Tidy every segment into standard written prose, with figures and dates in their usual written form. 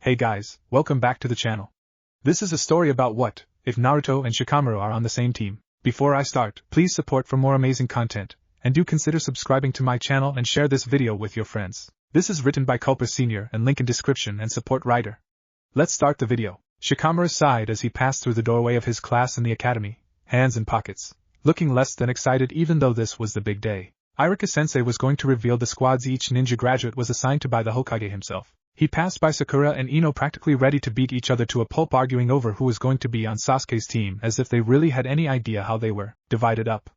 Hey guys, welcome back to the channel. This is a story about what if Naruto and Shikamaru are on the same team. Before I start, please support for more amazing content, and do consider subscribing to my channel and share this video with your friends. This is written by Culper Sr. and link in description and support writer. Let's start the video. Shikamaru sighed as he passed through the doorway of his class in the academy, hands in pockets, looking less than excited even though this was the big day. Iruka-sensei was going to reveal the squads each ninja graduate was assigned to by the Hokage himself. He passed by Sakura and Ino practically ready to beat each other to a pulp, arguing over who was going to be on Sasuke's team as if they really had any idea how they were divided up.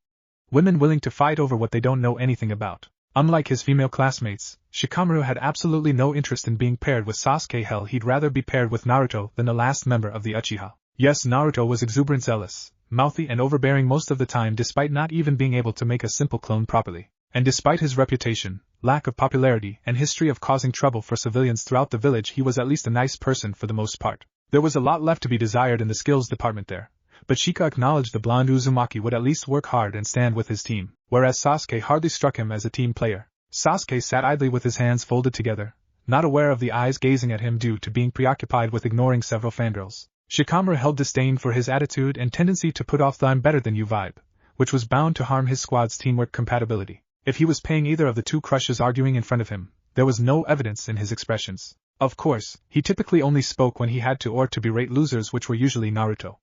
Women willing to fight over what they don't know anything about. Unlike his female classmates, Shikamaru had absolutely no interest in being paired with Sasuke. Hell, he'd rather be paired with Naruto than the last member of the Uchiha. Yes, Naruto was exuberant, zealous, mouthy and overbearing most of the time despite not even being able to make a simple clone properly. And despite his reputation, lack of popularity, and history of causing trouble for civilians throughout the village, he was at least a nice person for the most part. There was a lot left to be desired in the skills department there, but Shika acknowledged the blonde Uzumaki would at least work hard and stand with his team, whereas Sasuke hardly struck him as a team player. Sasuke sat idly with his hands folded together, not aware of the eyes gazing at him due to being preoccupied with ignoring several fangirls. Shikamaru held disdain for his attitude and tendency to put off the "I'm better than you" vibe, which was bound to harm his squad's teamwork compatibility. If he was paying either of the two crushes arguing in front of him, there was no evidence in his expressions. Of course, he typically only spoke when he had to or to berate losers, which were usually Naruto.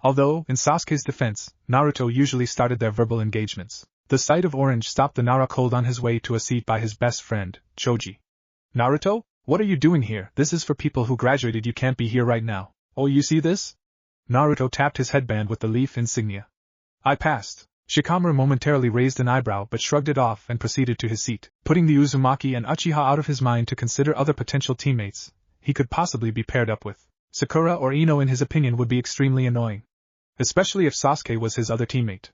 Although, in Sasuke's defense, Naruto usually started their verbal engagements. The sight of orange stopped the Nara cold on his way to a seat by his best friend, Choji. "Naruto? What are you doing here? This is for people who graduated, you can't be here right now." "Oh, you see this?" Naruto tapped his headband with the leaf insignia. "I passed." Shikamaru momentarily raised an eyebrow but shrugged it off and proceeded to his seat, putting the Uzumaki and Uchiha out of his mind to consider other potential teammates he could possibly be paired up with. Sakura or Ino in his opinion would be extremely annoying, especially if Sasuke was his other teammate.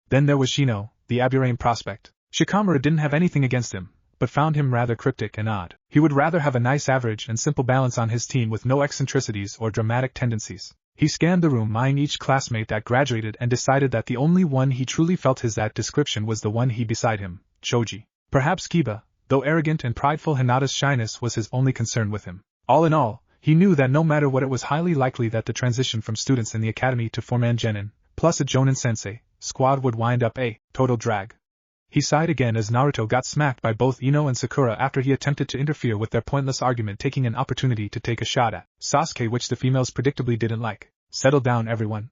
Then there was Shino, the Aburame prospect. Shikamaru didn't have anything against him, but found him rather cryptic and odd. He would rather have a nice average and simple balance on his team with no eccentricities or dramatic tendencies. He scanned the room, eyeing each classmate that graduated, and decided that the only one he truly felt his that description was the one he beside him, Choji. Perhaps Kiba, though arrogant and prideful, Hinata's shyness was his only concern with him. All in all, he knew that no matter what, it was highly likely that the transition from students in the academy to four-man genin, plus a Jonin sensei, squad would wind up a total drag. He sighed again as Naruto got smacked by both Ino and Sakura after he attempted to interfere with their pointless argument, taking an opportunity to take a shot at Sasuke, which the females predictably didn't like. "Settle down, everyone.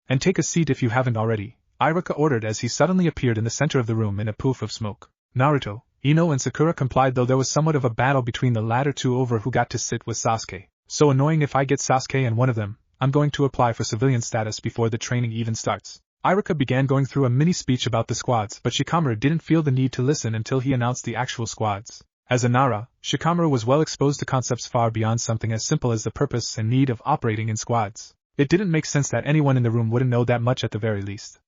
And take a seat if you haven't already," Iruka ordered as he suddenly appeared in the center of the room in a poof of smoke. Naruto, Ino and Sakura complied, though there was somewhat of a battle between the latter two over who got to sit with Sasuke. "So annoying, if I get Sasuke and one of them, I'm going to apply for civilian status before the training even starts." Iruka began going through a mini speech about the squads, but Shikamaru didn't feel the need to listen until he announced the actual squads. As a Nara, Shikamaru was well exposed to concepts far beyond something as simple as the purpose and need of operating in squads. It didn't make sense that anyone in the room wouldn't know that much at the very least.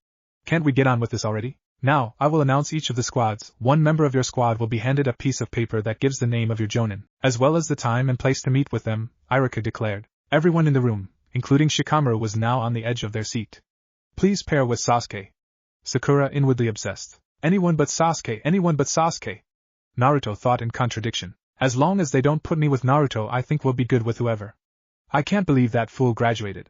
"Can't we get on with this already? Now, I will announce each of the squads. One member of your squad will be handed a piece of paper that gives the name of your Jonin, as well as the time and place to meet with them," Iruka declared. Everyone in the room, including Shikamaru, was now on the edge of their seat. "Please pair with Sasuke." Sakura, inwardly obsessed. "Anyone but Sasuke, anyone but Sasuke." Naruto thought in contradiction. "As long as they don't put me with Naruto, I think we'll be good with whoever." "I can't believe that fool graduated."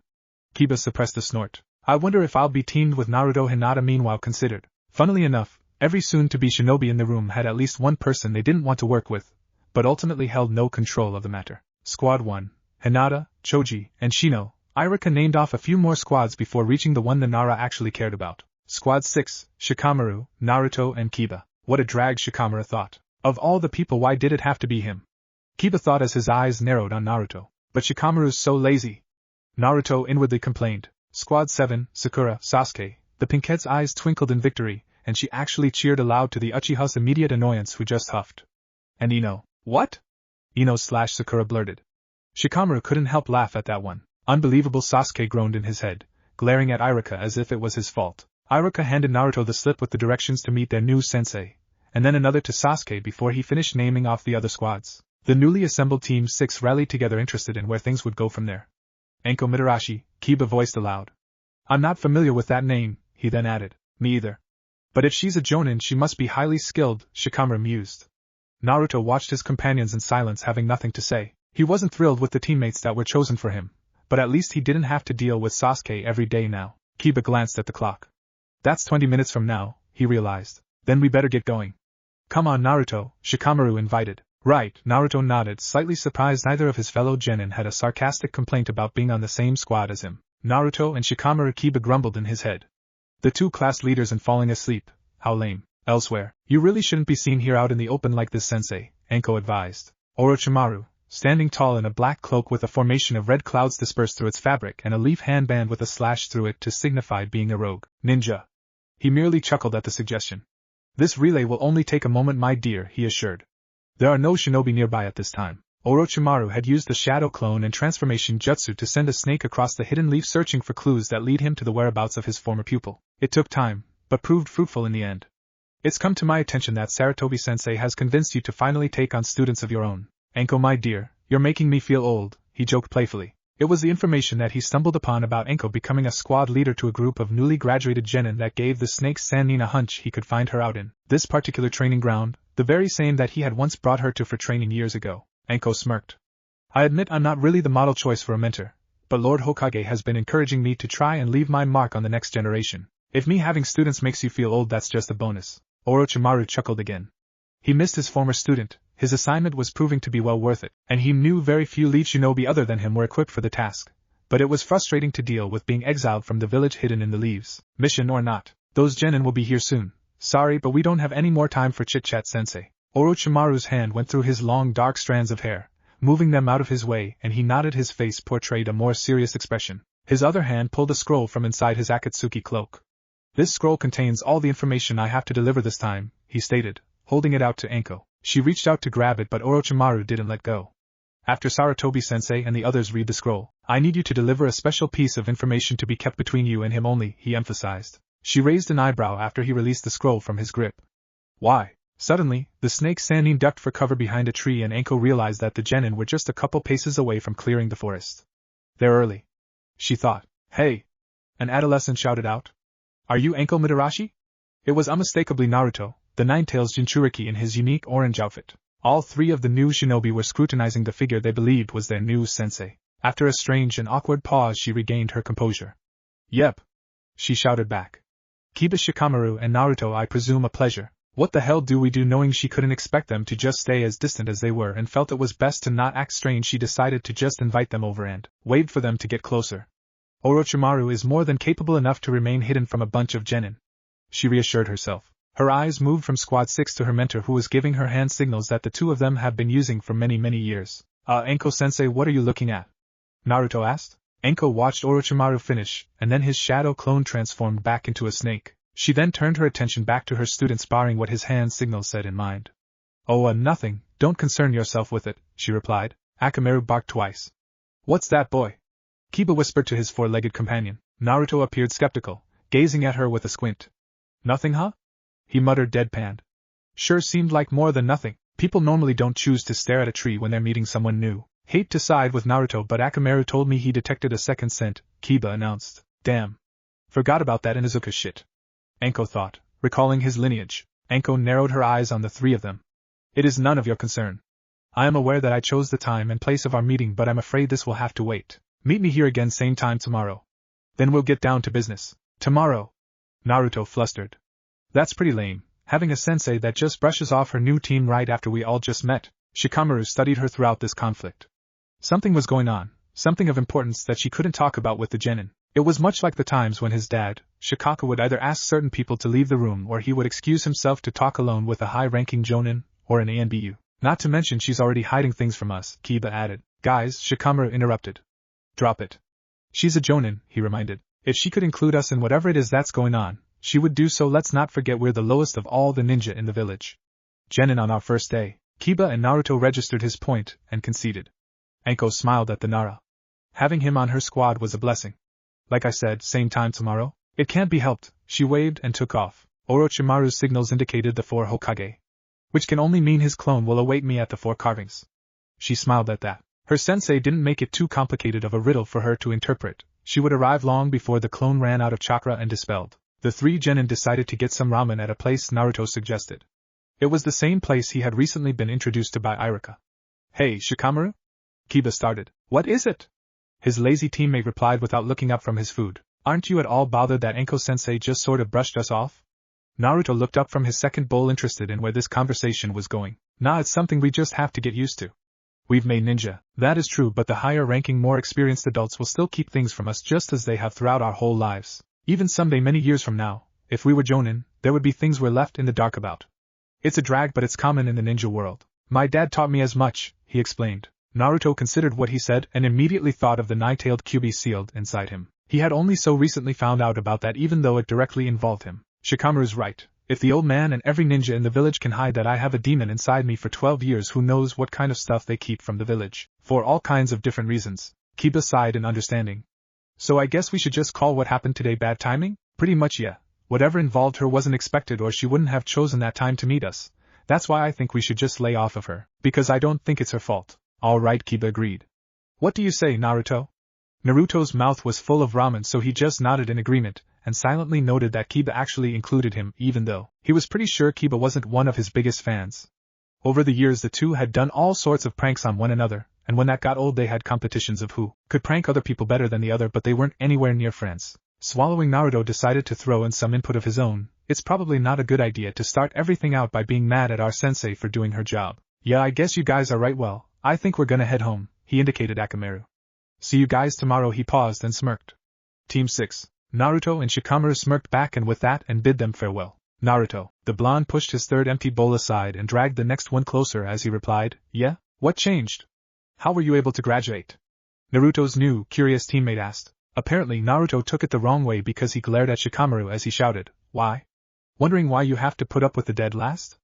Kiba suppressed a snort. "I wonder if I'll be teamed with Naruto." Hinata meanwhile considered. Funnily enough, every soon-to-be shinobi in the room had at least one person they didn't want to work with, but ultimately held no control of the matter. Squad 1, Hinata, Choji, and Shino. Iruka named off a few more squads before reaching the one the Nara actually cared about. Squad 6, Shikamaru, Naruto, and Kiba. What a drag, Shikamaru thought. Of all the people, why did it have to be him? Kiba thought as his eyes narrowed on Naruto. But Shikamaru's so lazy. Naruto inwardly complained. Squad 7, Sakura, Sasuke. The pinkette's eyes twinkled in victory, and she actually cheered aloud to the Uchiha's immediate annoyance, who just huffed. "And Ino." "What?" Ino/Sakura blurted. Shikamaru couldn't help laugh at that one. "Unbelievable," Sasuke groaned in his head, glaring at Iruka as if it was his fault. Iruka handed Naruto the slip with the directions to meet their new sensei, and then another to Sasuke before he finished naming off the other squads. The newly assembled Team 6 rallied together, interested in where things would go from there. "Enko Mitarashi," Kiba voiced aloud. "I'm not familiar with that name," he then added. "Me either. But if she's a Jonin, she must be highly skilled," Shikamaru mused. Naruto watched his companions in silence, having nothing to say. He wasn't thrilled with the teammates that were chosen for him, but at least he didn't have to deal with Sasuke every day now. Kiba glanced at the clock. That's 20 minutes from now, he realized. Then we better get going. Come on, Naruto, Shikamaru invited. Right, Naruto nodded, slightly surprised neither of his fellow genin had a sarcastic complaint about being on the same squad as him. Naruto and Shikamaru, Kiba grumbled in his head. The two class leaders and falling asleep, how lame. Elsewhere, you really shouldn't be seen here out in the open like this, sensei, Anko advised. Orochimaru, standing tall in a black cloak with a formation of red clouds dispersed through its fabric and a leaf handband with a slash through it to signify being a rogue ninja. He merely chuckled at the suggestion. This relay will only take a moment, my dear, he assured. There are no shinobi nearby at this time. Orochimaru had used the shadow clone and transformation jutsu to send a snake across the hidden leaf searching for clues that lead him to the whereabouts of his former pupil. It took time, but proved fruitful in the end. It's come to my attention that Sarutobi-sensei has convinced you to finally take on students of your own. Anko, my dear, you're making me feel old, he joked playfully. It was the information that he stumbled upon about Anko becoming a squad leader to a group of newly graduated genin that gave the snake Sannin a hunch he could find her out in this particular training ground, the very same that he had once brought her to for training years ago. Anko smirked. I admit I'm not really the model choice for a mentor, but Lord Hokage has been encouraging me to try and leave my mark on the next generation. If me having students makes you feel old, that's just a bonus. Orochimaru chuckled again. He missed his former student, his assignment was proving to be well worth it, and he knew very few lead shinobi other than him were equipped for the task. But it was frustrating to deal with being exiled from the village hidden in the leaves. Mission or not, those genin will be here soon. Sorry, but we don't have any more time for chit-chat, sensei. Orochimaru's hand went through his long dark strands of hair, moving them out of his way, and he nodded. His face portrayed a more serious expression. His other hand pulled a scroll from inside his Akatsuki cloak. This scroll contains all the information I have to deliver this time, he stated, holding it out to Anko. She reached out to grab it, but Orochimaru didn't let go. After Sarutobi-sensei and the others read the scroll, I need you to deliver a special piece of information to be kept between you and him only, he emphasized. She raised an eyebrow after he released the scroll from his grip. Why? Suddenly, the snake Sannin ducked for cover behind a tree and Anko realized that the genin were just a couple paces away from clearing the forest. They're early, she thought. Hey! An adolescent shouted out. Are you Anko Midarashi? It was unmistakably Naruto, the Ninetales Jinchuriki in his unique orange outfit. All three of the new shinobi were scrutinizing the figure they believed was their new sensei. After a strange and awkward pause, she regained her composure. Yep, she shouted back. Kiba, Shikamaru and Naruto, I presume a pleasure. What the hell do we do? Knowing she couldn't expect them to just stay as distant as they were and felt it was best to not act strange, she decided to just invite them over and wait for them to get closer. Orochimaru is more than capable enough to remain hidden from a bunch of genin, she reassured herself. Her eyes moved from Squad 6 to her mentor, who was giving her hand signals that the two of them have been using for many years. Anko-sensei, what are you looking at? Naruto asked. Anko watched Orochimaru finish, and then his shadow clone transformed back into a snake. She then turned her attention back to her student, sparring what his hand signal said in mind. Oh, nothing, don't concern yourself with it, she replied. Akamaru barked twice. What's that, boy? Kiba whispered to his four-legged companion. Naruto appeared skeptical, gazing at her with a squint. Nothing, huh? He muttered deadpanned. Sure seemed like more than nothing. People normally don't choose to stare at a tree when they're meeting someone new. Hate to side with Naruto, but Akamaru told me he detected a second scent, Kiba announced. Damn. Forgot about that Inuzuka shit, Anko thought, recalling his lineage. Anko narrowed her eyes on the three of them. It is none of your concern. I am aware that I chose the time and place of our meeting, but I'm afraid this will have to wait. Meet me here again same time tomorrow. Then we'll get down to business. Tomorrow? Naruto flustered. That's pretty lame, having a sensei that just brushes off her new team right after we all just met. Shikamaru studied her throughout this conflict. Something was going on, something of importance that she couldn't talk about with the genin. It was much like the times when his dad, Shikaka, would either ask certain people to leave the room or he would excuse himself to talk alone with a high-ranking jonin or an ANBU. Not to mention she's already hiding things from us, Kiba added. Guys, Shikamaru interrupted. Drop it. She's a jonin, he reminded. If she could include us in whatever it is that's going on, she would do so. Let's not forget we're the lowest of all the ninja in the village. Genin on our first day. Kiba and Naruto registered his point and conceded. Anko smiled at the Nara. Having him on her squad was a blessing. Like I said, same time tomorrow? It can't be helped, she waved and took off. Orochimaru's signals indicated the 4 Hokage, which can only mean his clone will await me at the 4 carvings. She smiled at that. Her sensei didn't make it too complicated of a riddle for her to interpret. She would arrive long before the clone ran out of chakra and dispelled. The 3 genin decided to get some ramen at a place Naruto suggested. It was the same place he had recently been introduced to by Iruka. Hey, Shikamaru? Kiba started. What is it? His lazy teammate replied without looking up from his food. Aren't you at all bothered that Enko-sensei just sort of brushed us off? Naruto looked up from his second bowl, interested in where this conversation was going. Nah, it's something we just have to get used to. We've made ninja, that is true, but the higher-ranking, more experienced adults will still keep things from us just as they have throughout our whole lives. Even someday, many years from now, if we were Jonin, there would be things we're left in the dark about. It's a drag, but it's common in the ninja world. My dad taught me as much, he explained. Naruto considered what he said and immediately thought of the nine-tailed QB sealed inside him. He had only so recently found out about that, even though it directly involved him. Shikamaru's right. If the old man and every ninja in the village can hide that I have a demon inside me for 12 years, who knows what kind of stuff they keep from the village, for all kinds of different reasons. Kiba sighed in understanding. So I guess we should just call what happened today bad timing? Pretty much, yeah. Whatever involved her wasn't expected, or she wouldn't have chosen that time to meet us. That's why I think we should just lay off of her, because I don't think it's her fault. Alright, Kiba agreed. What do you say, Naruto? Naruto's mouth was full of ramen, so he just nodded in agreement, and silently noted that Kiba actually included him, even though he was pretty sure Kiba wasn't one of his biggest fans. Over the years the two had done all sorts of pranks on one another, and when that got old they had competitions of who could prank other people better than the other, but they weren't anywhere near friends. Swallowing, Naruto decided to throw in some input of his own. It's probably not a good idea to start everything out by being mad at our sensei for doing her job. Yeah, I guess you guys are right. Well, I think we're gonna head home, he indicated Akamaru. See you guys tomorrow. He paused and smirked. Team 6. Naruto and Shikamaru smirked back and with that and bid them farewell. Naruto, the blonde, pushed his third empty bowl aside and dragged the next one closer as he replied, Yeah? What changed? How were you able to graduate? Naruto's new, curious teammate asked. Apparently Naruto took it the wrong way because he glared at Shikamaru as he shouted, Why? Wondering why you have to put up with the dead last?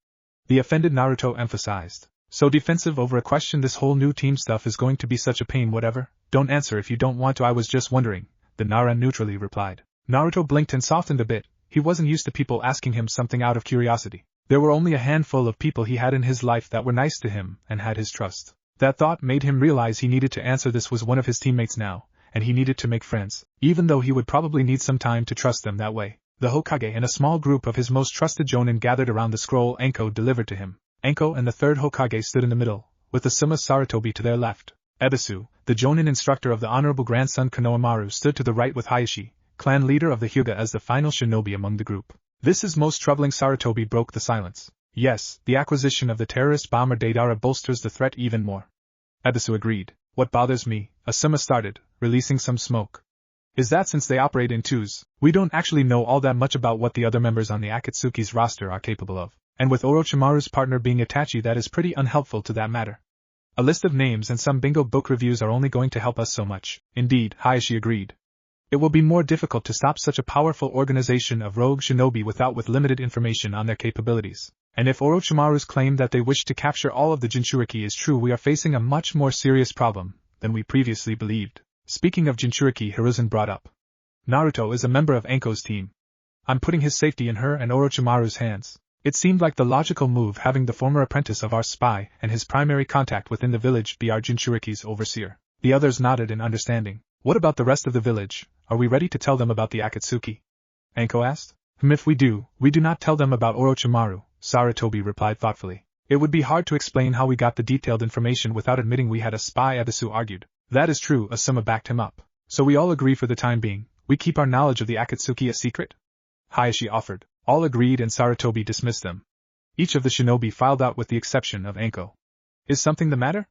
The offended Naruto emphasized. So defensive over a question? This whole new team stuff is going to be such a pain. Whatever, don't answer if you don't want to. I was just wondering, the Nara neutrally replied. Naruto blinked and softened a bit. He wasn't used to people asking him something out of curiosity. There were only a handful of people he had in his life that were nice to him and had his trust. That thought made him realize he needed to answer. This was one of his teammates now, and he needed to make friends, even though he would probably need some time to trust them that way. The Hokage and a small group of his most trusted Jonin gathered around the scroll Enko delivered to him. Enko and the third Hokage stood in the middle, with the Suma Sarutobi to their left. Ebisu, the Jonin instructor of the Honorable Grandson Konohamaru, stood to the right with Hayashi, clan leader of the Hyuga, as the final shinobi among the group. This is most troubling. Sarutobi broke the silence. Yes, the acquisition of the terrorist bomber Deidara bolsters the threat even more. Ebisu agreed. What bothers me, Asuma started, releasing some smoke, is that since they operate in twos, we don't actually know all that much about what the other members on the Akatsuki's roster are capable of. And with Orochimaru's partner being Itachi, that is pretty unhelpful to that matter. A list of names and some bingo book reviews are only going to help us so much. Indeed, Hayashi agreed. It will be more difficult to stop such a powerful organization of rogue shinobi with limited information on their capabilities. And if Orochimaru's claim that they wish to capture all of the Jinchuriki is true, we are facing a much more serious problem than we previously believed. Speaking of Jinchuriki, Hiruzen brought up. Naruto is a member of Enko's team. I'm putting his safety in her and Orochimaru's hands. It seemed like the logical move, having the former apprentice of our spy and his primary contact within the village be our Jinchuriki's overseer. The others nodded in understanding. What about the rest of the village? Are we ready to tell them about the Akatsuki? Enko asked. If we do not tell them about Orochimaru, Sarutobi replied thoughtfully. It would be hard to explain how we got the detailed information without admitting we had a spy, Ebisu argued. That is true, Asuma backed him up. So we all agree for the time being, we keep our knowledge of the Akatsuki a secret? Hayashi offered. All agreed and Sarutobi dismissed them. Each of the shinobi filed out with the exception of Enko. Is something the matter?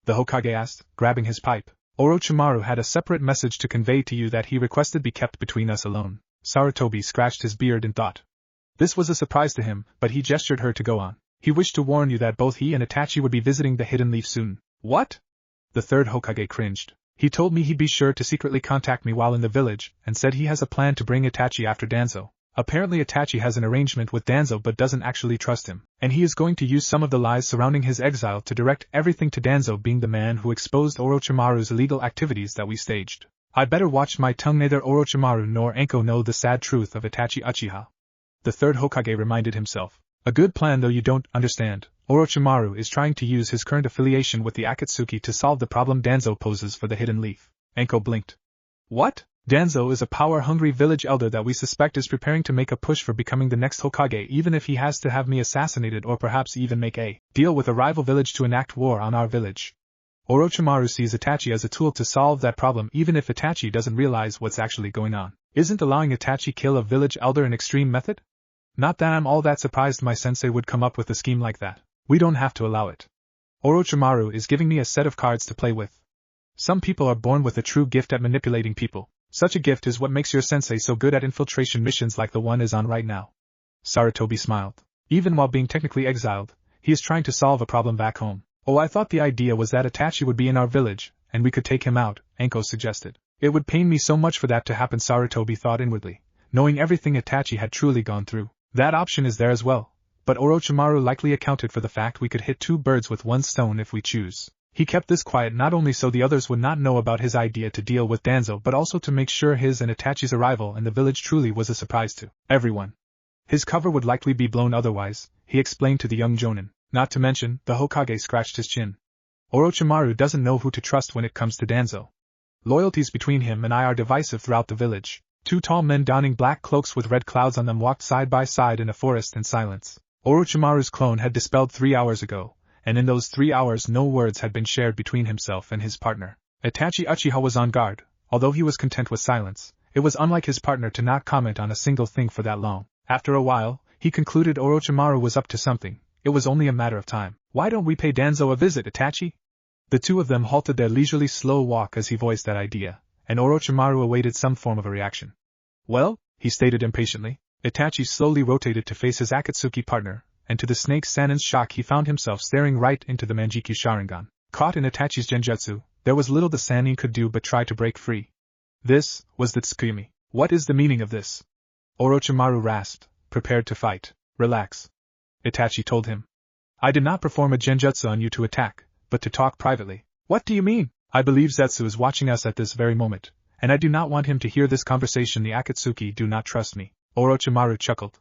The Hokage asked, grabbing his pipe. Orochimaru had a separate message to convey to you that he requested be kept between us alone. Sarutobi scratched his beard in thought. This was a surprise to him, but he gestured her to go on. He wished to warn you that both he and Itachi would be visiting the Hidden Leaf soon. What? The third Hokage cringed. He told me he'd be sure to secretly contact me while in the village, and said he has a plan to bring Itachi after Danzo. Apparently Itachi has an arrangement with Danzo but doesn't actually trust him, and he is going to use some of the lies surrounding his exile to direct everything to Danzo being the man who exposed Orochimaru's illegal activities that we staged. I'd better watch my tongue. Neither Orochimaru nor Enko know the sad truth of Itachi Uchiha. The third Hokage reminded himself. A good plan, though you don't understand. Orochimaru is trying to use his current affiliation with the Akatsuki to solve the problem Danzo poses for the Hidden Leaf. Enko blinked. What? Danzo is a power-hungry village elder that we suspect is preparing to make a push for becoming the next Hokage, even if he has to have me assassinated or perhaps even make a deal with a rival village to enact war on our village. Orochimaru sees Itachi as a tool to solve that problem even if Itachi doesn't realize what's actually going on. Isn't allowing Itachi kill a village elder an extreme method? Not that I'm all that surprised my sensei would come up with a scheme like that. We don't have to allow it. Orochimaru is giving me a set of cards to play with. Some people are born with a true gift at manipulating people. Such a gift is what makes your sensei so good at infiltration missions like the one is on right now. Sarutobi smiled. Even while being technically exiled, he is trying to solve a problem back home. Oh, I thought the idea was that Itachi would be in our village, and we could take him out, Anko suggested. It would pain me so much for that to happen, Sarutobi thought inwardly, knowing everything Itachi had truly gone through. That option is there as well, but Orochimaru likely accounted for the fact we could hit two birds with one stone if we choose. He kept this quiet not only so the others would not know about his idea to deal with Danzo but also to make sure his and Itachi's arrival in the village truly was a surprise to everyone. His cover would likely be blown otherwise, he explained to the young Jonin. Not to mention, the Hokage scratched his chin. Orochimaru doesn't know who to trust when it comes to Danzo. Loyalties between him and I are divisive throughout the village. Two tall men donning black cloaks with red clouds on them walked side by side in a forest in silence. Orochimaru's clone had dispelled 3 hours ago, and in those 3 hours no words had been shared between himself and his partner. Itachi Uchiha was on guard, although he was content with silence. It was unlike his partner to not comment on a single thing for that long. After a while, he concluded Orochimaru was up to something. It was only a matter of time. Why don't we pay Danzo a visit, Itachi? The two of them halted their leisurely slow walk as he voiced that idea, and Orochimaru awaited some form of a reaction. Well, he stated impatiently. Itachi slowly rotated to face his Akatsuki partner, and to the snake Sanin's shock he found himself staring right into the Manjiki Sharingan. Caught in Itachi's genjutsu, there was little the Sannin could do but try to break free. This was the Tsukuyumi. What is the meaning of this? Orochimaru rasped, prepared to fight. Relax. Itachi told him. I did not perform a genjutsu on you to attack, but to talk privately. What do you mean? I believe Zetsu is watching us at this very moment, and I do not want him to hear this conversation. The Akatsuki do not trust me. Orochimaru chuckled.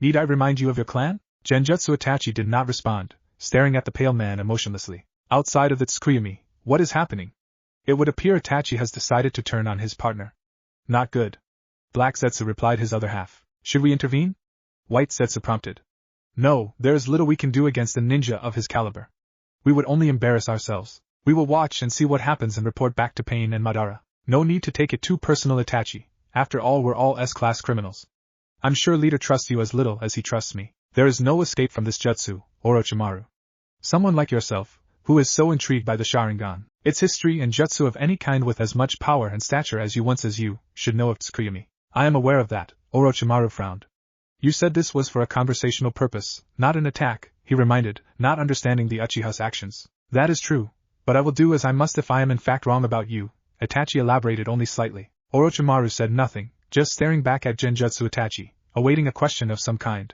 Need I remind you of your clan? Genjutsu. Itachi did not respond, staring at the pale man emotionlessly. Outside of the Tsukuyumi, what is happening? It would appear Itachi has decided to turn on his partner. Not good. Black Zetsu replied, his other half. Should we intervene? White Zetsu prompted. No, there is little we can do against a ninja of his caliber. We would only embarrass ourselves. We will watch and see what happens and report back to Pain and Madara. No need to take it too personal, Itachi. After all, we're all S-class criminals. I'm sure leader trusts you as little as he trusts me. There is no escape from this jutsu, Orochimaru. Someone like yourself, who is so intrigued by the Sharingan, its history and jutsu of any kind with as much power and stature as you, should know of Tsukuyumi. I am aware of that, Orochimaru frowned. You said this was for a conversational purpose, not an attack, he reminded, not understanding the Uchiha's actions. That is true, but I will do as I must if I am in fact wrong about you, Itachi elaborated only slightly. Orochimaru said nothing, just staring back at Genjutsu Itachi, awaiting a question of some kind.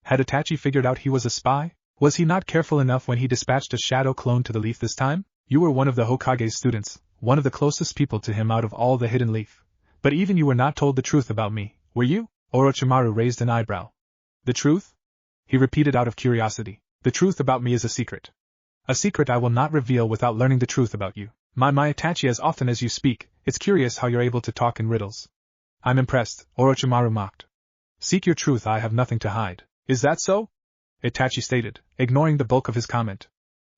Had Itachi figured out he was a spy? Was he not careful enough when he dispatched a shadow clone to the Leaf this time? You were one of the Hokage's students, one of the closest people to him out of all the Hidden Leaf. But even you were not told the truth about me, were you? Orochimaru raised an eyebrow. The truth? He repeated out of curiosity. The truth about me is a secret. A secret I will not reveal without learning the truth about you. My Itachi, as often as you speak, it's curious how you're able to talk in riddles. I'm impressed, Orochimaru mocked. Seek your truth, I have nothing to hide. Is that so? Itachi stated, ignoring the bulk of his comment.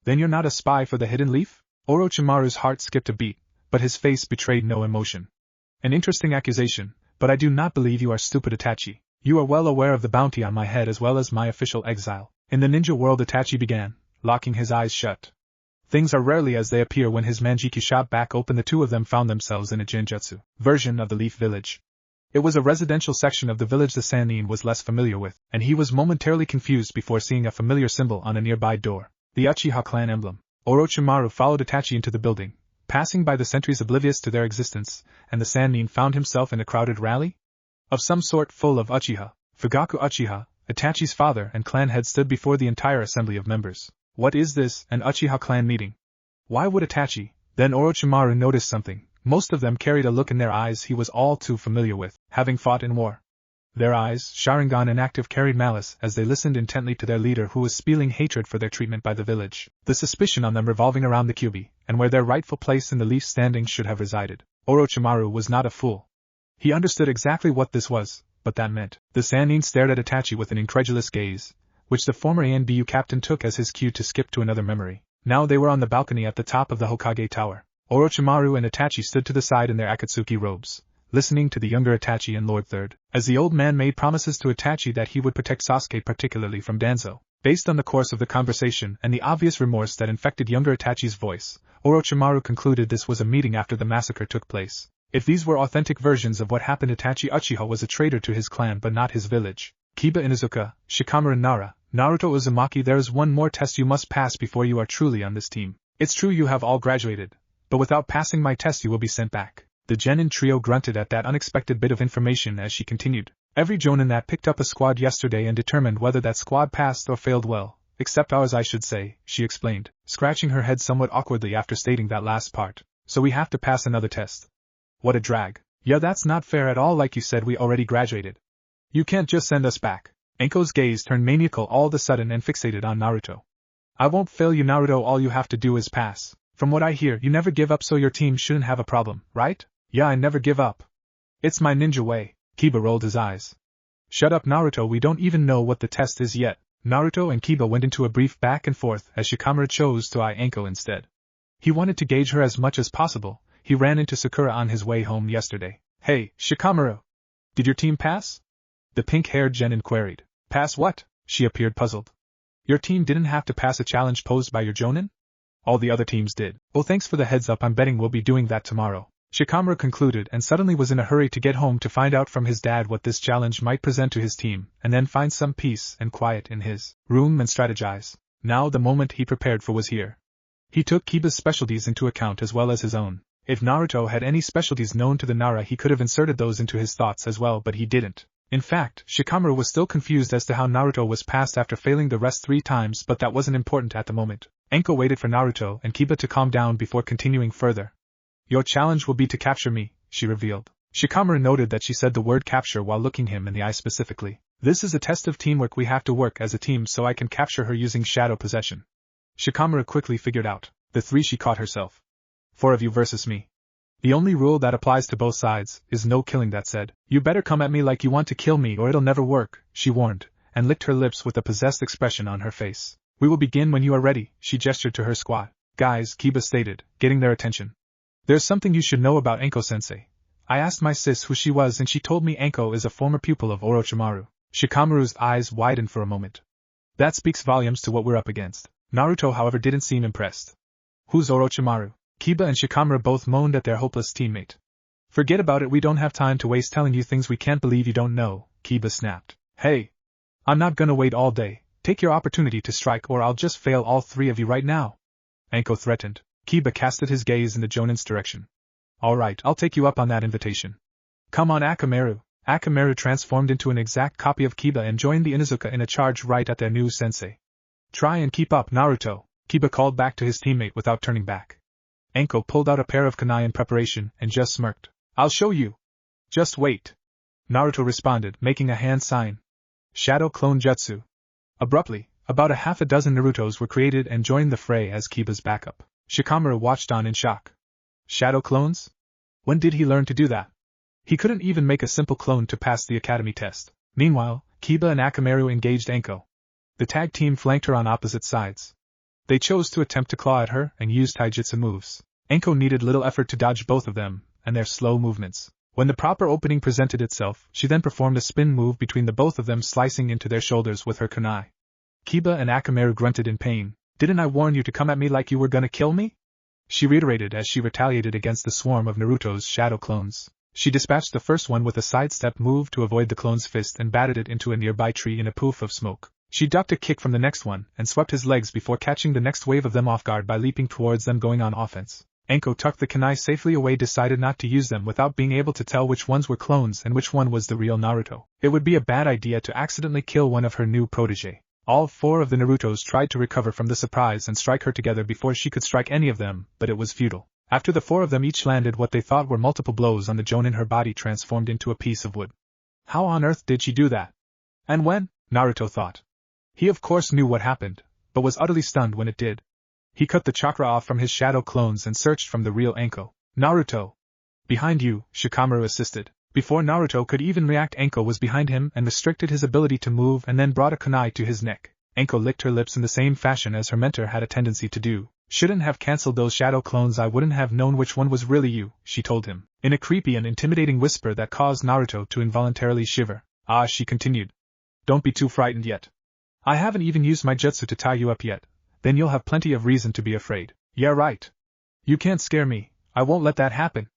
Then you're not a spy for the Hidden Leaf? Orochimaru's heart skipped a beat, but his face betrayed no emotion. An interesting accusation, but I do not believe you are stupid, Itachi. You are well aware of the bounty on my head as well as my official exile. In the ninja world, Itachi began, locking his eyes shut. Things are rarely as they appear. When his Manjiki shot back open, the two of them found themselves in a Genjutsu version of the Leaf Village. It was a residential section of the village the Sannin was less familiar with, and he was momentarily confused before seeing a familiar symbol on a nearby door. The Uchiha clan emblem. Orochimaru followed Itachi into the building, passing by the sentries oblivious to their existence, and the Sannin found himself in a crowded rally? Of some sort, full of Uchiha. Fugaku Uchiha, Itachi's father and clan head, stood before the entire assembly of members. What is this, an Uchiha clan meeting? Why would Itachi? Then Orochimaru noticed something. Most of them carried a look in their eyes he was all too familiar with, having fought in war. Their eyes, Sharingan inactive, carried malice as they listened intently to their leader, who was spewing hatred for their treatment by the village, the suspicion on them revolving around the Kyuubi, and where their rightful place in the Leaf standing should have resided. Orochimaru was not a fool. He understood exactly what this was, but that meant. The Sannin stared at Itachi with an incredulous gaze, which the former ANBU captain took as his cue to skip to another memory. Now they were on the balcony at the top of the Hokage Tower. Orochimaru and Itachi stood to the side in their Akatsuki robes, listening to the younger Itachi and Lord Third, as the old man made promises to Itachi that he would protect Sasuke particularly from Danzo. Based on the course of the conversation and the obvious remorse that infected younger Itachi's voice, Orochimaru concluded this was a meeting after the massacre took place. If these were authentic versions of what happened, Itachi Uchiha was a traitor to his clan but not his village. Kiba Inuzuka, Shikamaru Nara, Naruto Uzumaki, there is one more test you must pass before you are truly on this team. It's true you have all graduated, but without passing my test you will be sent back. The Genin trio grunted at that unexpected bit of information as she continued. Every Jonin that picked up a squad yesterday and determined whether that squad passed or failed well, except ours I should say, she explained, scratching her head somewhat awkwardly after stating that last part. So we have to pass another test. What a drag. Yeah, that's not fair at all. Like you said, we already graduated. You can't just send us back. Enko's gaze turned maniacal all of a sudden and fixated on Naruto. I won't fail you, Naruto, all you have to do is pass. From what I hear, you never give up, so your team shouldn't have a problem, right? Yeah, I never give up. It's my ninja way. Kiba rolled his eyes. Shut up, Naruto, we don't even know what the test is yet. Naruto and Kiba went into a brief back and forth as Shikamaru chose to eye Enko instead. He wanted to gauge her as much as possible. He ran into Sakura on his way home yesterday. Hey, Shikamaru! Did your team pass? The pink-haired Genin queried. Pass what? She appeared puzzled. Your team didn't have to pass a challenge posed by your Jonin? All the other teams did. Oh, thanks for the heads up, I'm betting we'll be doing that tomorrow. Shikamaru concluded and suddenly was in a hurry to get home to find out from his dad what this challenge might present to his team, and then find some peace and quiet in his room and strategize. Now the moment he prepared for was here. He took Kiba's specialties into account as well as his own. If Naruto had any specialties known to the Nara, he could have inserted those into his thoughts as well, but he didn't. In fact, Shikamaru was still confused as to how Naruto was passed after failing the rest 3 times, but that wasn't important at the moment. Enko waited for Naruto and Kiba to calm down before continuing further. Your challenge will be to capture me, she revealed. Shikamaru noted that she said the word capture while looking him in the eye specifically. This is a test of teamwork, we have to work as a team so I can capture her using shadow possession. Shikamaru quickly figured out. The 3 she caught herself. 4 of you versus me. The only rule that applies to both sides is no killing. That said, you better come at me like you want to kill me or it'll never work, she warned, and licked her lips with a possessed expression on her face. We will begin when you are ready, she gestured to her squad. Guys, Kiba stated, getting their attention. There's something you should know about Enko-sensei. I asked my sis who she was and she told me Enko is a former pupil of Orochimaru. Shikamaru's eyes widened for a moment. That speaks volumes to what we're up against. Naruto, however, didn't seem impressed. Who's Orochimaru? Kiba and Shikamaru both moaned at their hopeless teammate. Forget about it, we don't have time to waste telling you things we can't believe you don't know, Kiba snapped. Hey! I'm not gonna wait all day. Take your opportunity to strike or I'll just fail all 3 of you right now. Enko threatened. Kiba casted his gaze in the Jonin's direction. Alright, I'll take you up on that invitation. Come on, Akamaru. Akamaru transformed into an exact copy of Kiba and joined the Inuzuka in a charge right at their new sensei. Try and keep up, Naruto, Kiba called back to his teammate without turning back. Enko pulled out a pair of kunai in preparation and just smirked. I'll show you. Just wait. Naruto responded, making a hand sign. Shadow Clone Jutsu. Abruptly, about a half a dozen Narutos were created and joined the fray as Kiba's backup. Shikamaru watched on in shock. Shadow clones? When did he learn to do that? He couldn't even make a simple clone to pass the academy test. Meanwhile, Kiba and Akamaru engaged Enko. The tag team flanked her on opposite sides. They chose to attempt to claw at her and used taijutsu moves. Enko needed little effort to dodge both of them and their slow movements. When the proper opening presented itself, she then performed a spin move between the both of them, slicing into their shoulders with her kunai. Kiba and Akamaru grunted in pain. Didn't I warn you to come at me like you were gonna kill me? She reiterated as she retaliated against the swarm of Naruto's shadow clones. She dispatched the first one with a sidestep move to avoid the clone's fist and batted it into a nearby tree in a poof of smoke. She ducked a kick from the next one and swept his legs before catching the next wave of them off guard by leaping towards them, going on offense. Enko tucked the kunai safely away, decided not to use them without being able to tell which ones were clones and which one was the real Naruto. It would be a bad idea to accidentally kill one of her new protege. All 4 of the Narutos tried to recover from the surprise and strike her together before she could strike any of them, but it was futile. After the 4 of them each landed what they thought were multiple blows on the Jonin, her body transformed into a piece of wood. How on earth did she do that? And when? Naruto thought. He of course knew what happened, but was utterly stunned when it did. He cut the chakra off from his shadow clones and searched from the real Enko. Naruto! Behind you, Shikamaru assisted. Before Naruto could even react, Enko was behind him and restricted his ability to move and then brought a kunai to his neck. Anko licked her lips in the same fashion as her mentor had a tendency to do. Shouldn't have cancelled those shadow clones. I wouldn't have known which one was really you, she told him, in a creepy and intimidating whisper that caused Naruto to involuntarily shiver. Ah, she continued. Don't be too frightened yet. I haven't even used my jutsu to tie you up yet, then you'll have plenty of reason to be afraid. Yeah, right. You can't scare me, I won't let that happen,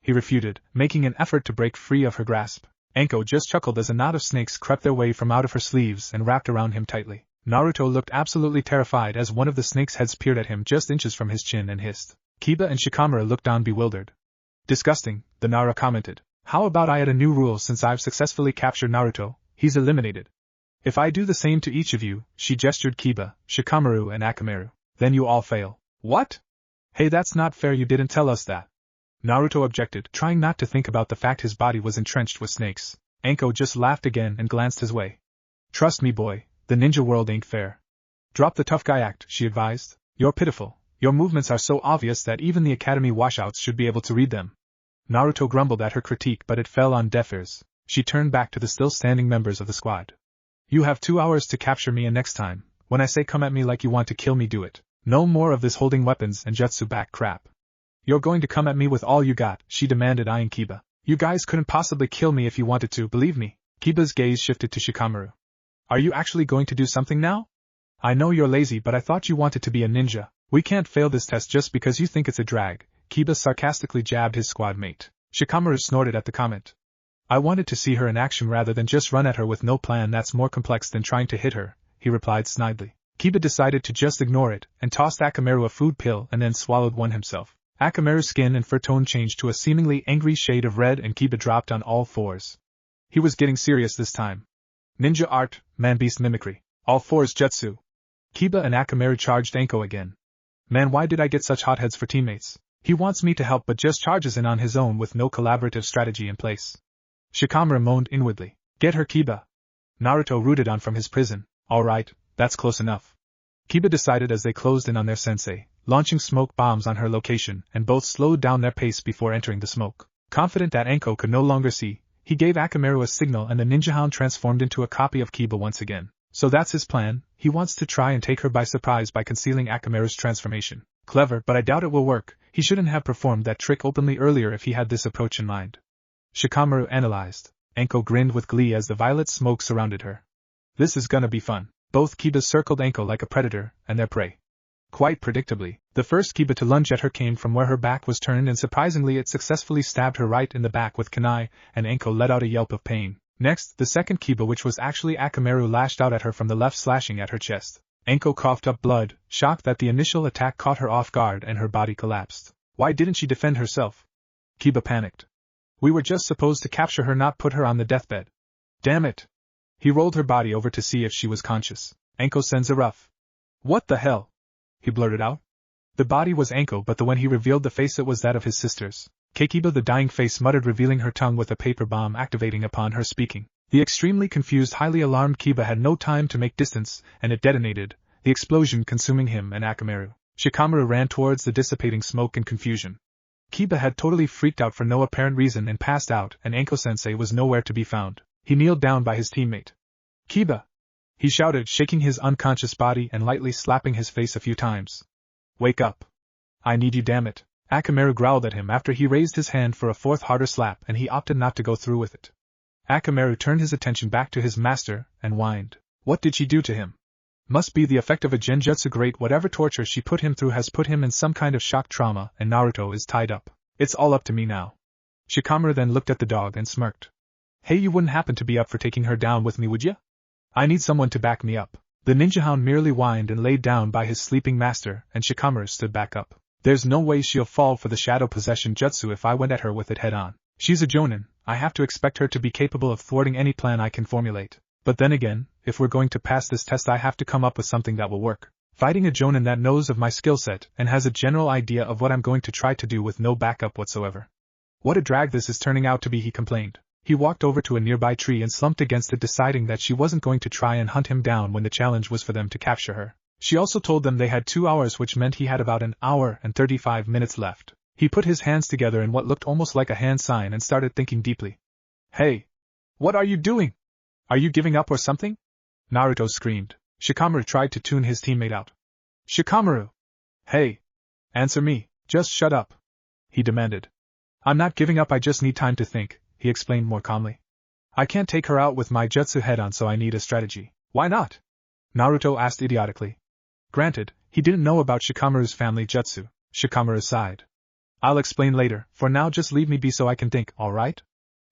he refuted, making an effort to break free of her grasp. Anko just chuckled as a knot of snakes crept their way from out of her sleeves and wrapped around him tightly. Naruto looked absolutely terrified as one of the snake's heads peered at him just inches from his chin and hissed. Kiba and Shikamaru looked on bewildered. Disgusting, the Nara commented. How about I add a new rule? Since I've successfully captured Naruto, he's eliminated. If I do the same to each of you, she gestured Kiba, Shikamaru and Akamaru, then you all fail. What? Hey, that's not fair, you didn't tell us that. Naruto objected, trying not to think about the fact his body was entrenched with snakes. Anko just laughed again and glanced his way. Trust me, boy. The ninja world ain't fair. Drop the tough guy act, she advised. You're pitiful. Your movements are so obvious that even the academy washouts should be able to read them. Naruto grumbled at her critique, but it fell on deaf ears. She turned back to the still standing members of the squad. You have 2 hours to capture me, and next time, when I say come at me like you want to kill me, do it. No more of this holding weapons and jutsu back crap. You're going to come at me with all you got, she demanded, eyeing Kiba. You guys couldn't possibly kill me if you wanted to, believe me. Kiba's gaze shifted to Shikamaru. Are you actually going to do something now? I know you're lazy, but I thought you wanted to be a ninja. We can't fail this test just because you think it's a drag. Kiba sarcastically jabbed his squad mate. Shikamaru snorted at the comment. I wanted to see her in action rather than just run at her with no plan. That's more complex than trying to hit her, he replied snidely. Kiba decided to just ignore it, and tossed Akamaru a food pill and then swallowed one himself. Akamaru's skin and fur tone changed to a seemingly angry shade of red and Kiba dropped on all fours. He was getting serious this time. Ninja art, man-beast mimicry. All fours jutsu. Kiba and Akamaru charged Anko again. Man, why did I get such hotheads for teammates? He wants me to help but just charges in on his own with no collaborative strategy in place. Shikamaru moaned inwardly. Get her, Kiba. Naruto rooted on from his prison. Alright, that's close enough. Kiba decided as they closed in on their sensei, launching smoke bombs on her location, and both slowed down their pace before entering the smoke. Confident that Anko could no longer see, he gave Akamaru a signal and the ninja hound transformed into a copy of Kiba once again. So that's his plan. He wants to try and take her by surprise by concealing Akamaru's transformation. Clever, but I doubt it will work. He shouldn't have performed that trick openly earlier if he had this approach in mind. Shikamaru analyzed. Anko grinned with glee as the violet smoke surrounded her. This is gonna be fun. Both Kibas circled Anko like a predator and their prey. Quite predictably, the first Kiba to lunge at her came from where her back was turned, and surprisingly it successfully stabbed her right in the back with kunai, and Anko let out a yelp of pain. Next, the second Kiba, which was actually Akamaru, lashed out at her from the left, slashing at her chest. Anko coughed up blood, shocked that the initial attack caught her off guard and her body collapsed. Why didn't she defend herself? Kiba panicked. We were just supposed to capture her, not put her on the deathbed. Damn it! He rolled her body over to see if she was conscious. Anko sends a rough. What the hell? He blurted out. The body was Anko, but when he revealed the face it was that of his sisters. Kiba, the dying face, muttered, revealing her tongue with a paper bomb activating upon her speaking. The extremely confused, highly alarmed Kiba had no time to make distance, and it detonated, the explosion consuming him and Akamaru. Shikamaru ran towards the dissipating smoke in confusion. Kiba had totally freaked out for no apparent reason and passed out, and Anko-sensei was nowhere to be found. He kneeled down by his teammate. Kiba! He shouted, shaking his unconscious body and lightly slapping his face a few times. Wake up. I need you, damn it. Akamaru growled at him after he raised his hand for a fourth harder slap, and he opted not to go through with it. Akamaru turned his attention back to his master and whined. What did she do to him? Must be the effect of a genjutsu. Great, whatever torture she put him through has put him in some kind of shock trauma, and Naruto is tied up. It's all up to me now. Shikamaru then looked at the dog and smirked. Hey, you wouldn't happen to be up for taking her down with me, would ya? I need someone to back me up. The ninja hound merely whined and laid down by his sleeping master, and Shikamaru stood back up. There's no way she'll fall for the shadow possession jutsu if I went at her with it head on. She's a jonin, I have to expect her to be capable of thwarting any plan I can formulate. But then again, if we're going to pass this test I have to come up with something that will work. Fighting a jonin that knows of my skill set and has a general idea of what I'm going to try to do with no backup whatsoever. What a drag this is turning out to be, he complained. He walked over to a nearby tree and slumped against it, deciding that she wasn't going to try and hunt him down when the challenge was for them to capture her. She also told them they had 2 hours, which meant he had about an hour and 35 minutes left. He put his hands together in what looked almost like a hand sign and started thinking deeply. Hey! What are you doing? Are you giving up or something? Naruto screamed. Shikamaru tried to tune his teammate out. Shikamaru! Hey! Answer me, just shut up! He demanded. I'm not giving up, I just need time to think, he explained more calmly. I can't take her out with my jutsu head-on, so I need a strategy. Why not? Naruto asked idiotically. Granted, he didn't know about Shikamaru's family jutsu. Shikamaru sighed. I'll explain later, for now just leave me be so I can think, alright?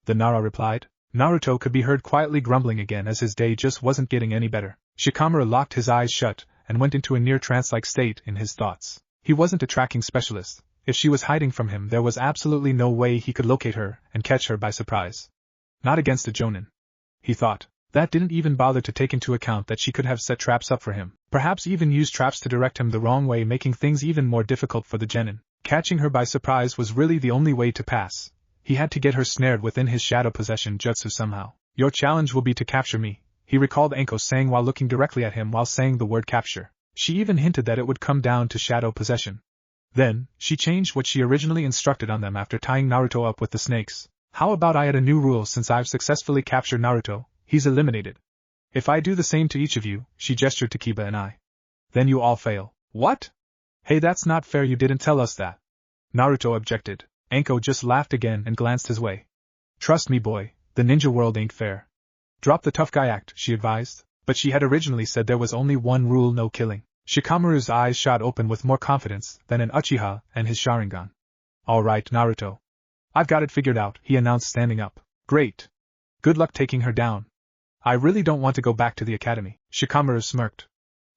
The Nara replied. Naruto could be heard quietly grumbling again as his day just wasn't getting any better. Shikamaru locked his eyes shut and went into a near trance-like state in his thoughts. He wasn't a tracking specialist. If she was hiding from him, there was absolutely no way he could locate her and catch her by surprise. Not against a jonin, he thought. That didn't even bother to take into account that she could have set traps up for him, perhaps even used traps to direct him the wrong way, making things even more difficult for the genin. Catching her by surprise was really the only way to pass. He had to get her snared within his shadow possession jutsu somehow. Your challenge will be to capture me, he recalled Anko saying while looking directly at him while saying the word capture. She even hinted that it would come down to shadow possession. Then, she changed what she originally instructed on them after tying Naruto up with the snakes. How about I add a new rule? Since I've successfully captured Naruto, he's eliminated. If I do the same to each of you, she gestured to Kiba and I. Then you all fail. What? Hey, that's not fair, you didn't tell us that. Naruto objected. Anko just laughed again and glanced his way. Trust me, boy, the ninja world ain't fair. Drop the tough guy act, she advised, but she had originally said there was only one rule: no killing. Shikamaru's eyes shot open with more confidence than an Uchiha and his Sharingan. All right, Naruto. I've got it figured out, he announced, standing up. Great. Good luck taking her down. I really don't want to go back to the academy. Shikamaru smirked.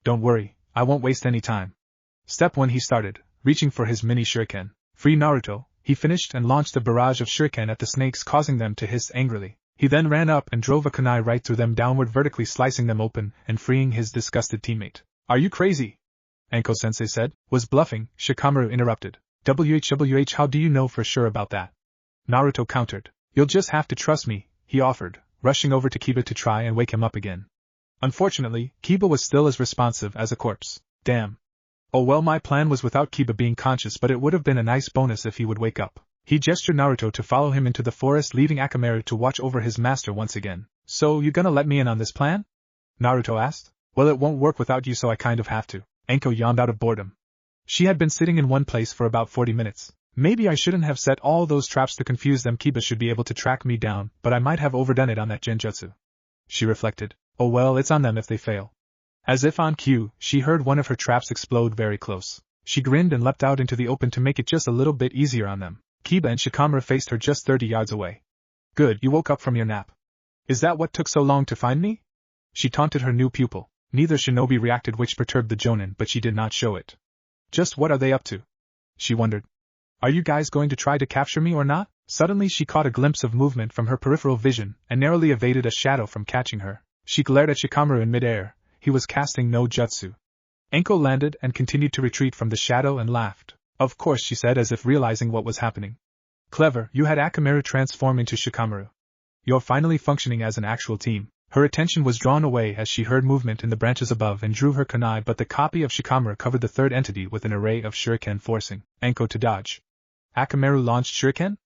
Don't worry, I won't waste any time. Step 1, he started, reaching for his mini shuriken. Free Naruto, he finished and launched a barrage of shuriken at the snakes, causing them to hiss angrily. He then ran up and drove a kunai right through them, downward vertically slicing them open and freeing his disgusted teammate. Are you crazy? Anko-sensei said. Was bluffing, Shikamaru interrupted. WHWH, how do you know for sure about that? Naruto countered. You'll just have to trust me, he offered, rushing over to Kiba to try and wake him up again. Unfortunately, Kiba was still as responsive as a corpse. Damn. Oh well, my plan was without Kiba being conscious, but it would have been a nice bonus if he would wake up. He gestured Naruto to follow him into the forest, leaving Akamaru to watch over his master once again. So, you gonna let me in on this plan? Naruto asked. Well, it won't work without you, so I kind of have to. Anko yawned out of boredom. She had been sitting in one place for about 40 minutes. Maybe I shouldn't have set all those traps to confuse them. Kiba should be able to track me down, but I might have overdone it on that genjutsu. She reflected. Oh well, it's on them if they fail. As if on cue, she heard one of her traps explode very close. She grinned and leapt out into the open to make it just a little bit easier on them. Kiba and Shikamaru faced her just 30 yards away. Good, you woke up from your nap. Is that what took so long to find me? She taunted her new pupil. Neither shinobi reacted, which perturbed the jonin, but she did not show it. Just what are they up to? She wondered. Are you guys going to try to capture me or not? Suddenly she caught a glimpse of movement from her peripheral vision and narrowly evaded a shadow from catching her. She glared at Shikamaru in midair. He was casting no jutsu. Anko landed and continued to retreat from the shadow and laughed. Of course, she said, as if realizing what was happening. Clever, you had Akamaru transform into Shikamaru. You're finally functioning as an actual team. Her attention was drawn away as she heard movement in the branches above and drew her kunai, but the copy of Shikamaru covered the third entity with an array of shuriken, forcing Anko to dodge. Akamaru launched shuriken?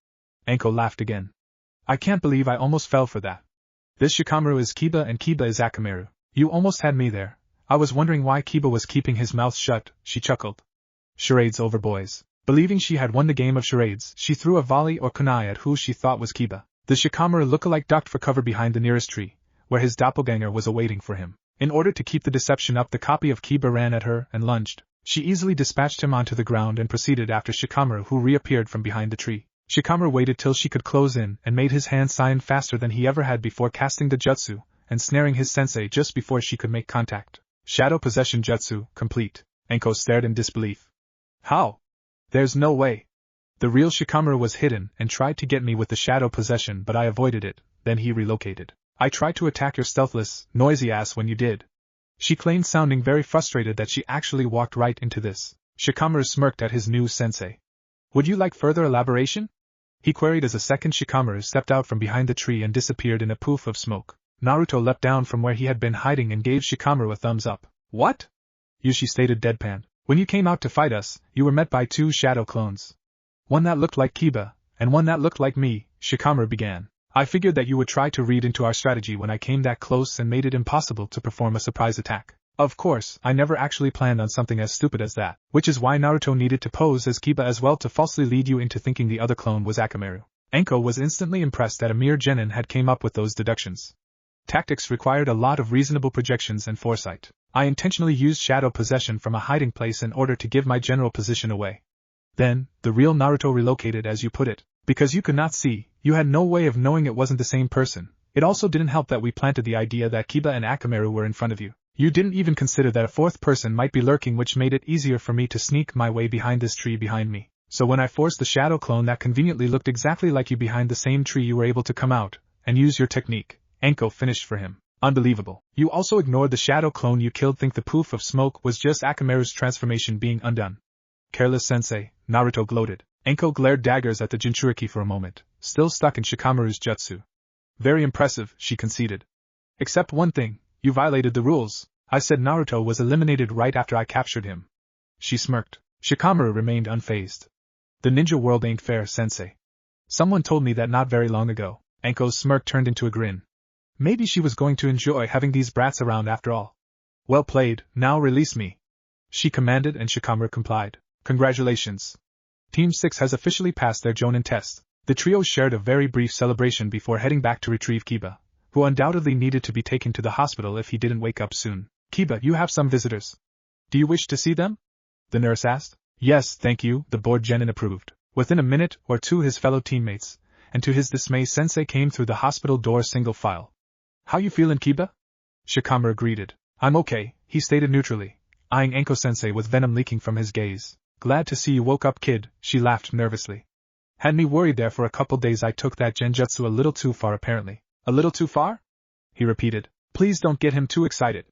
Anko laughed again. I can't believe I almost fell for that. This Shikamaru is Kiba and Kiba is Akamaru. You almost had me there. I was wondering why Kiba was keeping his mouth shut, she chuckled. Charades over, boys. Believing she had won the game of charades, she threw a volley or kunai at who she thought was Kiba. The Shikamaru lookalike ducked for cover behind the nearest tree, where his doppelganger was awaiting for him. In order to keep the deception up, the copy of Kiba ran at her and lunged. She easily dispatched him onto the ground and proceeded after Shikamaru, who reappeared from behind the tree. Shikamaru waited till she could close in and made his hand sign faster than he ever had before, casting the jutsu and snaring his sensei just before she could make contact. Shadow possession jutsu complete. Anko stared in disbelief. How? There's no way. The real Shikamaru was hidden and tried to get me with the shadow possession, but I avoided it. Then he relocated. I tried to attack your stealthless, noisy ass when you did. She claimed, sounding very frustrated that she actually walked right into this. Shikamaru smirked at his new sensei. Would you like further elaboration? He queried as a second Shikamaru stepped out from behind the tree and disappeared in a poof of smoke. Naruto leapt down from where he had been hiding and gave Shikamaru a thumbs up. What? Yushi stated deadpan. When you came out to fight us, you were met by two shadow clones. One that looked like Kiba, and one that looked like me, Shikamaru began. I figured that you would try to read into our strategy when I came that close and made it impossible to perform a surprise attack. Of course, I never actually planned on something as stupid as that, which is why Naruto needed to pose as Kiba as well to falsely lead you into thinking the other clone was Akamaru. Enko was instantly impressed that a mere genin had came up with those deductions. Tactics required a lot of reasonable projections and foresight. I intentionally used shadow possession from a hiding place in order to give my general position away. Then, the real Naruto relocated, as you put it. Because you could not see, you had no way of knowing it wasn't the same person. It also didn't help that we planted the idea that Kiba and Akamaru were in front of you. You didn't even consider that a fourth person might be lurking, which made it easier for me to sneak my way behind this tree behind me. So when I forced the shadow clone that conveniently looked exactly like you behind the same tree, you were able to come out and use your technique. Enko finished for him. Unbelievable. You also ignored the shadow clone you killed. Think the poof of smoke was just Akamaru's transformation being undone. Careless sensei, Naruto gloated. Enko glared daggers at the Jinchuriki for a moment, still stuck in Shikamaru's jutsu. Very impressive, she conceded. Except one thing, you violated the rules. I said Naruto was eliminated right after I captured him. She smirked. Shikamaru remained unfazed. The ninja world ain't fair, sensei. Someone told me that not very long ago. Enko's smirk turned into a grin. Maybe she was going to enjoy having these brats around after all. Well played, now release me. She commanded and Shikamaru complied. Congratulations. Team 6 has officially passed their Jonin test. The trio shared a very brief celebration before heading back to retrieve Kiba, who undoubtedly needed to be taken to the hospital if he didn't wake up soon. Kiba, you have some visitors. Do you wish to see them? The nurse asked. Yes, thank you, the bored genin approved. Within a minute or two his fellow teammates, and to his dismay Sensei came through the hospital door single file. How you feelin', Kiba? Shikamaru greeted. I'm okay, he stated neutrally, eyeing Enko-sensei with venom leaking from his gaze. Glad to see you woke up, kid, she laughed nervously. Had me worried there for a couple days. I took that genjutsu a little too far apparently. A little too far? He repeated. Please don't get him too excited.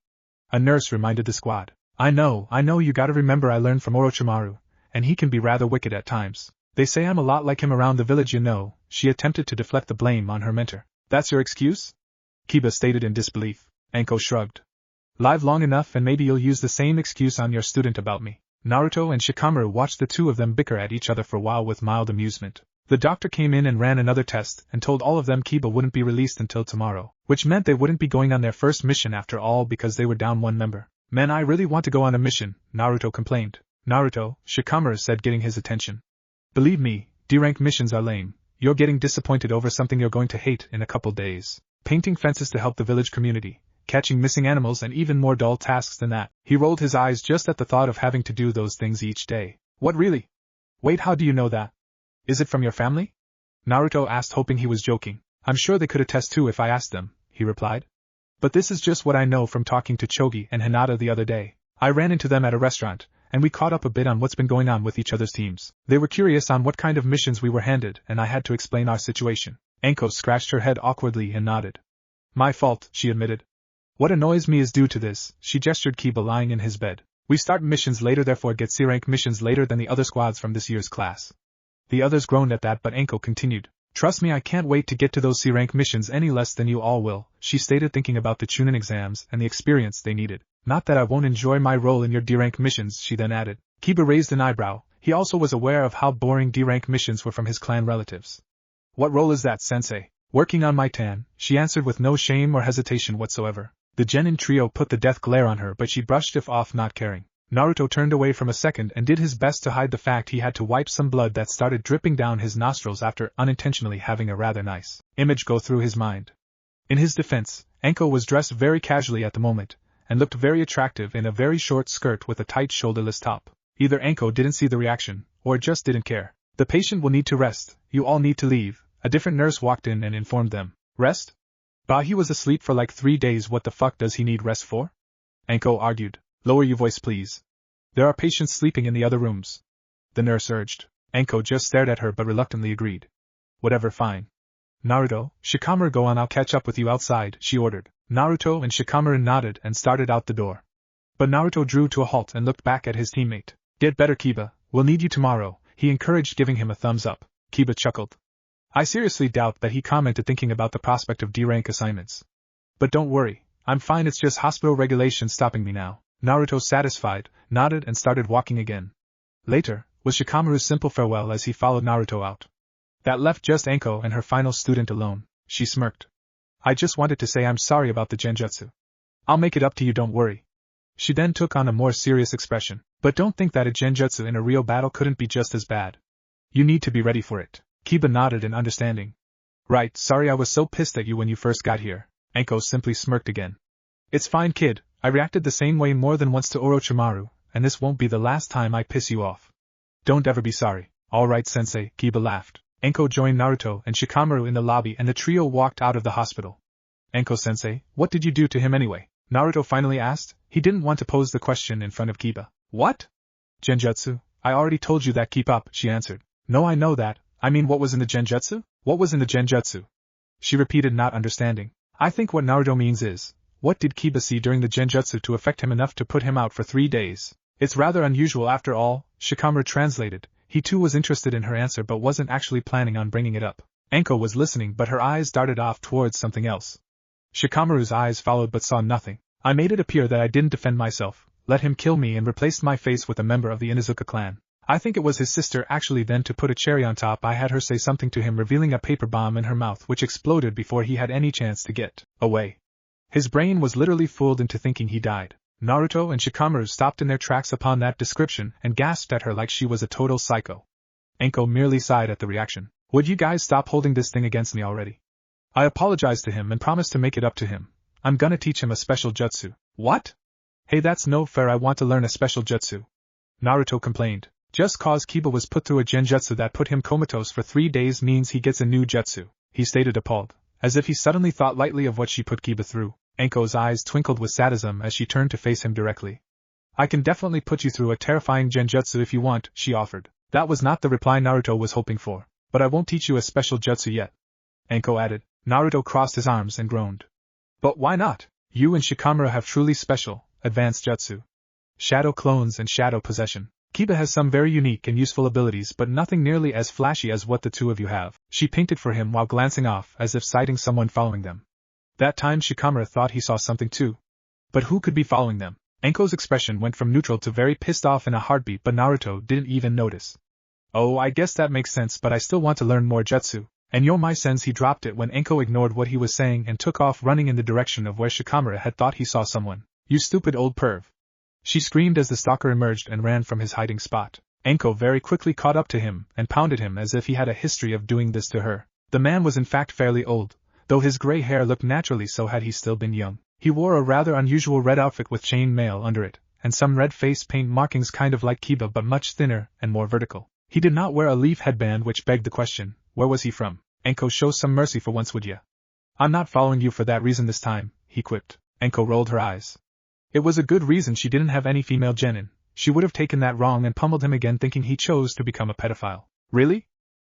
A nurse reminded the squad. I know, you gotta remember I learned from Orochimaru, and he can be rather wicked at times. They say I'm a lot like him around the village, you know. She attempted to deflect the blame on her mentor. That's your excuse? Kiba stated in disbelief. Enko shrugged. Live long enough and maybe you'll use the same excuse on your student about me. Naruto and Shikamaru watched the two of them bicker at each other for a while with mild amusement. The doctor came in and ran another test and told all of them Kiba wouldn't be released until tomorrow, which meant they wouldn't be going on their first mission after all because they were down one member. Man, I really want to go on a mission, Naruto complained. Naruto, Shikamaru said, getting his attention. Believe me, D-rank missions are lame. You're getting disappointed over something you're going to hate in a couple days. Painting fences to help the village community, catching missing animals, and even more dull tasks than that. He rolled his eyes just at the thought of having to do those things each day. What, really? Wait, how do you know that? Is it from your family? Naruto asked, hoping he was joking. I'm sure they could attest too if I asked them, he replied. But this is just what I know from talking to Chogi and Hinata the other day. I ran into them at a restaurant, and we caught up a bit on what's been going on with each other's teams. They were curious on what kind of missions we were handed, and I had to explain our situation. Enko scratched her head awkwardly and nodded. My fault, she admitted. What annoys me is due to this, she gestured Kiba lying in his bed. We start missions later, therefore get C-rank missions later than the other squads from this year's class. The others groaned at that, but Enko continued. Trust me, I can't wait to get to those C-rank missions any less than you all will, she stated, thinking about the Chunin exams and the experience they needed. Not that I won't enjoy my role in your D-rank missions, she then added. Kiba raised an eyebrow. He also was aware of how boring D-rank missions were from his clan relatives. What role is that, sensei? Working on my tan, she answered with no shame or hesitation whatsoever. The genin trio put the death glare on her, but she brushed it off, not caring. Naruto turned away from a second and did his best to hide the fact he had to wipe some blood that started dripping down his nostrils after unintentionally having a rather nice image go through his mind. In his defense, Enko was dressed very casually at the moment, and looked very attractive in a very short skirt with a tight shoulderless top. Either Enko didn't see the reaction, or just didn't care. The patient will need to rest, you all need to leave. A different nurse walked in and informed them. Rest? Bah, he was asleep for like 3 days, what the fuck does he need rest for? Enko argued. Lower your voice, please. There are patients sleeping in the other rooms. The nurse urged. Enko just stared at her but reluctantly agreed. Whatever, fine. Naruto, Shikamaru, go on, I'll catch up with you outside, she ordered. Naruto and Shikamaru nodded and started out the door. But Naruto drew to a halt and looked back at his teammate. Get better, Kiba, we'll need you tomorrow, he encouraged, giving him a thumbs up. Kiba chuckled. I seriously doubt that he commented, thinking about the prospect of D-rank assignments. But don't worry, I'm fine, it's just hospital regulations stopping me now. Naruto, satisfied, nodded and started walking again. Later, was Shikamaru's simple farewell as he followed Naruto out. That left just Enko and her final student alone. She smirked. I just wanted to say I'm sorry about the genjutsu. I'll make it up to you, don't worry. She then took on a more serious expression. But don't think that a genjutsu in a real battle couldn't be just as bad. You need to be ready for it. Kiba nodded in understanding. Right, sorry I was so pissed at you when you first got here. Anko simply smirked again. It's fine, kid, I reacted the same way more than once to Orochimaru, and this won't be the last time I piss you off. Don't ever be sorry. Alright, sensei, Kiba laughed. Anko joined Naruto and Shikamaru in the lobby and the trio walked out of the hospital. Anko-sensei, what did you do to him anyway? Naruto finally asked. He didn't want to pose the question in front of Kiba. What? Genjutsu? I already told you that, keep up, she answered. No, I know that. I mean, what was in the genjutsu? What was in the genjutsu? She repeated, not understanding. I think what Naruto means is, what did Kiba see during the genjutsu to affect him enough to put him out for 3 days? It's rather unusual after all, Shikamaru translated. He too was interested in her answer but wasn't actually planning on bringing it up. Anko was listening but her eyes darted off towards something else. Shikamaru's eyes followed but saw nothing. I made it appear that I didn't defend myself, let him kill me and replaced my face with a member of the Inuzuka clan. I think it was his sister actually. Then to put a cherry on top I had her say something to him, revealing a paper bomb in her mouth which exploded before he had any chance to get away. His brain was literally fooled into thinking he died. Naruto and Shikamaru stopped in their tracks upon that description and gasped at her like she was a total psycho. Anko merely sighed at the reaction. Would you guys stop holding this thing against me already? I apologized to him and promised to make it up to him. I'm gonna teach him a special jutsu. What? Hey, that's no fair, I want to learn a special jutsu. Naruto complained. Just cause Kiba was put through a genjutsu that put him comatose for 3 days means he gets a new jutsu, he stated appalled, as if he suddenly thought lightly of what she put Kiba through. Anko's eyes twinkled with sadism as she turned to face him directly. I can definitely put you through a terrifying genjutsu if you want, she offered. That was not the reply Naruto was hoping for. But I won't teach you a special jutsu yet, Anko added. Naruto crossed his arms and groaned. But why not? You and Shikamaru have truly special, advanced jutsu. Shadow clones and shadow possession. Kiba has some very unique and useful abilities but nothing nearly as flashy as what the two of you have. She painted for him while glancing off as if sighting someone following them. That time Shikamaru thought he saw something too. But who could be following them? Anko's expression went from neutral to very pissed off in a heartbeat, but Naruto didn't even notice. Oh, I guess that makes sense, but I still want to learn more jutsu. And yo my sense, he dropped it when Anko ignored what he was saying and took off running in the direction of where Shikamaru had thought he saw someone. You stupid old perv. She screamed as the stalker emerged and ran from his hiding spot. Anko very quickly caught up to him and pounded him as if he had a history of doing this to her. The man was in fact fairly old, though his gray hair looked naturally so had he still been young. He wore a rather unusual red outfit with chain mail under it, and some red face paint markings kind of like Kiba but much thinner and more vertical. He did not wear a leaf headband, which begged the question, where was he from? Anko, show some mercy for once, would ya? I'm not following you for that reason this time, he quipped. Anko rolled her eyes. It was a good reason. She didn't have any female genin. She would have taken that wrong and pummeled him again, thinking he chose to become a pedophile. Really?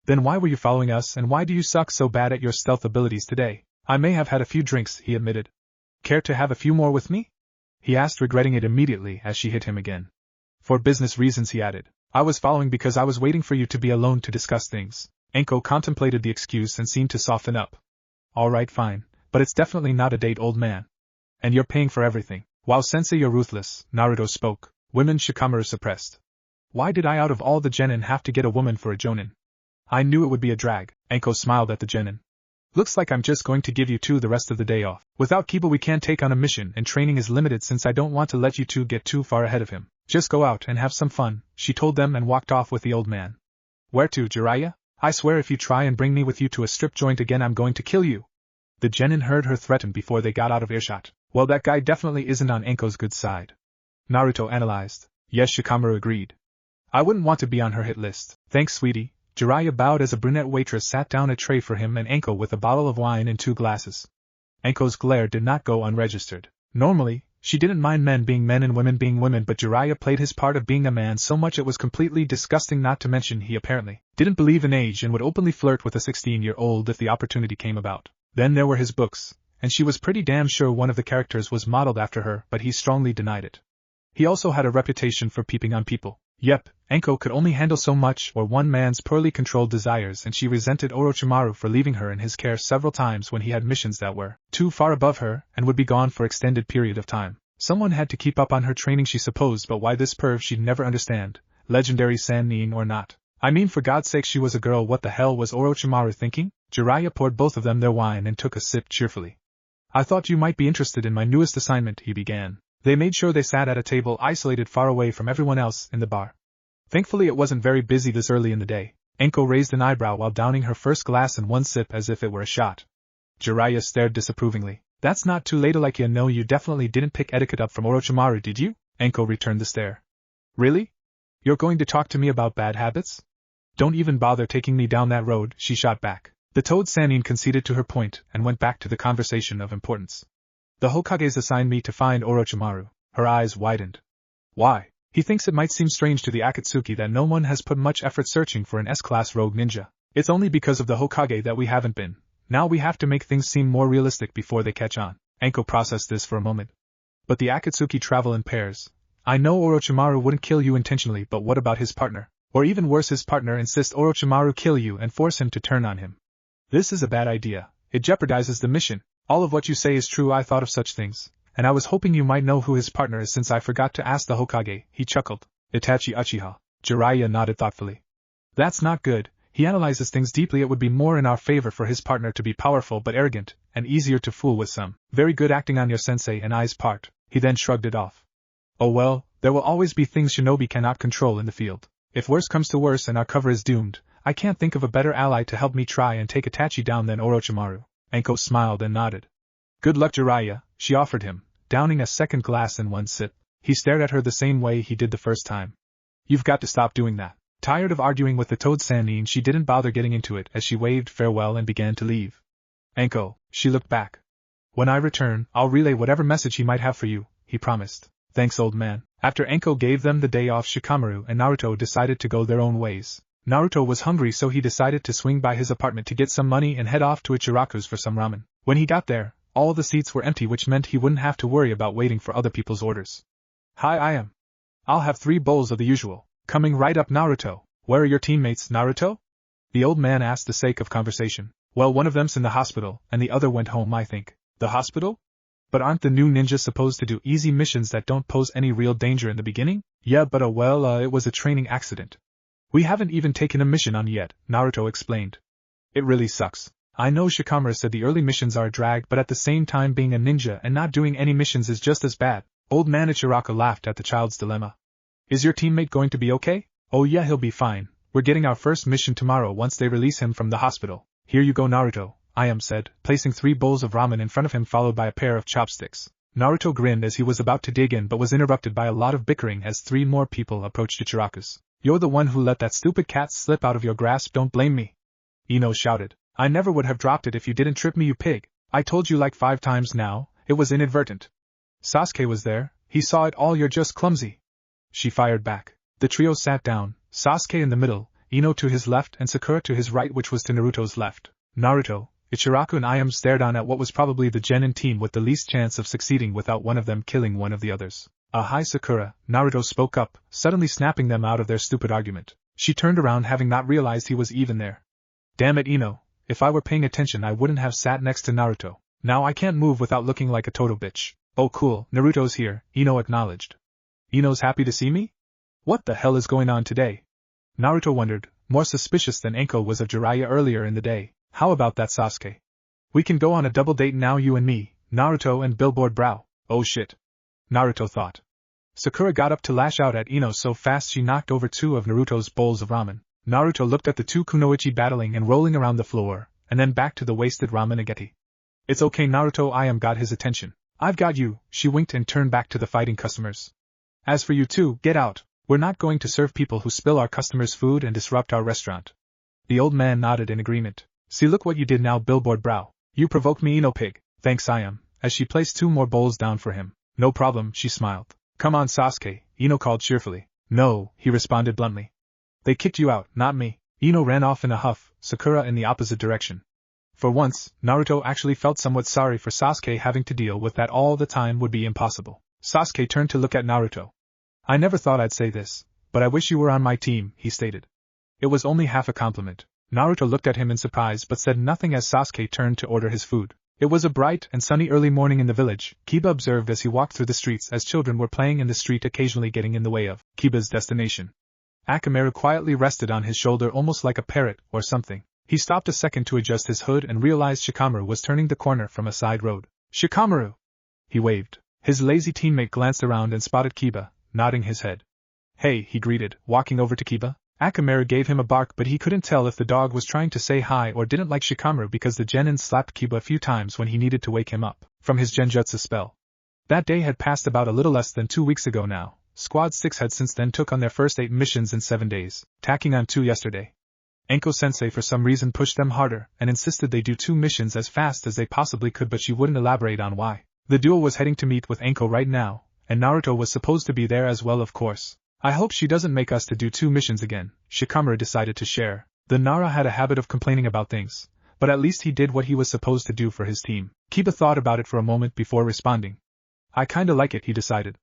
Then why were you following us, and why do you suck so bad at your stealth abilities today? I may have had a few drinks, he admitted. Care to have a few more with me? He asked, regretting it immediately as she hit him again. For business reasons, he added. I was following because I was waiting for you to be alone to discuss things. Anko contemplated the excuse and seemed to soften up. Alright, fine, but it's definitely not a date, old man. And you're paying for everything. Wow, sensei, you're ruthless, Naruto spoke. Women, Shikamaru suppressed. Why did I out of all the genin have to get a woman for a jonin? I knew it would be a drag. Anko smiled at the genin. Looks like I'm just going to give you two the rest of the day off. Without Kiba we can't take on a mission, and training is limited since I don't want to let you two get too far ahead of him. Just go out and have some fun, she told them and walked off with the old man. Where to, Jiraiya? I swear if you try and bring me with you to a strip joint again I'm going to kill you. The genin heard her threaten before they got out of earshot. Well, that guy definitely isn't on Anko's good side. Naruto analyzed. Yes, Shikamaru agreed. I wouldn't want to be on her hit list. Thanks, sweetie. Jiraiya bowed as a brunette waitress sat down a tray for him and Anko with a bottle of wine and 2 glasses. Anko's glare did not go unregistered. Normally, she didn't mind men being men and women being women, but Jiraiya played his part of being a man so much it was completely disgusting, not to mention he apparently didn't believe in age and would openly flirt with a 16-year-old if the opportunity came about. Then there were his books, and she was pretty damn sure one of the characters was modeled after her, but he strongly denied it. He also had a reputation for peeping on people. Yep, Anko could only handle so much or one man's poorly controlled desires, and she resented Orochimaru for leaving her in his care several times when he had missions that were too far above her and would be gone for extended period of time. Someone had to keep up on her training, she supposed, but why this perv she'd never understand, legendary Sannin or not. I mean, for God's sake, she was a girl. What the hell was Orochimaru thinking? Jiraiya poured both of them their wine and took a sip cheerfully. I thought you might be interested in my newest assignment, he began. They made sure they sat at a table isolated far away from everyone else in the bar. Thankfully it wasn't very busy this early in the day. Enko raised an eyebrow while downing her first glass in one sip as if it were a shot. Jiraiya stared disapprovingly. That's not too late, like you know you definitely didn't pick etiquette up from Orochimaru, did you? Enko returned the stare. Really? You're going to talk to me about bad habits? Don't even bother taking me down that road, she shot back. The Toad Sannin conceded to her point and went back to the conversation of importance. The Hokages assigned me to find Orochimaru. Her eyes widened. Why? He thinks it might seem strange to the Akatsuki that no one has put much effort searching for an S-class rogue ninja. It's only because of the Hokage that we haven't been. Now we have to make things seem more realistic before they catch on. Enko processed this for a moment. But the Akatsuki travel in pairs. I know Orochimaru wouldn't kill you intentionally, but what about his partner? Or even worse, his partner insists Orochimaru kill you and force him to turn on him. This is a bad idea. It jeopardizes the mission. All of what you say is true. I thought of such things. And I was hoping you might know who his partner is since I forgot to ask the Hokage, he chuckled. Itachi Uchiha. Jiraiya nodded thoughtfully. That's not good. He analyzes things deeply. It would be more in our favor for his partner to be powerful but arrogant, and easier to fool with some. Very good acting on your sensei and I's part. He then shrugged it off. Oh well, there will always be things shinobi cannot control in the field. If worse comes to worse and our cover is doomed, I can't think of a better ally to help me try and take Itachi down than Orochimaru. Enko smiled and nodded. Good luck, Jiraiya, she offered him, downing a second glass in one sip. He stared at her the same way he did the first time. You've got to stop doing that. Tired of arguing with the Toad Sannin, she didn't bother getting into it as she waved farewell and began to leave. Enko, she looked back. When I return, I'll relay whatever message he might have for you, he promised. Thanks, old man. After Enko gave them the day off, Shikamaru and Naruto decided to go their own ways. Naruto was hungry, so he decided to swing by his apartment to get some money and head off to Ichiraku's for some ramen. When he got there, all the seats were empty, which meant he wouldn't have to worry about waiting for other people's orders. Hi, I'll have 3 bowls of the usual. Coming right up, Naruto. Where are your teammates, Naruto? The old man asked the sake of conversation. Well, one of them's in the hospital, and the other went home, I think. The hospital? But aren't the new ninjas supposed to do easy missions that don't pose any real danger in the beginning? Yeah, but it was a training accident. We haven't even taken a mission on yet, Naruto explained. It really sucks. I know Shikamaru said the early missions are a drag, but at the same time being a ninja and not doing any missions is just as bad. Old man Ichiraku laughed at the child's dilemma. Is your teammate going to be okay? Oh yeah, he'll be fine. We're getting our first mission tomorrow once they release him from the hospital. Here you go, Naruto, said, placing 3 bowls of ramen in front of him followed by a pair of chopsticks. Naruto grinned as he was about to dig in but was interrupted by a lot of bickering as 3 more people approached Ichiraku's. You're the one who let that stupid cat slip out of your grasp, don't blame me. Ino shouted. I never would have dropped it if you didn't trip me, you pig. I told you like 5 times now, it was inadvertent. Sasuke was there, he saw it all, you're just clumsy. She fired back. The trio sat down, Sasuke in the middle, Ino to his left and Sakura to his right, which was to Naruto's left. Naruto, Ichiraku and Ayame stared on at what was probably the genin team with the least chance of succeeding without one of them killing one of the others. Hi Sakura, Naruto spoke up, suddenly snapping them out of their stupid argument. She turned around having not realized he was even there. Damn it, Ino, if I were paying attention I wouldn't have sat next to Naruto. Now I can't move without looking like a total bitch. Oh cool, Naruto's here, Ino acknowledged. Ino's happy to see me? What the hell is going on today? Naruto wondered, more suspicious than Enko was of Jiraiya earlier in the day. How about that, Sasuke? We can go on a double date now, you and me, Naruto and Billboard Brow. Oh shit. Naruto thought. Sakura got up to lash out at Ino so fast she knocked over 2 of Naruto's bowls of ramen. Naruto looked at the 2 kunoichi battling and rolling around the floor, and then back to the wasted ramen ageti. It's okay, Naruto, I am got his attention. I've got you, she winked and turned back to the fighting customers. As for you 2, get out. We're not going to serve people who spill our customers' food and disrupt our restaurant. The old man nodded in agreement. See, look what you did now, Billboard Brow. You provoked me, Ino pig. Thanks, Ayame, as she placed 2 more bowls down for him. No problem, she smiled. Come on, Sasuke, Ino called cheerfully. No, he responded bluntly. They kicked you out, not me. Ino ran off in a huff, Sakura in the opposite direction. For once, Naruto actually felt somewhat sorry for Sasuke. Having to deal with that all the time would be impossible. Sasuke turned to look at Naruto. I never thought I'd say this, but I wish you were on my team, he stated. It was only half a compliment. Naruto looked at him in surprise but said nothing as Sasuke turned to order his food. It was a bright and sunny early morning in the village, Kiba observed as he walked through the streets as children were playing in the street, occasionally getting in the way of Kiba's destination. Akamaru quietly rested on his shoulder almost like a parrot or something. He stopped a second to adjust his hood and realized Shikamaru was turning the corner from a side road. Shikamaru! He waved. His lazy teammate glanced around and spotted Kiba, nodding his head. Hey, he greeted, walking over to Kiba. Akamaru gave him a bark, but he couldn't tell if the dog was trying to say hi or didn't like Shikamaru because the genin slapped Kiba a few times when he needed to wake him up from his genjutsu spell. That day had passed about a little less than 2 weeks ago now. Squad 6 had since then took on their first 8 missions in 7 days, tacking on 2 yesterday. Enko-sensei for some reason pushed them harder and insisted they do 2 missions as fast as they possibly could, but she wouldn't elaborate on why. The duo was heading to meet with Enko right now, and Naruto was supposed to be there as well, of course. I hope she doesn't make us to do 2 missions again, Shikamaru decided to share. The Nara had a habit of complaining about things, but at least he did what he was supposed to do for his team. Kiba thought about it for a moment before responding. I kinda like it, he decided.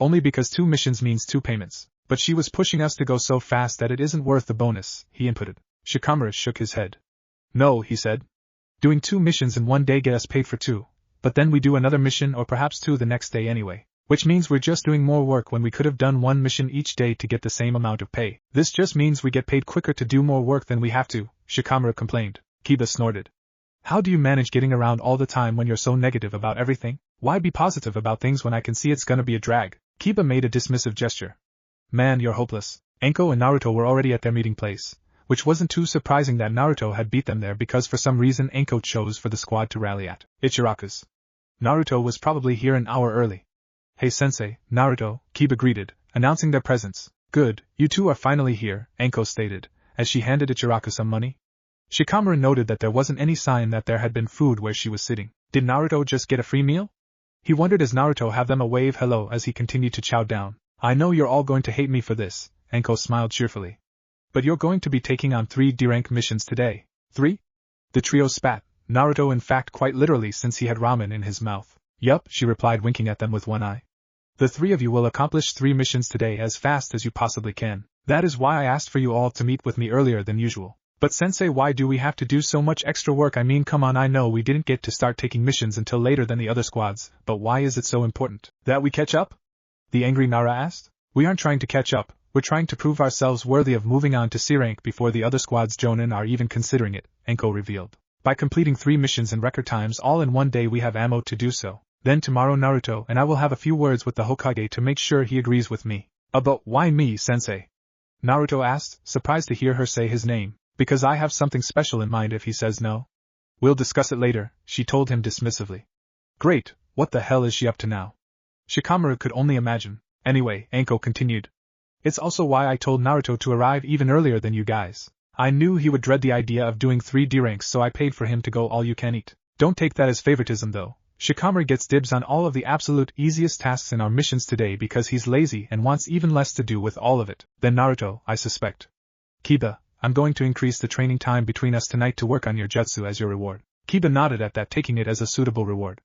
Only because 2 missions means 2 payments, but she was pushing us to go so fast that it isn't worth the bonus, he inputted. Shikamaru shook his head. No, he said. Doing 2 missions in 1 day get us paid for 2, but then we do another mission or perhaps 2 the next day anyway. Which means we're just doing more work when we could have done 1 mission each day to get the same amount of pay. This just means we get paid quicker to do more work than we have to, Shikamaru complained. Kiba snorted. How do you manage getting around all the time when you're so negative about everything? Why be positive about things when I can see it's gonna be a drag? Kiba made a dismissive gesture. Man, you're hopeless. Enko and Naruto were already at their meeting place, which wasn't too surprising that Naruto had beat them there because for some reason Enko chose for the squad to rally at Ichiraku's. Naruto was probably here an hour early. Hey sensei, Naruto, Kiba greeted, announcing their presence. Good, you two are finally here, Enko stated, as she handed Ichiraku some money. Shikamaru noted that there wasn't any sign that there had been food where she was sitting. Did Naruto just get a free meal? He wondered as Naruto had them a wave hello as he continued to chow down. I know you're all going to hate me for this, Enko smiled cheerfully. But you're going to be taking on 3 D-rank missions today. 3? The trio spat, Naruto in fact quite literally since he had ramen in his mouth. Yup, she replied winking at them with one eye. The 3 of you will accomplish 3 missions today as fast as you possibly can. That is why I asked for you all to meet with me earlier than usual. But sensei, why do we have to do so much extra work? I mean, come on, I know we didn't get to start taking missions until later than the other squads, but why is it so important that we catch up? The angry Nara asked. We aren't trying to catch up, we're trying to prove ourselves worthy of moving on to C rank before the other squads jonin are even considering it, Enko revealed. By completing 3 missions in record times all in 1 day we have ammo to do so. Then tomorrow Naruto and I will have a few words with the Hokage to make sure he agrees with me. But why me, sensei? Naruto asked, surprised to hear her say his name. Because I have something special in mind if he says no. We'll discuss it later, she told him dismissively. Great, what the hell is she up to now? Shikamaru could only imagine. Anyway, Enko continued. It's also why I told Naruto to arrive even earlier than you guys. I knew he would dread the idea of doing 3 D ranks, so I paid for him to go all you can eat. Don't take that as favoritism though. Shikamaru gets dibs on all of the absolute easiest tasks in our missions today because he's lazy and wants even less to do with all of it than Naruto, I suspect. Kiba, I'm going to increase the training time between us tonight to work on your jutsu as your reward. Kiba nodded at that, taking it as a suitable reward.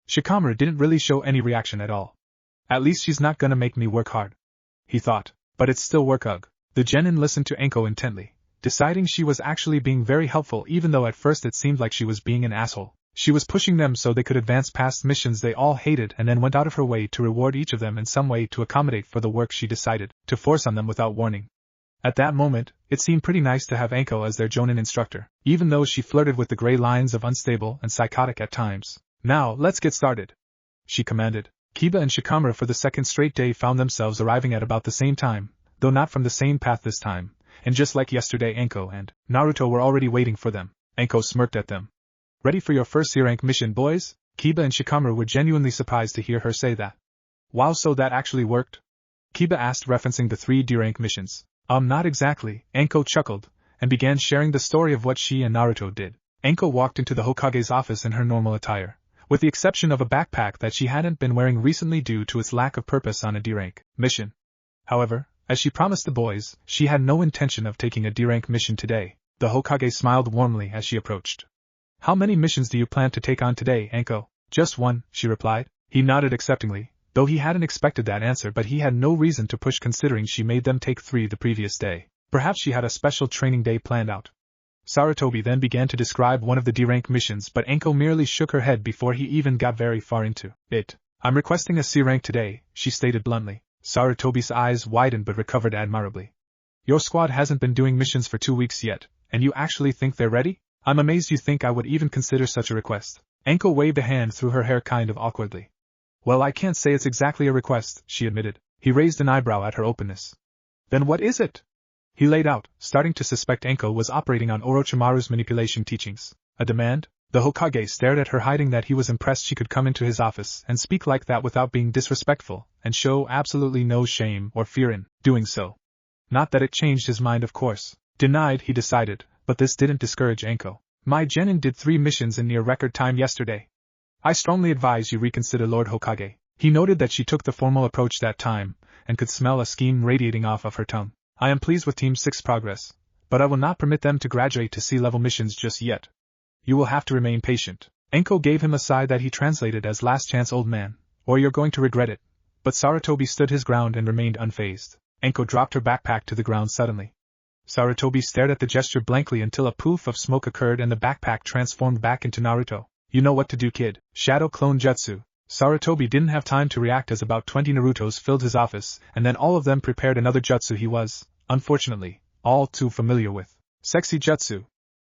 Shikamaru didn't really show any reaction at all. At least she's not gonna make me work hard, he thought, but it's still work ugh. The genin listened to Enko intently, deciding she was actually being very helpful even though at first it seemed like she was being an asshole. She was pushing them so they could advance past missions they all hated and then went out of her way to reward each of them in some way to accommodate for the work she decided to force on them without warning. At that moment, it seemed pretty nice to have Enko as their jonin instructor, even though she flirted with the gray lines of unstable and psychotic at times. Now, let's get started, she commanded. Kiba and Shikamaru for the second straight day found themselves arriving at about the same time, though not from the same path this time, and just like yesterday Enko and Naruto were already waiting for them. Enko smirked at them. Ready for your first C-rank mission, boys? Kiba and Shikamaru were genuinely surprised to hear her say that. Wow, so that actually worked? Kiba asked, referencing the 3 D-rank missions. Not exactly, Enko chuckled, and began sharing the story of what she and Naruto did. Enko walked into the Hokage's office in her normal attire, with the exception of a backpack that she hadn't been wearing recently due to its lack of purpose on a D-rank mission. However, as she promised the boys, she had no intention of taking a D-rank mission today. The Hokage smiled warmly as she approached. How many missions do you plan to take on today, Enko? Just 1, she replied. He nodded acceptingly, though he hadn't expected that answer, but he had no reason to push considering she made them take 3 the previous day. Perhaps she had a special training day planned out. Sarutobi then began to describe one of the D-rank missions, but Enko merely shook her head before he even got very far into it. I'm requesting a C rank today, she stated bluntly. Sarutobi's eyes widened but recovered admirably. Your squad hasn't been doing missions for 2 weeks yet, and you actually think they're ready? I'm amazed you think I would even consider such a request. Enko waved a hand through her hair kind of awkwardly. Well, I can't say it's exactly a request, she admitted. He raised an eyebrow at her openness. Then what is it? He laid out, starting to suspect Enko was operating on Orochimaru's manipulation teachings. A demand? The Hokage stared at her, hiding that he was impressed she could come into his office and speak like that without being disrespectful, and show absolutely no shame or fear in doing so. Not that it changed his mind, of course. Denied, he decided, but this didn't discourage Enko. My genin did 3 missions in near record time yesterday. I strongly advise you reconsider, Lord Hokage. He noted that she took the formal approach that time, and could smell a scheme radiating off of her tongue. I am pleased with Team 6's progress, but I will not permit them to graduate to sea-level missions just yet. You will have to remain patient. Enko gave him a sigh that he translated as last chance, old man, or you're going to regret it. But Sarutobi stood his ground and remained unfazed. Enko dropped her backpack to the ground suddenly. Sarutobi stared at the gesture blankly until a poof of smoke occurred and the backpack transformed back into Naruto. You know what to do, kid. Shadow Clone Jutsu. Sarutobi didn't have time to react as about 20 Narutos filled his office, and then all of them prepared another jutsu he was, unfortunately, all too familiar with. Sexy jutsu.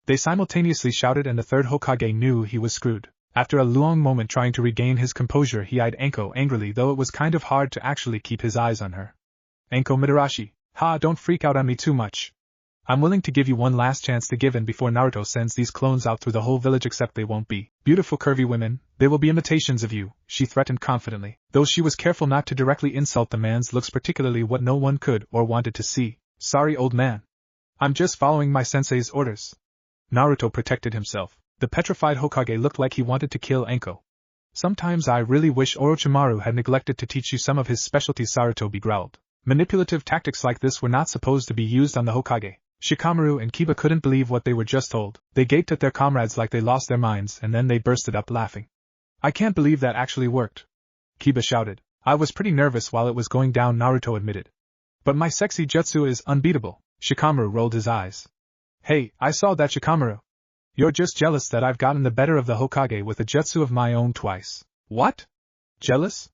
They simultaneously shouted, and the third Hokage knew he was screwed. After a long moment trying to regain his composure, he eyed Enko angrily, though it was kind of hard to actually keep his eyes on her. Enko Midarashi, don't freak out on me too much. I'm willing to give you one last chance to give in before Naruto sends these clones out through the whole village, except they won't be beautiful curvy women, they will be imitations of you, she threatened confidently, though she was careful not to directly insult the man's looks, particularly what no one could or wanted to see. Sorry, old man. I'm just following my sensei's orders. Naruto protected himself. The petrified Hokage looked like he wanted to kill Enko. Sometimes I really wish Orochimaru had neglected to teach you some of his specialties, Sarutobi growled. Manipulative tactics like this were not supposed to be used on the Hokage. Shikamaru and Kiba couldn't believe what they were just told. They gaped at their comrades like they lost their minds, and then they bursted up laughing. I can't believe that actually worked. Kiba shouted. I was pretty nervous while it was going down, Naruto admitted. But my sexy jutsu is unbeatable. Shikamaru rolled his eyes. Hey, I saw that, Shikamaru. You're just jealous that I've gotten the better of the Hokage with a jutsu of my own twice. What? Jealous?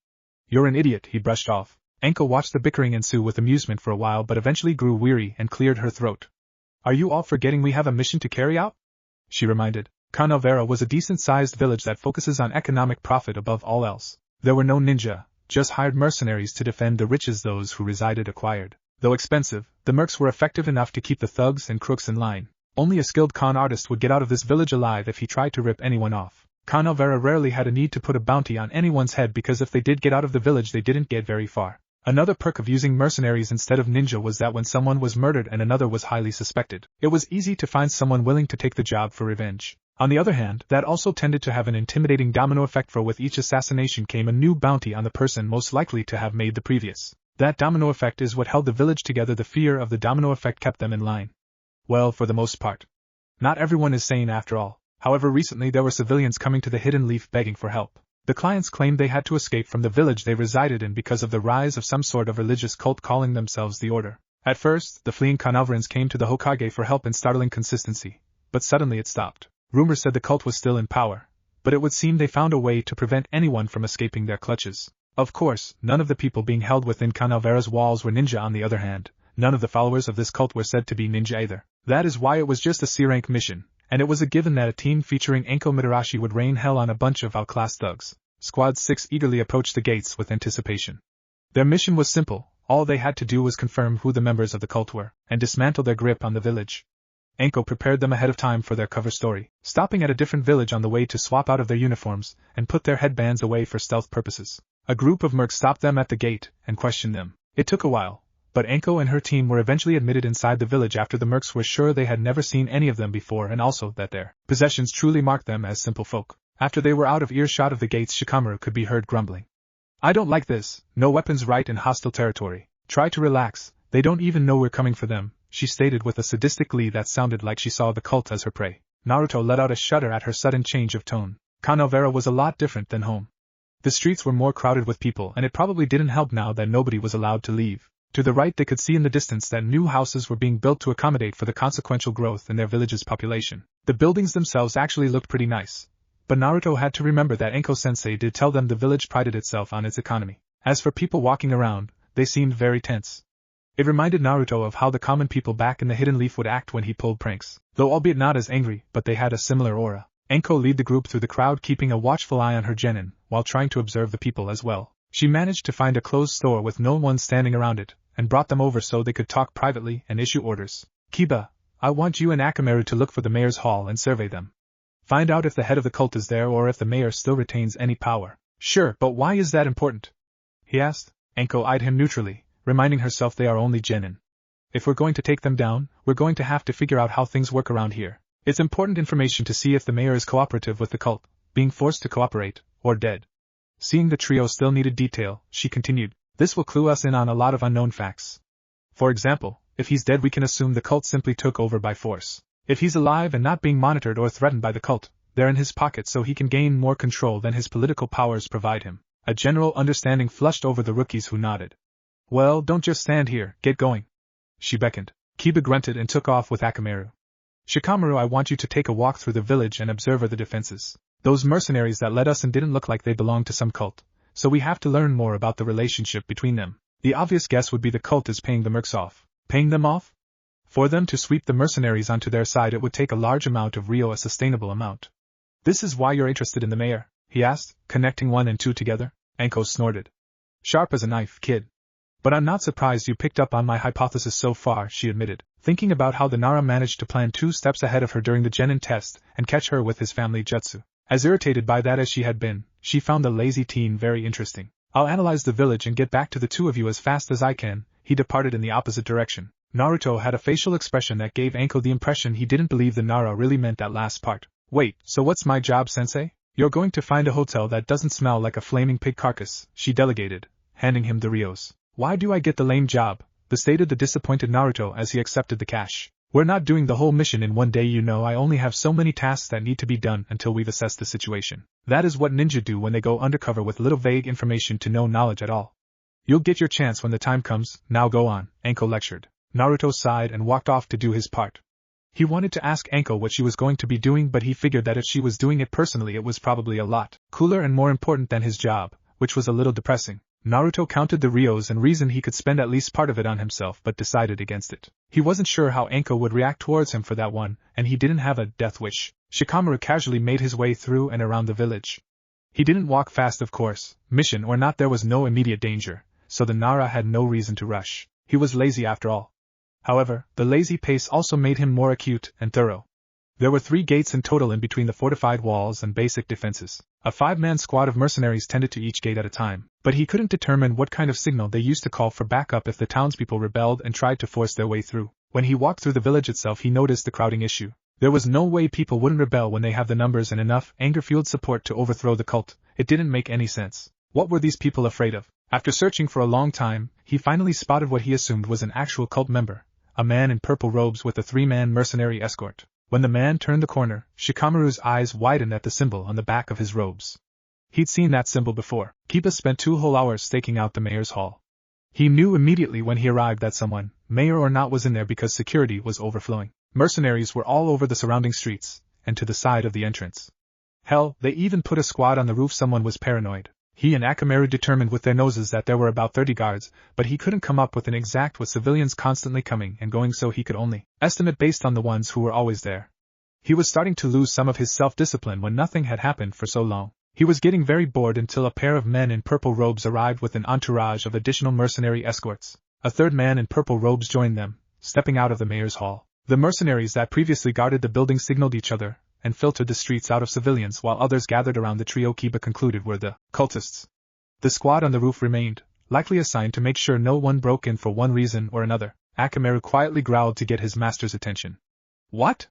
You're an idiot, he brushed off. Enko watched the bickering ensue with amusement for a while, but eventually grew weary and cleared her throat. Are you all forgetting we have a mission to carry out? She reminded. Kanavera was a decent-sized village that focuses on economic profit above all else. There were no ninja, just hired mercenaries to defend the riches those who resided acquired. Though expensive, the mercs were effective enough to keep the thugs and crooks in line. Only a skilled con artist would get out of this village alive if he tried to rip anyone off. Kanavera rarely had a need to put a bounty on anyone's head, because if they did get out of the village they didn't get very far. Another perk of using mercenaries instead of ninja was that when someone was murdered and another was highly suspected, it was easy to find someone willing to take the job for revenge. On the other hand, that also tended to have an intimidating domino effect, for with each assassination came a new bounty on the person most likely to have made the previous. That domino effect is what held the village together. The fear of the domino effect kept them in line. Well, for the most part. Not everyone is sane after all. However, recently there were civilians coming to the Hidden Leaf begging for help. The clients claimed they had to escape from the village they resided in because of the rise of some sort of religious cult calling themselves the Order. At first, the fleeing Kanaverans came to the Hokage for help in startling consistency, but suddenly it stopped. Rumors said the cult was still in power, but it would seem they found a way to prevent anyone from escaping their clutches. Of course, none of the people being held within Kanavera's walls were ninja. On the other hand, none of the followers of this cult were said to be ninja either. That is why it was just a C-rank mission, and it was a given that a team featuring Enko Midarashi would rain hell on a bunch of outclassed thugs. Squad 6 eagerly approached the gates with anticipation. Their mission was simple. All they had to do was confirm who the members of the cult were, and dismantle their grip on the village. Enko prepared them ahead of time for their cover story, stopping at a different village on the way to swap out of their uniforms and put their headbands away for stealth purposes. A group of mercs stopped them at the gate and questioned them. It took a while, but Enko and her team were eventually admitted inside the village after the mercs were sure they had never seen any of them before, and also that their possessions truly marked them as simple folk. After they were out of earshot of the gates, Shikamaru could be heard grumbling. I don't like this. No weapons right in hostile territory. Try to relax. They don't even know we're coming for them, she stated with a sadistic glee that sounded like she saw the cult as her prey. Naruto let out a shudder at her sudden change of tone. Kanavera was a lot different than home. The streets were more crowded with people, and it probably didn't help now that nobody was allowed to leave. To the right they could see in the distance that new houses were being built to accommodate for the consequential growth in their village's population. The buildings themselves actually looked pretty nice. But Naruto had to remember that Enko-sensei did tell them the village prided itself on its economy. As for people walking around, they seemed very tense. It reminded Naruto of how the common people back in the Hidden Leaf would act when he pulled pranks, though albeit not as angry, but they had a similar aura. Enko lead the group through the crowd, keeping a watchful eye on her genin, while trying to observe the people as well. She managed to find a closed store with no one standing around it, and brought them over so they could talk privately and issue orders. Kiba, I want you and Akamaru to look for the mayor's hall and survey them. Find out if the head of the cult is there or if the mayor still retains any power. Sure, but why is that important? He asked. Enko eyed him neutrally, reminding herself they are only genin. If we're going to take them down, we're going to have to figure out how things work around here. It's important information to see if the mayor is cooperative with the cult, being forced to cooperate, or dead. Seeing the trio still needed detail, she continued, this will clue us in on a lot of unknown facts. For example, if he's dead we can assume the cult simply took over by force. If he's alive and not being monitored or threatened by the cult, they're in his pocket so he can gain more control than his political powers provide him. A general understanding flushed over the rookies who nodded. Well, don't just stand here, get going. She beckoned. Kiba grunted and took off with Akamaru. Shikamaru, I want you to take a walk through the village and observe the defenses. Those mercenaries that led us and didn't look like they belonged to some cult, so we have to learn more about the relationship between them. The obvious guess would be the cult is paying the mercs off. Paying them off? For them to sweep the mercenaries onto their side it would take a large amount of Rio, a sustainable amount. This is why you're interested in the mayor? He asked, connecting 1 and 2 together. Enko snorted. Sharp as a knife, kid. But I'm not surprised you picked up on my hypothesis so far, she admitted, thinking about how the Nara managed to plan 2 steps ahead of her during the genin test and catch her with his family jutsu. As irritated by that as she had been, she found the lazy teen very interesting. I'll analyze the village and get back to the 2 of you as fast as I can. He departed in the opposite direction. Naruto had a facial expression that gave Enko the impression he didn't believe the Nara really meant that last part. Wait, so what's my job, sensei? You're going to find a hotel that doesn't smell like a flaming pig carcass, she delegated, handing him the Rios. Why do I get the lame job? Stated the disappointed Naruto as he accepted the cash. We're not doing the whole mission in one day, you know. I only have so many tasks that need to be done until we've assessed the situation. That is what ninja do when they go undercover with little vague information to no knowledge at all. You'll get your chance when the time comes, now go on, Enko lectured. Naruto sighed and walked off to do his part. He wanted to ask Enko what she was going to be doing, but he figured that if she was doing it personally it was probably a lot cooler and more important than his job, which was a little depressing. Naruto counted the Rios and reasoned he could spend at least part of it on himself but decided against it. He wasn't sure how Enko would react towards him for that one, and he didn't have a death wish. Shikamaru casually made his way through and around the village. He didn't walk fast, of course, mission or not there was no immediate danger, so the Nara had no reason to rush. He was lazy after all. However, the lazy pace also made him more acute and thorough. There were 3 gates in total in between the fortified walls and basic defenses. A 5-man squad of mercenaries tended to each gate at a time, but he couldn't determine what kind of signal they used to call for backup if the townspeople rebelled and tried to force their way through. When he walked through the village itself he noticed the crowding issue. There was no way people wouldn't rebel when they have the numbers and enough anger-fueled support to overthrow the cult. It didn't make any sense. What were these people afraid of? After searching for a long time, he finally spotted what he assumed was an actual cult member, a man in purple robes with a 3-man mercenary escort. When the man turned the corner, Shikamaru's eyes widened at the symbol on the back of his robes. He'd seen that symbol before. Kiba spent 2 whole hours staking out the mayor's hall. He knew immediately when he arrived that someone, mayor or not, was in there because security was overflowing. Mercenaries were all over the surrounding streets, and to the side of the entrance. Hell, they even put a squad on the roof. Someone was paranoid. He and Akamaru determined with their noses that there were about 30 guards, but he couldn't come up with an exact with civilians constantly coming and going, so he could only estimate based on the ones who were always there. He was starting to lose some of his self-discipline when nothing had happened for so long. He was getting very bored until a pair of men in purple robes arrived with an entourage of additional mercenary escorts. A 3rd man in purple robes joined them, stepping out of the mayor's hall. The mercenaries that previously guarded the building signaled each other and filtered the streets out of civilians while others gathered around the trio Kiba concluded were the cultists. The squad on the roof remained, likely assigned to make sure no one broke in for one reason or another. Akamaru quietly growled to get his master's attention. What?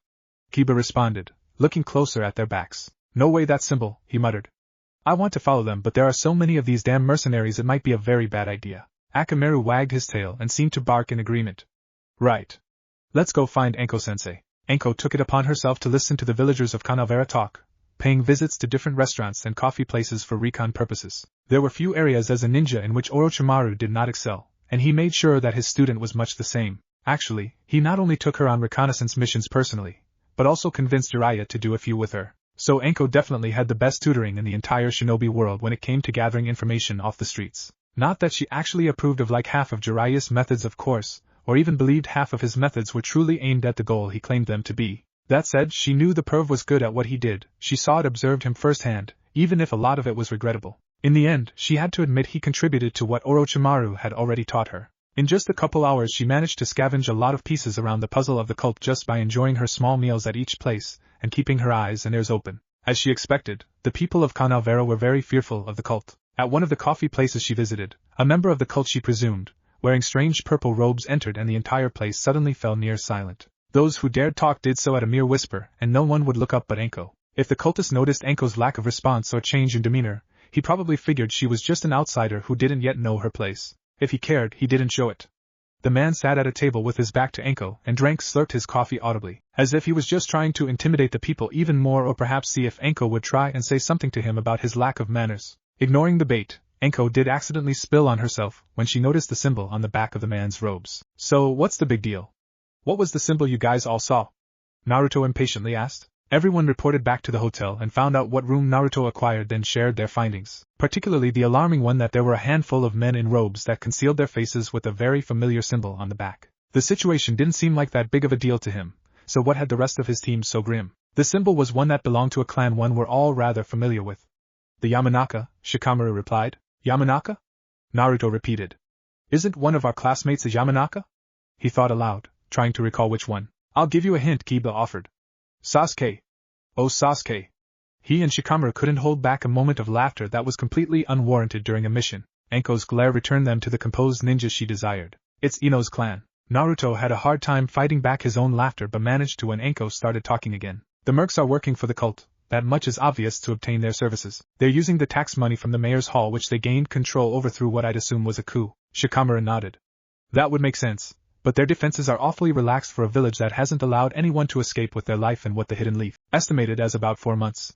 Kiba responded, looking closer at their backs. No way, that symbol, he muttered. I want to follow them, but there are so many of these damn mercenaries it might be a very bad idea. Akamaru wagged his tail and seemed to bark in agreement. Right. Let's go find Enko-sensei. Enko took it upon herself to listen to the villagers of Kanavera talk, paying visits to different restaurants and coffee places for recon purposes. There were few areas as a ninja in which Orochimaru did not excel, and he made sure that his student was much the same. Actually, he not only took her on reconnaissance missions personally, but also convinced Jiraiya to do a few with her. So Enko definitely had the best tutoring in the entire shinobi world when it came to gathering information off the streets. Not that she actually approved of like half of Jiraiya's methods, of course, or even believed half of his methods were truly aimed at the goal he claimed them to be. That said, she knew the perv was good at what he did. She saw it, observed him firsthand, even if a lot of it was regrettable. In the end, she had to admit he contributed to what Orochimaru had already taught her. In just a couple hours she managed to scavenge a lot of pieces around the puzzle of the cult just by enjoying her small meals at each place, and keeping her eyes and ears open. As she expected, the people of Canalvera were very fearful of the cult. At one of the coffee places she visited, a member of the cult she presumed, wearing strange purple robes entered and the entire place suddenly fell near silent. Those who dared talk did so at a mere whisper, and no one would look up but Anko. If the cultist noticed Anko's lack of response or change in demeanor, he probably figured she was just an outsider who didn't yet know her place. If he cared, he didn't show it. The man sat at a table with his back to Anko and slurped his coffee audibly, as if he was just trying to intimidate the people even more, or perhaps see if Anko would try and say something to him about his lack of manners. Ignoring the bait, Anko did accidentally spill on herself when she noticed the symbol on the back of the man's robes. "So, what's the big deal? What was the symbol you guys all saw?" Naruto impatiently asked. Everyone reported back to the hotel and found out what room Naruto acquired, then shared their findings, particularly the alarming one that there were a handful of men in robes that concealed their faces with a very familiar symbol on the back. The situation didn't seem like that big of a deal to him, so what had the rest of his team so grim? The symbol was one that belonged to a clan one we're all rather familiar with. "The Yamanaka," Shikamaru replied. "Yamanaka?" Naruto repeated. "Isn't one of our classmates a Yamanaka?" He thought aloud, trying to recall which one. "I'll give you a hint," Kiba offered. "Sasuke." "Oh, Sasuke." He and Shikamaru couldn't hold back a moment of laughter that was completely unwarranted during a mission. Anko's glare returned them to the composed ninja she desired. "It's Ino's clan." Naruto had a hard time fighting back his own laughter but managed to when Anko started talking again. "The mercs are working for the cult. That much is obvious to obtain their services. They're using the tax money from the mayor's hall which they gained control over through what I'd assume was a coup." Shikamaru nodded. "That would make sense. But their defenses are awfully relaxed for a village that hasn't allowed anyone to escape with their life and what the Hidden Leaf estimated as about 4 months.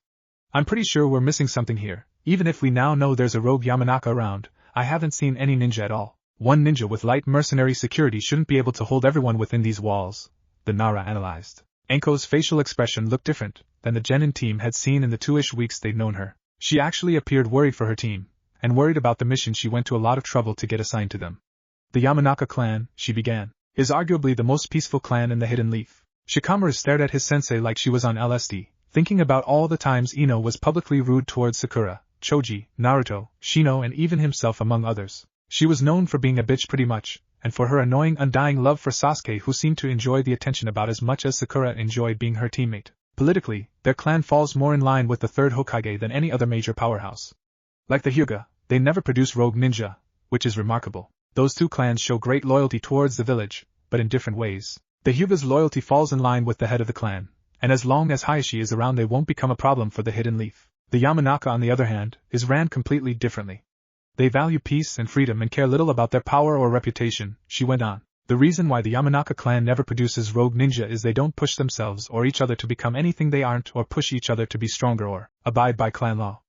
I'm pretty sure we're missing something here. Even if we now know there's a rogue Yamanaka around, I haven't seen any ninja at all. One ninja with light mercenary security shouldn't be able to hold everyone within these walls," the Nara analyzed. Anko's facial expression looked different than the Genin team had seen in the 2-ish weeks they'd known her. She actually appeared worried for her team, and worried about the mission she went to a lot of trouble to get assigned to them. "The Yamanaka clan," she began, "is arguably the most peaceful clan in the Hidden Leaf." Shikamaru stared at his sensei like she was on LSD, thinking about all the times Ino was publicly rude towards Sakura, Choji, Naruto, Shino and even himself among others. She was known for being a bitch pretty much, and for her annoying undying love for Sasuke who seemed to enjoy the attention about as much as Sakura enjoyed being her teammate. Politically, their clan falls more in line with the third Hokage than any other major powerhouse. Like the Hyuga, they never produce rogue ninja, which is remarkable. Those two clans show great loyalty towards the village, but in different ways. The Hyuga's loyalty falls in line with the head of the clan, and as long as Hayashi is around they won't become a problem for the Hidden Leaf. The Yamanaka on the other hand, is ran completely differently. They value peace and freedom and care little about their power or reputation, she went on. The reason why the Yamanaka clan never produces rogue ninja is they don't push themselves or each other to become anything they aren't or push each other to be stronger or abide by clan law.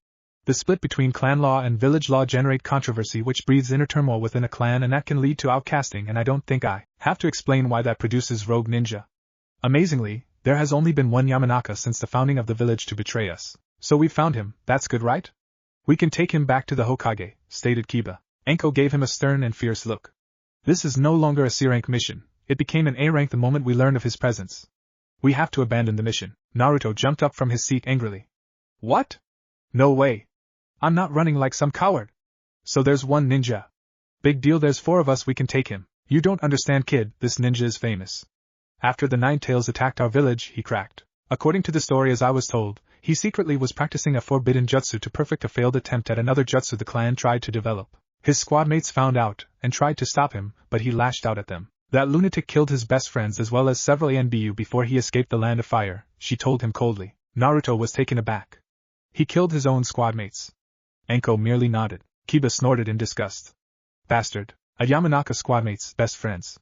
The split between clan law and village law generate controversy which breeds inner turmoil within a clan and that can lead to outcasting, and I don't think I have to explain why that produces rogue ninja. Amazingly, there has only been one Yamanaka since the founding of the village to betray us. So we found him, that's good, right? We can take him back to the Hokage, stated Kiba. Anko gave him a stern and fierce look. This is no longer a C-rank mission, it became an A-rank the moment we learned of his presence. We have to abandon the mission. Naruto jumped up from his seat angrily. What? No way. I'm not running like some coward. So there's one ninja. Big deal, there's 4 of us, we can take him. You don't understand, kid, this ninja is famous. After the Nine Tails attacked our village, he cracked. According to the story as I was told, he secretly was practicing a forbidden jutsu to perfect a failed attempt at another jutsu the clan tried to develop. His squadmates found out, and tried to stop him, but he lashed out at them. That lunatic killed his best friends as well as several ANBU before he escaped the Land of Fire, she told him coldly. Naruto was taken aback. He killed his own squadmates. Anko merely nodded. Kiba snorted in disgust. Bastard. A Yamanaka squadmate's best friends.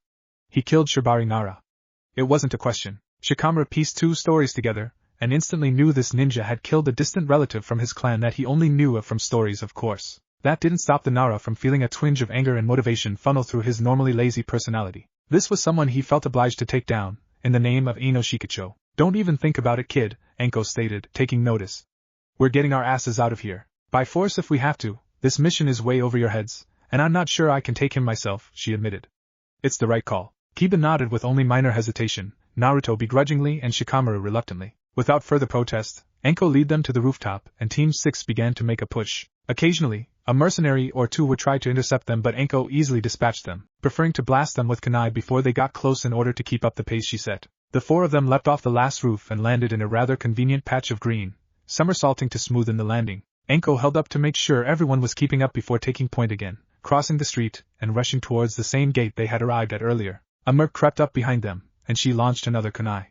He killed Shibari Nara. It wasn't a question. Shikamaru pieced 2 stories together, and instantly knew this ninja had killed a distant relative from his clan that he only knew of from stories, of course. That didn't stop the Nara from feeling a twinge of anger and motivation funnel through his normally lazy personality. This was someone he felt obliged to take down, in the name of Ino Shikacho. Don't even think about it, kid, Anko stated, taking notice. We're getting our asses out of here. By force if we have to. This mission is way over your heads, and I'm not sure I can take him myself, she admitted. It's the right call. Kiba nodded with only minor hesitation, Naruto begrudgingly and Shikamaru reluctantly. Without further protest, Enko led them to the rooftop, and Team 6 began to make a push. Occasionally, a mercenary or two would try to intercept them, but Enko easily dispatched them, preferring to blast them with kunai before they got close in order to keep up the pace she set. The four of them leapt off the last roof and landed in a rather convenient patch of green, somersaulting to smoothen the landing. Enko held up to make sure everyone was keeping up before taking point again, crossing the street, and rushing towards the same gate they had arrived at earlier. A merc crept up behind them, and she launched another kunai.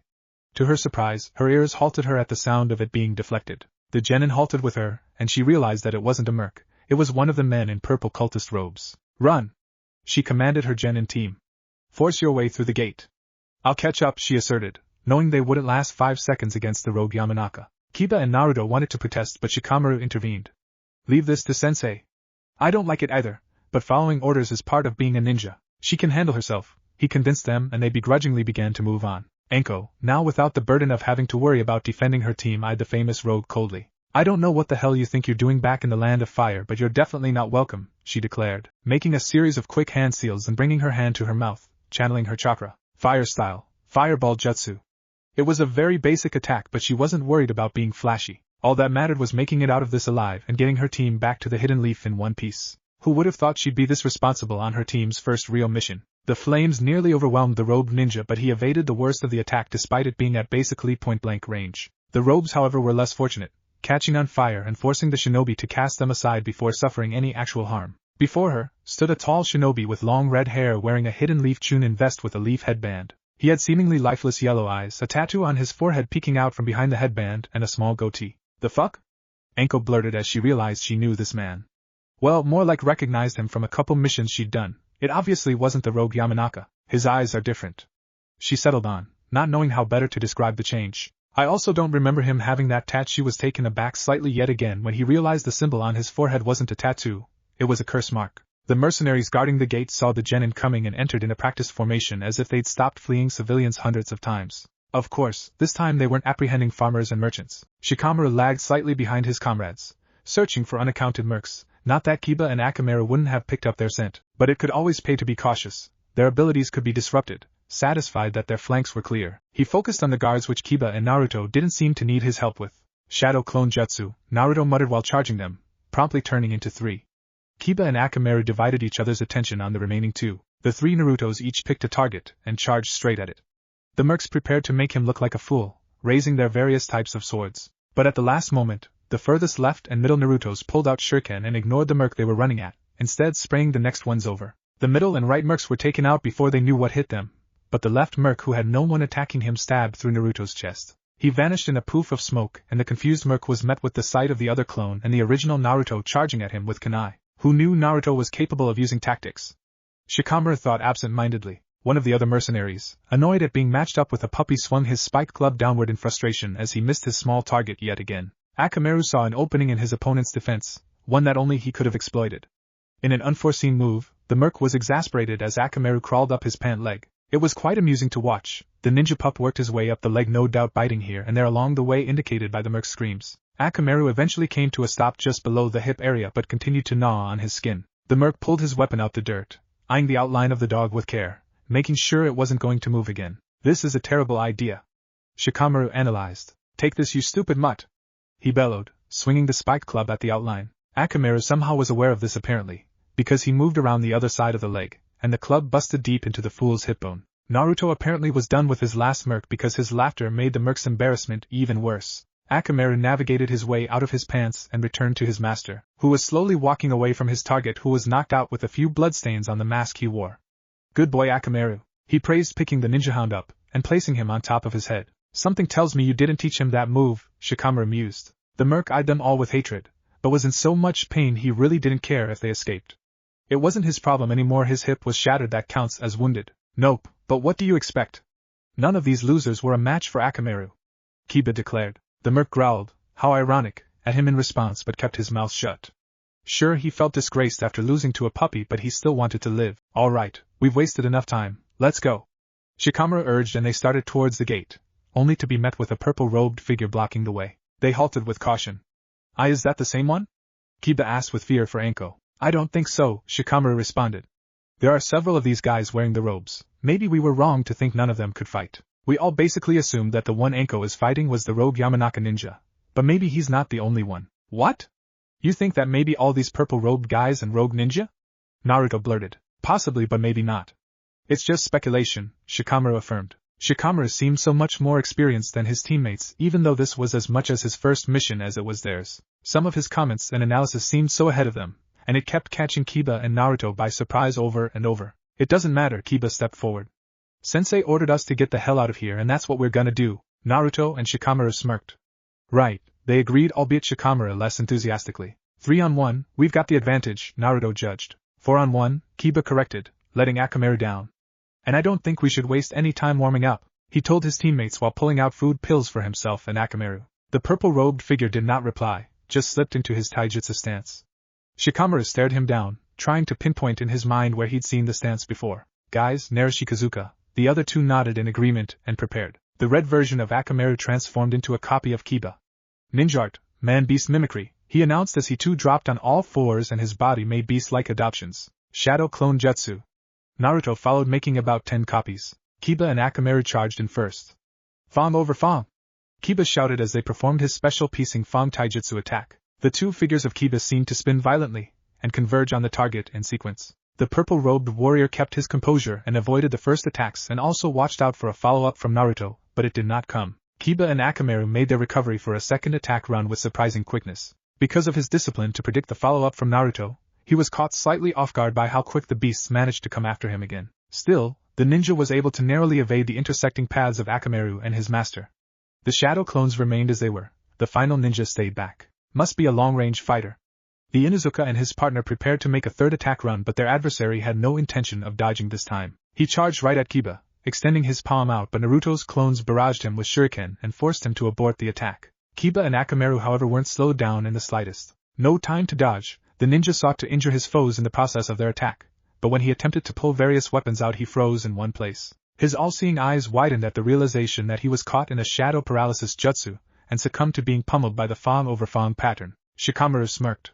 To her surprise, her ears halted her at the sound of it being deflected. The genin halted with her, and she realized that it wasn't a merc, it was one of the men in purple cultist robes. "Run!" she commanded her genin team. "Force your way through the gate." "I'll catch up," she asserted, knowing they wouldn't last 5 seconds against the rogue Yamanaka. Kiba and Naruto wanted to protest, but Shikamaru intervened. "Leave this to Sensei." "I don't like it either, but following orders is part of being a ninja. She can handle herself," he convinced them, and they begrudgingly began to move on. Enko, now without the burden of having to worry about defending her team, eyed the famous rogue coldly. "I don't know what the hell you think you're doing back in the land of fire, but you're definitely not welcome," she declared, making a series of quick hand seals and bringing her hand to her mouth, channeling her chakra. Fire style, fireball jutsu. It was a very basic attack, but she wasn't worried about being flashy. All that mattered was making it out of this alive and getting her team back to the hidden leaf in one piece. Who would have thought she'd be this responsible on her team's first real mission? The flames nearly overwhelmed the robed ninja, but he evaded the worst of the attack despite it being at basically point-blank range. The robes, however, were less fortunate, catching on fire and forcing the shinobi to cast them aside before suffering any actual harm. Before her stood a tall shinobi with long red hair wearing a hidden leaf chunin vest with a leaf headband. He had seemingly lifeless yellow eyes, a tattoo on his forehead peeking out from behind the headband, and a small goatee. "The fuck?" Enko blurted as she realized she knew this man. Well, more like recognized him from a couple missions she'd done. It obviously wasn't the rogue Yamanaka. "His eyes are different," she settled on, not knowing how better to describe the change. "I also don't remember him having that tat." She was taken aback slightly yet again when he realized the symbol on his forehead wasn't a tattoo, it was a curse mark. The mercenaries guarding the gate saw the genin coming and entered in a practice formation as if they'd stopped fleeing civilians hundreds of times. Of course, this time they weren't apprehending farmers and merchants. Shikamaru lagged slightly behind his comrades, searching for unaccounted mercs. Not that Kiba and Akamaru wouldn't have picked up their scent, but it could always pay to be cautious. Their abilities could be disrupted. Satisfied that their flanks were clear, he focused on the guards, which Kiba and Naruto didn't seem to need his help with. "Shadow clone jutsu," Naruto muttered while charging them, promptly turning into 3. Kiba and Akamaru divided each other's attention on the remaining 2. The 3 Narutos each picked a target and charged straight at it. The mercs prepared to make him look like a fool, raising their various types of swords. But at the last moment, the furthest left and middle Narutos pulled out shuriken and ignored the merc they were running at, instead spraying the next ones over. The middle and right mercs were taken out before they knew what hit them, but the left merc, who had no one attacking him, stabbed through Naruto's chest. He vanished in a poof of smoke, and the confused merc was met with the sight of the other clone and the original Naruto charging at him with kunai. Who knew Naruto was capable of using tactics? Shikamaru thought absent-mindedly. One of the other mercenaries, annoyed at being matched up with a puppy, swung his spiked club downward in frustration as he missed his small target yet again. Akamaru saw an opening in his opponent's defense, one that only he could have exploited. In an unforeseen move, the merc was exasperated as Akamaru crawled up his pant leg. It was quite amusing to watch. The ninja pup worked his way up the leg, no doubt biting here and there along the way indicated by the merc's screams. Akamaru eventually came to a stop just below the hip area but continued to gnaw on his skin. The merc pulled his weapon out the dirt, eyeing the outline of the dog with care, making sure it wasn't going to move again. "This is a terrible idea," Shikamaru analyzed. "Take this, you stupid mutt," he bellowed, swinging the spiked club at the outline. Akamaru somehow was aware of this apparently, because he moved around the other side of the leg, and the club busted deep into the fool's hip bone. Naruto apparently was done with his last merc because his laughter made the merc's embarrassment even worse. Akamaru navigated his way out of his pants and returned to his master, who was slowly walking away from his target, who was knocked out with a few bloodstains on the mask he wore. "Good boy, Akamaru," he praised, picking the ninja hound up and placing him on top of his head. "Something tells me you didn't teach him that move," Shikamaru mused. The merc eyed them all with hatred, but was in so much pain he really didn't care if they escaped. It wasn't his problem anymore. His hip was shattered, that counts as wounded. "Nope, but what do you expect? None of these losers were a match for Akamaru," Kiba declared. The merc growled, how ironic, at him in response, but kept his mouth shut. Sure, he felt disgraced after losing to a puppy, but he still wanted to live. "All right, we've wasted enough time, let's go," Shikamaru urged, and they started towards the gate, only to be met with a purple-robed figure blocking the way. They halted with caution. Is that the same one?" Kiba asked with fear for Enko. "I don't think so," Shikamaru responded. "There are several of these guys wearing the robes. Maybe we were wrong to think none of them could fight." We all basically assumed that the one Anko is fighting was the rogue Yamanaka ninja, but maybe he's not the only one. What? You think that maybe all these purple-robed guys and rogue ninja? Naruto blurted. Possibly, but maybe not. It's just speculation, Shikamaru affirmed. Shikamaru seemed so much more experienced than his teammates, even though this was as much as his first mission as it was theirs. Some of his comments and analysis seemed so ahead of them, and it kept catching Kiba and Naruto by surprise over and over. It doesn't matter, Kiba stepped forward. Sensei ordered us to get the hell out of here and that's what we're gonna do, Naruto and Shikamaru smirked. Right, they agreed, albeit Shikamaru less enthusiastically. 3-on-1, we've got the advantage, Naruto judged. 4-on-1, Kiba corrected, letting Akamaru down. And I don't think we should waste any time warming up, he told his teammates while pulling out food pills for himself and Akamaru. The purple-robed figure did not reply, just slipped into his taijutsu stance. Shikamaru stared him down, trying to pinpoint in his mind where he'd seen the stance before. Guys, Narushikazuka. The other two nodded in agreement and prepared. The red version of Akamaru transformed into a copy of Kiba. Ninja art, man-beast mimicry, he announced as he too dropped on all fours and his body made beast-like adoptions. Shadow clone jutsu. Naruto followed, making about 10 copies. Kiba and Akamaru charged in first. Fong over Fong! Kiba shouted as they performed his special piecing Fong taijutsu attack. The two figures of Kiba seemed to spin violently and converge on the target in sequence. The purple-robed warrior kept his composure and avoided the first attacks and also watched out for a follow-up from Naruto, but it did not come. Kiba and Akamaru made their recovery for a second attack run with surprising quickness. Because of his discipline to predict the follow-up from Naruto, he was caught slightly off guard by how quick the beasts managed to come after him again. Still, the ninja was able to narrowly evade the intersecting paths of Akamaru and his master. The shadow clones remained as they were. The final ninja stayed back. Must be a long-range fighter. The Inuzuka and his partner prepared to make a third attack run, but their adversary had no intention of dodging this time. He charged right at Kiba, extending his palm out, but Naruto's clones barraged him with shuriken and forced him to abort the attack. Kiba and Akamaru, however, weren't slowed down in the slightest. No time to dodge. The ninja sought to injure his foes in the process of their attack, but when he attempted to pull various weapons out, he froze in one place. His all-seeing eyes widened at the realization that he was caught in a shadow paralysis jutsu, and succumbed to being pummeled by the Fong over Fong pattern. Shikamaru smirked.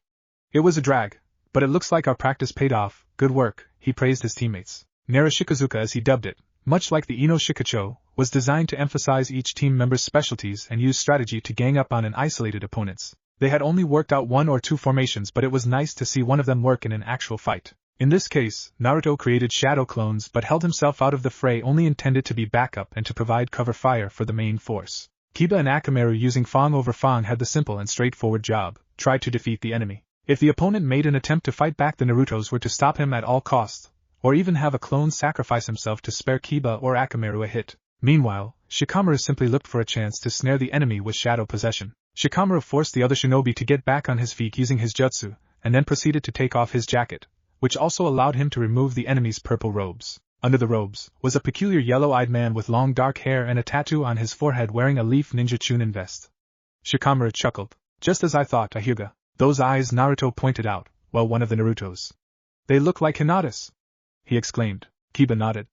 It was a drag, but it looks like our practice paid off. Good work, he praised his teammates. Narushikazuka, as he dubbed it, much like the Ino Shikacho, was designed to emphasize each team member's specialties and use strategy to gang up on an isolated opponents. They had only worked out 1 or 2 formations, but it was nice to see one of them work in an actual fight. In this case, Naruto created shadow clones but held himself out of the fray, only intended to be backup and to provide cover fire for the main force. Kiba and Akamaru, using Fong over Fong, had the simple and straightforward job: try to defeat the enemy. If the opponent made an attempt to fight back, the Narutos were to stop him at all costs, or even have a clone sacrifice himself to spare Kiba or Akamaru a hit. Meanwhile, Shikamaru simply looked for a chance to snare the enemy with shadow possession. Shikamaru forced the other shinobi to get back on his feet using his jutsu, and then proceeded to take off his jacket, which also allowed him to remove the enemy's purple robes. Under the robes was a peculiar yellow-eyed man with long dark hair and a tattoo on his forehead, wearing a leaf ninja chunin vest. Shikamaru chuckled. Just as I thought, Hyuga. Those eyes, Naruto pointed out, well, one of the Narutos. They look like Hinata's, he exclaimed. Kiba nodded.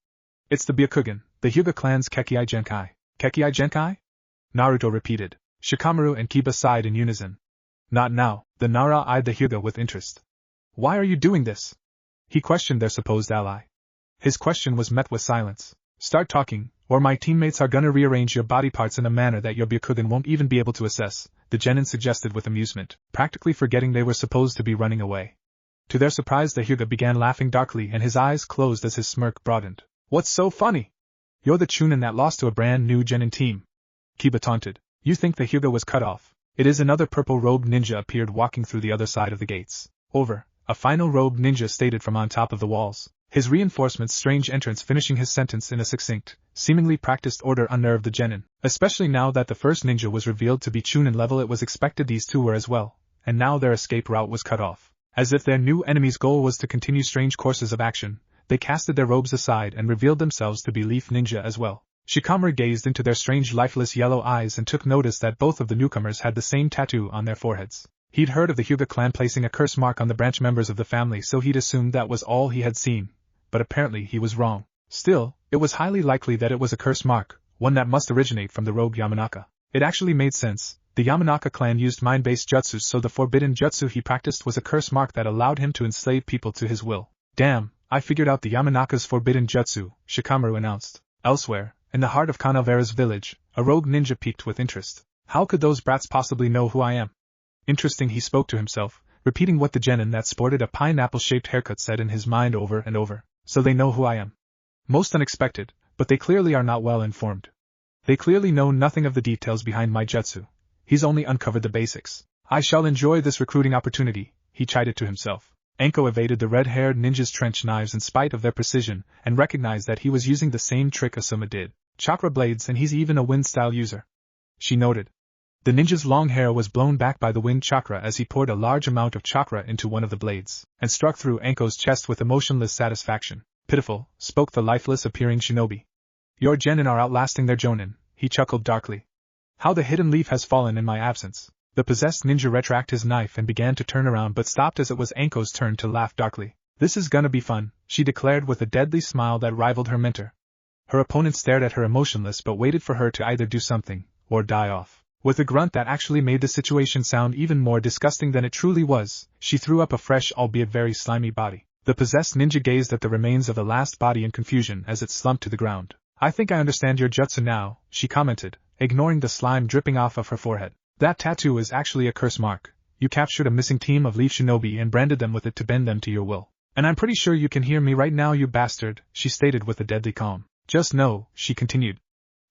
It's the Byakugan, the Hyuga clan's Kekkai Genkai. Kekkai Genkai? Naruto repeated. Shikamaru and Kiba sighed in unison. Not now, the Nara eyed the Hyuga with interest. Why are you doing this? He questioned their supposed ally. His question was met with silence. Start talking, or my teammates are gonna rearrange your body parts in a manner that your Byakugan won't even be able to assess, the genin suggested with amusement, practically forgetting they were supposed to be running away. To their surprise, the Hyuga began laughing darkly and his eyes closed as his smirk broadened. What's so funny? You're the chunin that lost to a brand new genin team. Kiba taunted. You think the Hyuga was cut off? It is another purple-robed ninja appeared walking through the other side of the gates. Over, a final robed ninja stated from on top of the walls. His reinforcement's strange entrance finishing his sentence in a succinct, seemingly practiced order unnerved the genin. Especially now that the first ninja was revealed to be chunin level, it was expected these two were as well, and now their escape route was cut off. As if their new enemy's goal was to continue strange courses of action, they casted their robes aside and revealed themselves to be leaf ninja as well. Shikamaru gazed into their strange lifeless yellow eyes and took notice that both of the newcomers had the same tattoo on their foreheads. He'd heard of the Hyuga clan placing a curse mark on the branch members of the family, so he'd assumed that was all he had seen, but apparently he was wrong. Still, it was highly likely that it was a curse mark, one that must originate from the rogue Yamanaka. It actually made sense. The Yamanaka clan used mind-based jutsus, so the forbidden jutsu he practiced was a curse mark that allowed him to enslave people to his will. Damn, I figured out the Yamanaka's forbidden jutsu, Shikamaru announced. Elsewhere, In the heart of Canavera's village, a rogue ninja peeked with interest. How could those brats possibly know who I am? Interesting, he spoke to himself, repeating what the genin that sported a pineapple-shaped haircut said in his mind over and over. So they know who I am. Most unexpected, but they clearly are not well informed. They clearly know nothing of the details behind my jutsu. He's only uncovered the basics. I shall enjoy this recruiting opportunity, he chided to himself. Anko evaded the red-haired ninja's trench knives in spite of their precision, and recognized that he was using the same trick Asuma did. Chakra blades, and he's even a wind-style user. She noted. The ninja's long hair was blown back by the wind chakra as he poured a large amount of chakra into one of the blades, and struck through Anko's chest with emotionless satisfaction. Pitiful, spoke the lifeless-appearing shinobi. Your genin are outlasting their jonin, he chuckled darkly. How the hidden leaf has fallen in my absence. The possessed ninja retracted his knife and began to turn around but stopped as it was Anko's turn to laugh darkly. This is gonna be fun, she declared with a deadly smile that rivaled her mentor. Her opponent stared at her emotionless but waited for her to either do something, or die off. With a grunt that actually made the situation sound even more disgusting than it truly was, she threw up a fresh albeit very slimy body. The possessed ninja gazed at the remains of the last body in confusion as it slumped to the ground. I think I understand your jutsu now, she commented, ignoring the slime dripping off of her forehead. That tattoo is actually a curse mark. You captured a missing team of leaf shinobi and branded them with it to bend them to your will. And I'm pretty sure you can hear me right now, you bastard, she stated with a deadly calm. Just know, she continued,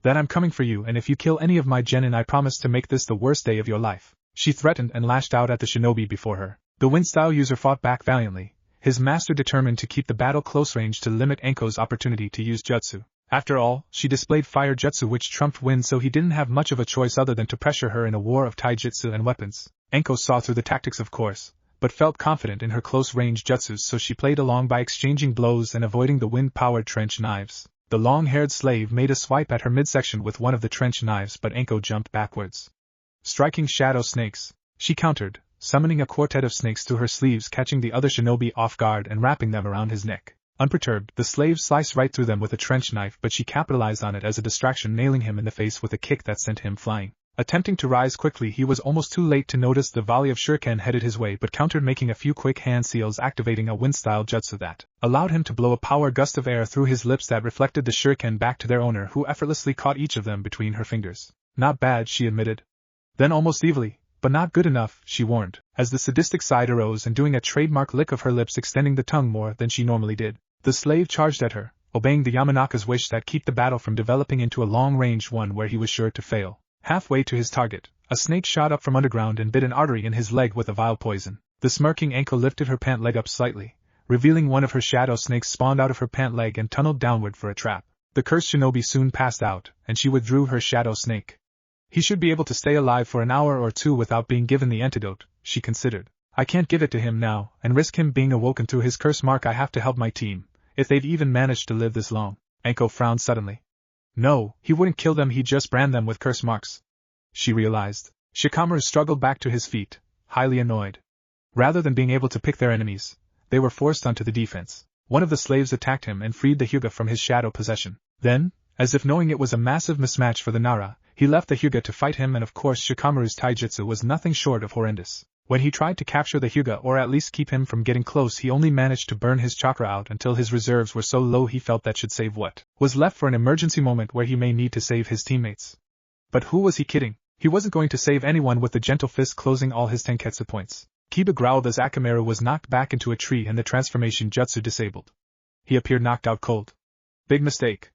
that I'm coming for you, and if you kill any of my genin I promise to make this the worst day of your life. She threatened and lashed out at the shinobi before her. The wind-style user fought back valiantly, his master determined to keep the battle close range to limit Anko's opportunity to use jutsu. After all, she displayed fire jutsu which trumped wind, so he didn't have much of a choice other than to pressure her in a war of taijutsu and weapons. Anko saw through the tactics of course, but felt confident in her close-range jutsus, so she played along by exchanging blows and avoiding the wind-powered trench knives. The long-haired slave made a swipe at her midsection with one of the trench knives, but Anko jumped backwards. Striking shadow snakes, she countered, summoning a quartet of snakes through her sleeves, catching the other shinobi off guard and wrapping them around his neck. Unperturbed, the slave sliced right through them with a trench knife, but she capitalized on it as a distraction, nailing him in the face with a kick that sent him flying. Attempting to rise quickly, he was almost too late to notice the volley of shuriken headed his way, but countered, making a few quick hand seals, activating a wind-style jutsu that allowed him to blow a power gust of air through his lips that reflected the shuriken back to their owner, who effortlessly caught each of them between her fingers. Not bad, she admitted. Then almost evilly, but not good enough, she warned, as the sadistic side arose and doing a trademark lick of her lips, extending the tongue more than she normally did. The slave charged at her, obeying the Yamanaka's wish that keep the battle from developing into a long-range one where he was sure to fail. Halfway to his target, a snake shot up from underground and bit an artery in his leg with a vile poison. The smirking Anko lifted her pant leg up slightly, revealing one of her shadow snakes spawned out of her pant leg and tunneled downward for a trap. The cursed shinobi soon passed out, and she withdrew her shadow snake. He should be able to stay alive for an hour or two without being given the antidote, she considered. I can't give it to him now, and risk him being awoken through his curse mark. I have to help my team, if they've even managed to live this long. Anko frowned suddenly. No, he wouldn't kill them, he'd just brand them with curse marks, she realized. Shikamaru struggled back to his feet, highly annoyed. Rather than being able to pick their enemies, they were forced onto the defense. One of the slaves attacked him and freed the Hyuga from his shadow possession. Then, as if knowing it was a massive mismatch for the Nara, he left the Hyuga to fight him, and of course Shikamaru's taijutsu was nothing short of horrendous. When he tried to capture the Hyuga, or at least keep him from getting close, he only managed to burn his chakra out until his reserves were so low he felt that should save what was left for an emergency moment where he may need to save his teammates. But who was he kidding? He wasn't going to save anyone with the gentle fist closing all his tenketsu points. Kiba growled as Akamaru was knocked back into a tree and the transformation jutsu disabled. He appeared knocked out cold. Big mistake,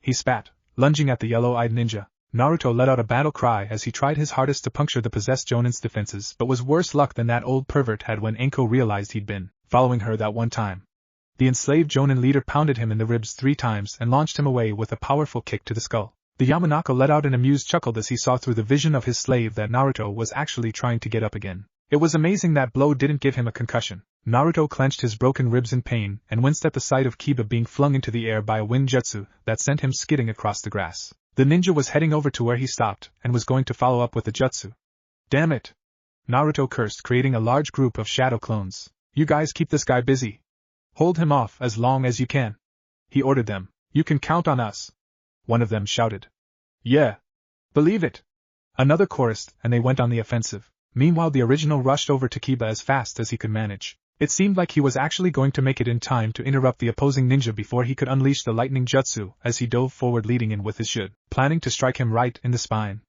he spat, lunging at the yellow-eyed ninja. Naruto let out a battle cry as he tried his hardest to puncture the possessed Jonin's defenses, but was worse luck than that old pervert had when Anko realized he'd been following her that one time. The enslaved Jonin leader pounded him in the ribs 3 times and launched him away with a powerful kick to the skull. The Yamanaka let out an amused chuckle as he saw through the vision of his slave that Naruto was actually trying to get up again. It was amazing that blow didn't give him a concussion. Naruto clenched his broken ribs in pain and winced at the sight of Kiba being flung into the air by a wind jutsu that sent him skidding across the grass. The ninja was heading over to where he stopped and was going to follow up with a jutsu. Damn it! Naruto cursed, creating a large group of shadow clones. You guys keep this guy busy. Hold him off as long as you can, he ordered them. You can count on us, one of them shouted. Yeah. Believe it, another chorused, and they went on the offensive. Meanwhile the original rushed over to Kiba as fast as he could manage. It seemed like he was actually going to make it in time to interrupt the opposing ninja before he could unleash the lightning jutsu as he dove forward leading in with his shoot, planning to strike him right in the spine.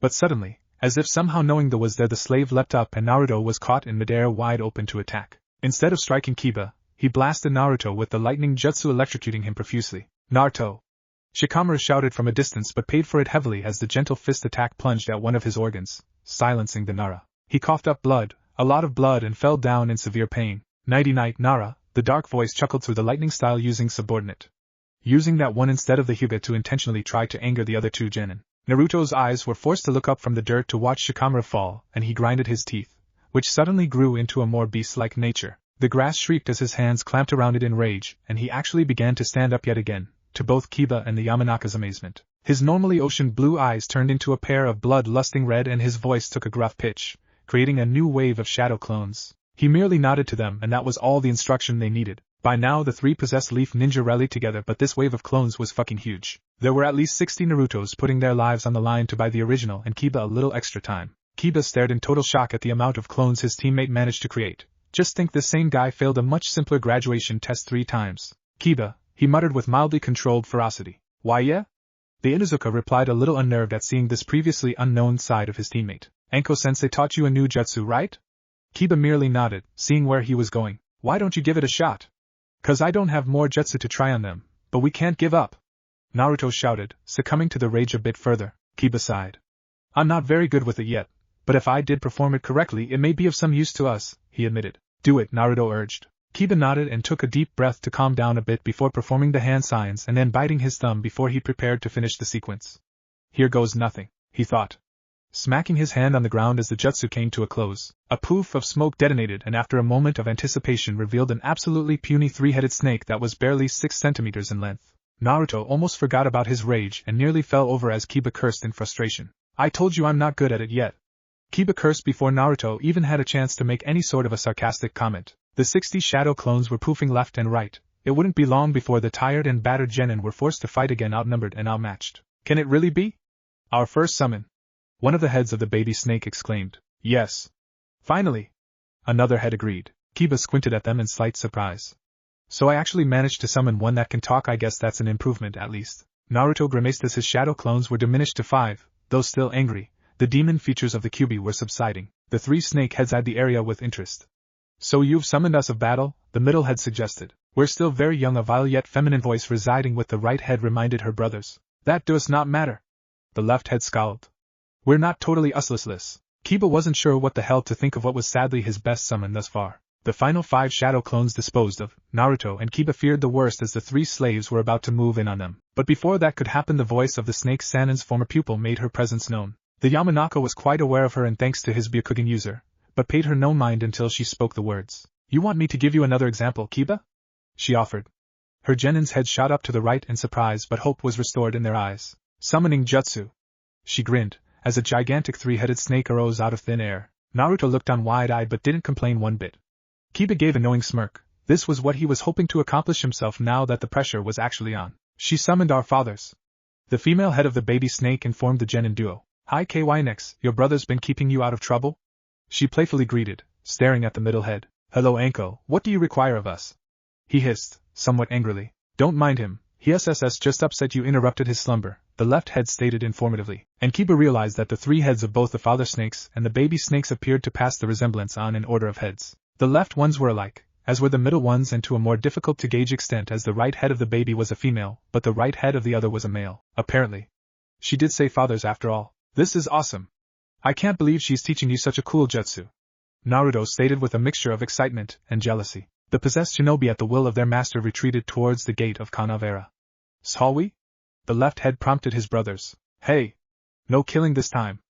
But suddenly, as if somehow knowing the was there, the slave leapt up and Naruto was caught in midair wide open to attack. Instead of striking Kiba, he blasted Naruto with the lightning jutsu electrocuting him profusely. Naruto! Shikamaru shouted from a distance but paid for it heavily as the gentle fist attack plunged at one of his organs, silencing the Nara. He coughed up blood, a lot of blood, and fell down in severe pain. Nighty-night, Nara, the dark voice chuckled through the lightning style using subordinate. Using that one instead of the Hyuga to intentionally try to anger the other two genin. Naruto's eyes were forced to look up from the dirt to watch Shikamaru fall, and he grinded his teeth, which suddenly grew into a more beast-like nature. The grass shrieked as his hands clamped around it in rage, and he actually began to stand up yet again, to both Kiba and the Yamanaka's amazement. His normally ocean blue eyes turned into a pair of blood-lusting red and his voice took a gruff pitch, creating a new wave of shadow clones. He merely nodded to them and that was all the instruction they needed. By now the three possessed leaf ninja rallied together, but this wave of clones was fucking huge. There were at least 60 Narutos putting their lives on the line to buy the original and Kiba a little extra time. Kiba stared in total shock at the amount of clones his teammate managed to create. Just think, this same guy failed a much simpler graduation test 3 times. Kiba, he muttered with mildly controlled ferocity. Why yeah? The Inuzuka replied, a little unnerved at seeing this previously unknown side of his teammate. Anko-sensei taught you a new jutsu, right? Kiba merely nodded, seeing where he was going. Why don't you give it a shot? 'Cause I don't have more jutsu to try on them, but we can't give up. Naruto shouted, succumbing to the rage a bit further. Kiba sighed. I'm not very good with it yet, but if I did perform it correctly it may be of some use to us, he admitted. Do it, Naruto urged. Kiba nodded and took a deep breath to calm down a bit before performing the hand signs and then biting his thumb before he prepared to finish the sequence. Here goes nothing, he thought, smacking his hand on the ground as the jutsu came to a close. A poof of smoke detonated and after a moment of anticipation revealed an absolutely puny 3-headed snake that was barely 6 centimeters in length. Naruto almost forgot about his rage and nearly fell over as Kiba cursed in frustration. I told you I'm not good at it yet. Kiba cursed before Naruto even had a chance to make any sort of a sarcastic comment. The 60 shadow clones were poofing left and right. It wouldn't be long before the tired and battered genin were forced to fight again, outnumbered and outmatched. Can it really be? Our first summon? One of the heads of the baby snake exclaimed. Yes. Finally. Another head agreed. Kiba squinted at them in slight surprise. So I actually managed to summon one that can talk. I guess that's an improvement at least. Naruto grimaced as his shadow clones were diminished to 5, though still angry. The demon features of the Kyuubi were subsiding. The 3 snake heads eyed the area with interest. So you've summoned us of battle, the middle head suggested. We're still very young. A vile yet feminine voice residing with the right head reminded her brothers. That does not matter. The left head scowled. We're not totally useless. Kiba wasn't sure what the hell to think of what was sadly his best summon thus far. The final 5 shadow clones disposed of, Naruto and Kiba feared the worst as the 3 slaves were about to move in on them. But before that could happen, the voice of the snake Sannin's former pupil made her presence known. The Yamanaka was quite aware of her and thanks to his Byakugan user, but paid her no mind until she spoke the words. You want me to give you another example, Kiba? She offered. Her genin's head shot up to the right in surprise, but hope was restored in their eyes. Summoning jutsu. She grinned, as a gigantic 3-headed snake arose out of thin air. Naruto looked on wide-eyed but didn't complain one bit. Kiba gave a knowing smirk. This was what he was hoping to accomplish himself now that the pressure was actually on. She summoned our fathers. The female head of the baby snake informed the genin duo. Hi Kynex, your brother's been keeping you out of trouble? She playfully greeted, staring at the middle head. Hello Anko, what do you require of us? He hissed, somewhat angrily. Don't mind him, he SSS just upset you, interrupted his slumber, the left head stated informatively. And Kiba realized that the 3 heads of both the father snakes and the baby snakes appeared to pass the resemblance on in order of heads. The left ones were alike, as were the middle ones, and to a more difficult to gauge extent, as the right head of the baby was a female, but the right head of the other was a male, apparently. She did say fathers after all. This is awesome. I can't believe she's teaching you such a cool jutsu. Naruto stated with a mixture of excitement and jealousy. The possessed shinobi at the will of their master retreated towards the gate of Kanavera. Shall we? The left head prompted his brothers. Hey! No killing this time.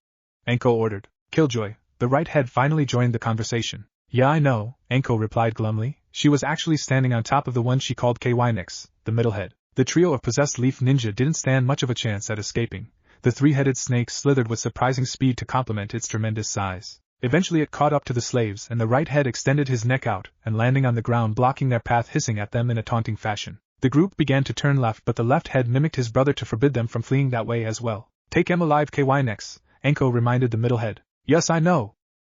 Anko ordered. Killjoy, the right head finally joined the conversation. Yeah I know, Anko replied glumly. She was actually standing on top of the one she called Kynex, the middle head. The trio of possessed leaf ninja didn't stand much of a chance at escaping. The 3-headed snake slithered with surprising speed to complement its tremendous size. Eventually it caught up to the slaves and the right head extended his neck out and landing on the ground, blocking their path, hissing at them in a taunting fashion. The group began to turn left, but the left head mimicked his brother to forbid them from fleeing that way as well. Take him alive Kynex, Anko reminded the middle head. Yes I know,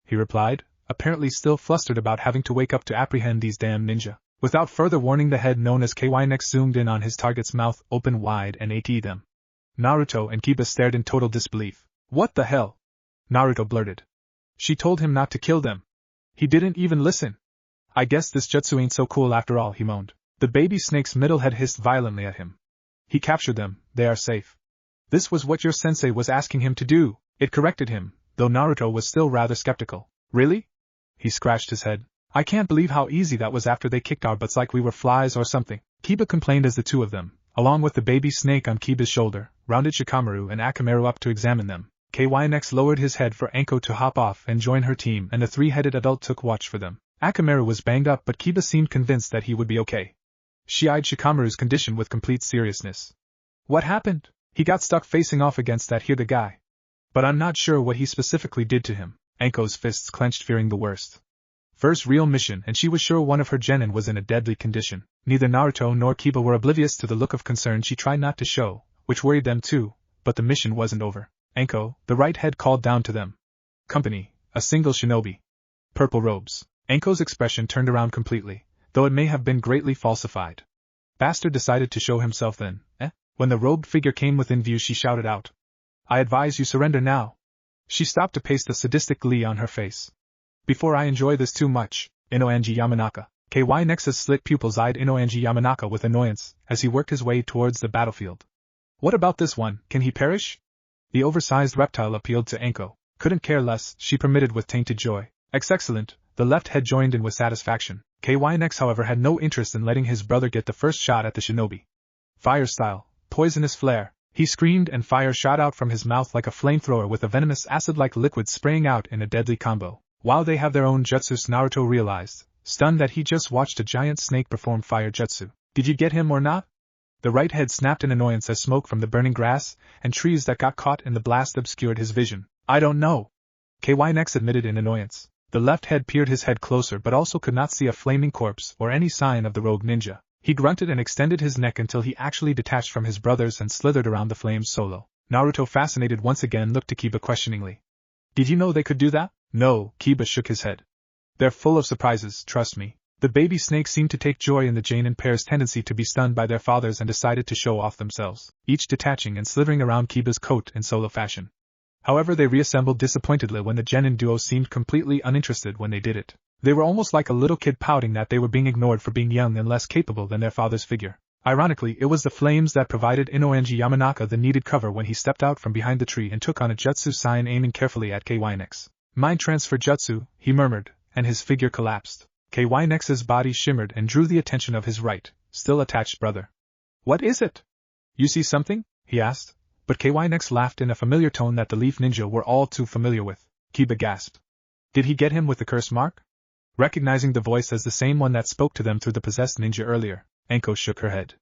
he replied, apparently still flustered about having to wake up to apprehend these damn ninja. Without further warning, the head known as KY next zoomed in on his target's mouth, open wide, and ate them. Naruto and Kiba stared in total disbelief. What the hell? Naruto blurted. She told him not to kill them. He didn't even listen. I guess this jutsu ain't so cool after all, he moaned. The baby snake's middle head hissed violently at him. He captured them, they are safe. This was what your sensei was asking him to do, it corrected him, though Naruto was still rather skeptical. Really? He scratched his head. I can't believe how easy that was after they kicked our butts like we were flies or something. Kiba complained as the two of them, along with the baby snake on Kiba's shoulder, rounded Shikamaru and Akamaru up to examine them. KY next lowered his head for Anko to hop off and join her team, and the three-headed adult took watch for them. Akamaru was banged up, but Kiba seemed convinced that he would be okay. She eyed Shikamaru's condition with complete seriousness. What happened? He got stuck facing off against that here the guy. But I'm not sure what he specifically did to him. Anko's fists clenched, fearing the worst. First real mission, and she was sure one of her genin was in a deadly condition. Neither Naruto nor Kiba were oblivious to the look of concern she tried not to show, which worried them too, but the mission wasn't over. Anko, the right head, called down to them. Company, a single shinobi. Purple robes. Anko's expression turned around completely, though it may have been greatly falsified. Bastard decided to show himself then, eh? When the robed figure came within view, she shouted out. I advise you surrender now. She stopped to paste the sadistic glee on her face. Before I enjoy this too much, Inoanji Yamanaka. KY Nexus slit pupils eyed Inoanji Yamanaka with annoyance as he worked his way towards the battlefield. What about this one, can he perish? The oversized reptile appealed to Anko. Couldn't care less, she permitted with tainted joy. Excellent, the left head joined in with satisfaction. KY Nex, however, had no interest in letting his brother get the first shot at the shinobi. Fire style, poisonous flare. He screamed and fire shot out from his mouth like a flamethrower, with a venomous acid-like liquid spraying out in a deadly combo. While they have their own jutsus, Naruto realized, stunned, that he just watched a giant snake perform fire jutsu. Did you get him or not? The right head snapped in annoyance as smoke from the burning grass and trees that got caught in the blast obscured his vision. I don't know. KY Nex admitted in annoyance. The left head peered his head closer, but also could not see a flaming corpse or any sign of the rogue ninja. He grunted and extended his neck until he actually detached from his brothers and slithered around the flames solo. Naruto, fascinated once again, looked to Kiba questioningly. Did you know they could do that? No, Kiba shook his head. They're full of surprises, trust me. The baby snakes seemed to take joy in the genin pair's tendency to be stunned by their fathers and decided to show off themselves, each detaching and slithering around Kiba's coat in solo fashion. However, they reassembled disappointedly when the genin duo seemed completely uninterested when they did it. They were almost like a little kid pouting that they were being ignored for being young and less capable than their father's figure. Ironically, it was the flames that provided Inoanji Yamanaka the needed cover when he stepped out from behind the tree and took on a jutsu sign, aiming carefully at KY Nex. Mind transfer jutsu, he murmured, and his figure collapsed. KY Nex's body shimmered and drew the attention of his right, still attached brother. What is it? You see something? He asked, but KY Nex laughed in a familiar tone that the Leaf Ninja were all too familiar with. Kiba gasped. Did he get him with the curse mark? Recognizing the voice as the same one that spoke to them through the possessed ninja earlier, Anko shook her head.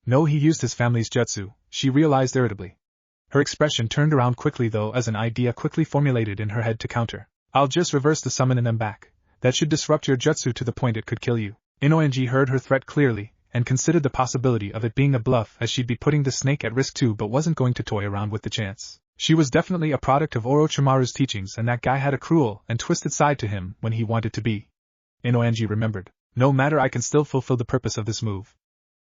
No, he used his family's jutsu, she realized irritably. Her expression turned around quickly though, as an idea quickly formulated in her head to counter. I'll just reverse the summon and them back. That should disrupt your jutsu to the point it could kill you. Inoanji heard her threat clearly, and considered the possibility of it being a bluff, as she'd be putting the snake at risk too, but wasn't going to toy around with the chance. She was definitely a product of Orochimaru's teachings, and that guy had a cruel and twisted side to him when he wanted to be. Inoanji remembered. No matter, I can still fulfill the purpose of this move.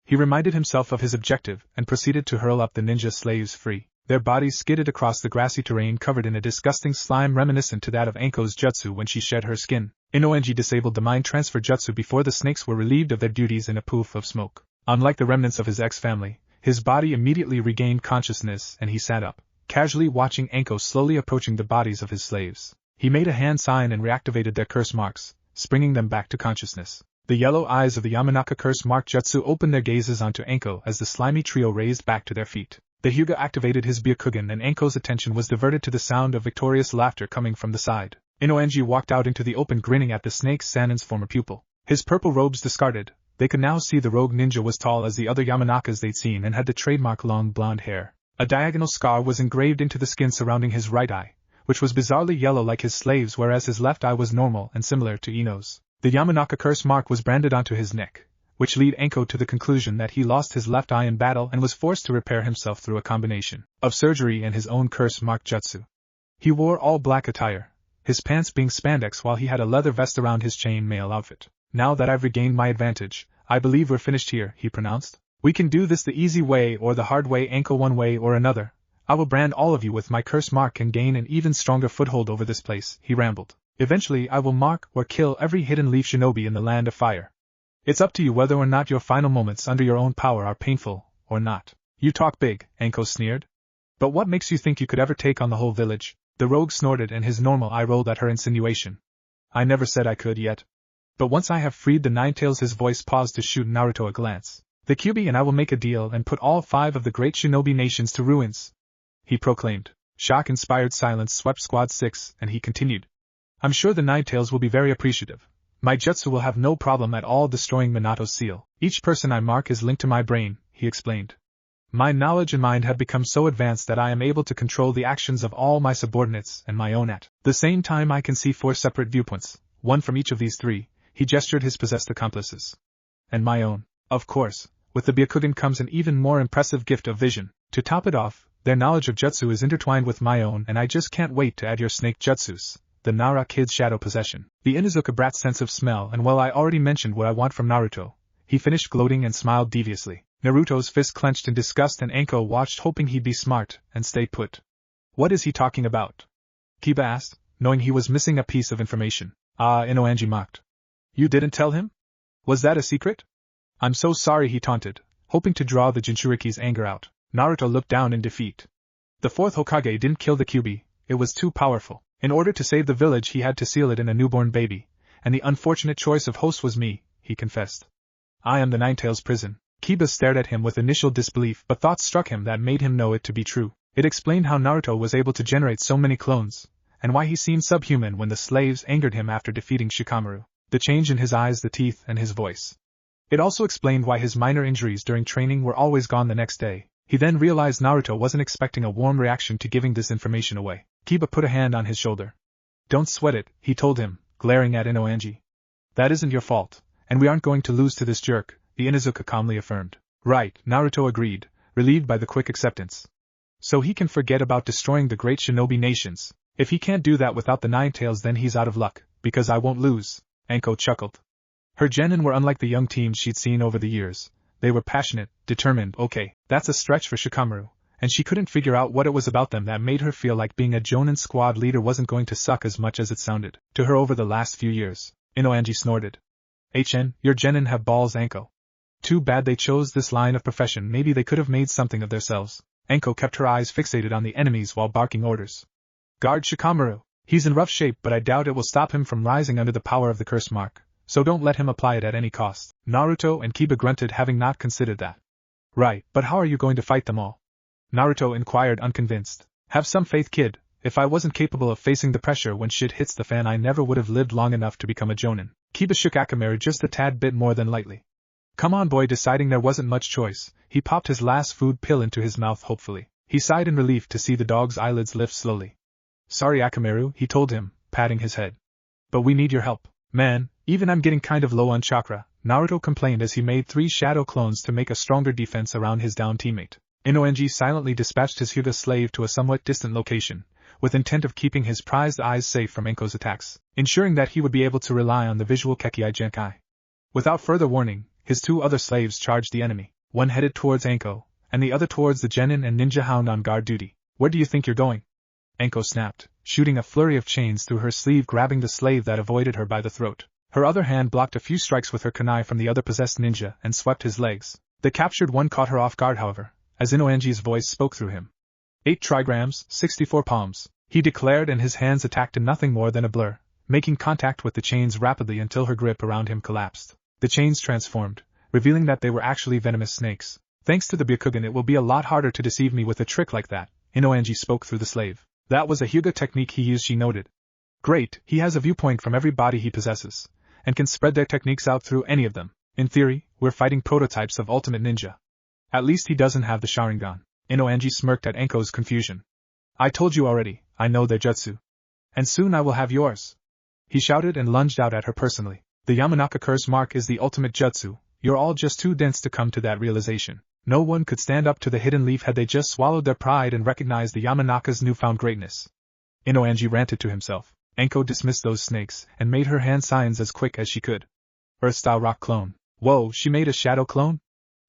He reminded himself of his objective and proceeded to hurl up the ninja slaves free. Their bodies skidded across the grassy terrain covered in a disgusting slime reminiscent to that of Anko's jutsu when she shed her skin. Inoanji disabled the mind transfer jutsu before the snakes were relieved of their duties in a poof of smoke. Unlike the remnants of his ex-family, his body immediately regained consciousness and he sat up, casually watching Anko slowly approaching the bodies of his slaves. He made a hand sign and reactivated their curse marks, springing them back to consciousness. The yellow eyes of the Yamanaka curse mark jutsu opened their gazes onto Anko as the slimy trio raised back to their feet. The Hyuga activated his Byakugan and Anko's attention was diverted to the sound of victorious laughter coming from the side. Inoanji walked out into the open grinning at the snake Sannin's former pupil. His purple robes discarded, they could now see the rogue ninja was tall as the other Yamanakas they'd seen and had the trademark long blonde hair. A diagonal scar was engraved into the skin surrounding his right eye, which was bizarrely yellow like his slaves, whereas his left eye was normal and similar to Ino's. The Yamanaka curse mark was branded onto his neck, which led Anko to the conclusion that he lost his left eye in battle and was forced to repair himself through a combination of surgery and his own curse mark jutsu. He wore all black attire, his pants being spandex while he had a leather vest around his chain-mail outfit. "Now that I've regained my advantage, I believe we're finished here," he pronounced. "We can do this the easy way or the hard way, ankle, one way or another. I will brand all of you with my curse mark and gain an even stronger foothold over this place," he rambled. "Eventually I will mark or kill every hidden leaf shinobi in the land of fire. It's up to you whether or not your final moments under your own power are painful, or not." "You talk big," Anko sneered. "But what makes you think you could ever take on the whole village?" The rogue snorted and his normal eye rolled at her insinuation. "I never said I could yet. But once I have freed the Ninetales," his voice paused to shoot Naruto a glance, "the Kyuubi and I will make a deal and put all 5 of the great shinobi nations to ruins," he proclaimed. Shock-inspired silence swept Squad 6, and he continued. "I'm sure the Ninetales will be very appreciative. My jutsu will have no problem at all destroying Minato's seal. Each person I mark is linked to my brain," he explained. "My knowledge and mind have become so advanced that I am able to control the actions of all my subordinates and my own at the same time. I can see 4 separate viewpoints, one from each of these 3, he gestured his possessed accomplices. And my own. Of course, with the Byakugan comes an even more impressive gift of vision. To top it off, their knowledge of jutsu is intertwined with my own, and I just can't wait to add your snake jutsus, the Nara Kid's shadow possession, the Inuzuka brat's sense of smell, and well, I already mentioned what I want from Naruto," he finished gloating and smiled deviously. Naruto's fist clenched in disgust and Anko watched, hoping he'd be smart and stay put. "What is he talking about?" Kiba asked, knowing he was missing a piece of information. "Ah," Inoanji mocked. "You didn't tell him? Was that a secret?" "I'm so sorry," he taunted, hoping to draw the Jinchuriki's anger out. Naruto looked down in defeat. The 4th Hokage didn't kill the Kyuubi, it was too powerful. In order to save the village he had to seal it in a newborn baby, and the unfortunate choice of host was me, he confessed. "I am the Ninetales prison." Kiba stared at him with initial disbelief, but thoughts struck him that made him know it to be true. It explained how Naruto was able to generate so many clones, and why he seemed subhuman when the slaves angered him after defeating Shikamaru. The change in his eyes, the teeth, and his voice. It also explained why his minor injuries during training were always gone the next day. He then realized Naruto wasn't expecting a warm reaction to giving this information away. Kiba put a hand on his shoulder. "Don't sweat it," he told him, glaring at Inoanji. "That isn't your fault, and we aren't going to lose to this jerk," the Inuzuka calmly affirmed. "Right," Naruto agreed, relieved by the quick acceptance. "So he can forget about destroying the great shinobi nations. If he can't do that without the Ninetales, then he's out of luck, because I won't lose," Anko chuckled. Her genin were unlike the young teams she'd seen over the years. They were passionate, determined. Okay, that's a stretch for Shikamaru, and she couldn't figure out what it was about them that made her feel like being a Jonin squad leader wasn't going to suck as much as it sounded to her over the last few years. Inoanji snorted. Your genin have balls, Anko. Too bad they chose this line of profession. Maybe they could have made something of themselves." Anko kept her eyes fixated on the enemies while barking orders. "Guard Shikamaru. He's in rough shape, but I doubt it will stop him from rising under the power of the curse mark, so don't let him apply it at any cost." Naruto and Kiba grunted, having not considered that. "Right, but how are you going to fight them all?" Naruto inquired, unconvinced. "Have some faith, kid. If I wasn't capable of facing the pressure when shit hits the fan, I never would have lived long enough to become a Jonin." Kiba shook Akamaru just a tad bit more than lightly. "Come on, boy." Deciding there wasn't much choice, he popped his last food pill into his mouth hopefully. He sighed in relief to see the dog's eyelids lift slowly. "Sorry, Akamaru," he told him, patting his head. "But we need your help." "Man, even I'm getting kind of low on chakra," Naruto complained as he made 3 shadow clones to make a stronger defense around his downed teammate. Inoenji silently dispatched his Hyuga slave to a somewhat distant location, with intent of keeping his prized eyes safe from Enko's attacks, ensuring that he would be able to rely on the visual Kekkei Genkai. Without further warning, his 2 other slaves charged the enemy, one headed towards Enko, and the other towards the genin and ninja hound on guard duty. "Where do you think you're going?" Enko snapped, shooting a flurry of chains through her sleeve, grabbing the slave that avoided her by the throat. Her other hand blocked a few strikes with her kunai from the other possessed ninja and swept his legs. The captured one caught her off guard, however, as Inoenji's voice spoke through him. 8 trigrams, 64 palms, he declared, and his hands attacked in nothing more than a blur, making contact with the chains rapidly until her grip around him collapsed. The chains transformed, revealing that they were actually venomous snakes. "Thanks to the Byakugan, it will be a lot harder to deceive me with a trick like that," Inoenji spoke through the slave. "That was a Hyuga technique he used," she noted. "Great, he has a viewpoint from every body he possesses, and can spread their techniques out through any of them. In theory, we're fighting prototypes of Ultimate Ninja. At least he doesn't have the Sharingan." Inoenji smirked at Enko's confusion. "I told you already, I know their jutsu. And soon I will have yours," he shouted and lunged out at her personally. "The Yamanaka curse mark is the ultimate jutsu. You're all just too dense to come to that realization. No one could stand up to the hidden leaf had they just swallowed their pride and recognized the Yamanaka's newfound greatness." Inoenji ranted to himself. Enko dismissed those snakes and made her hand signs as quick as she could. Earth-style rock clone. Whoa, she made a shadow clone?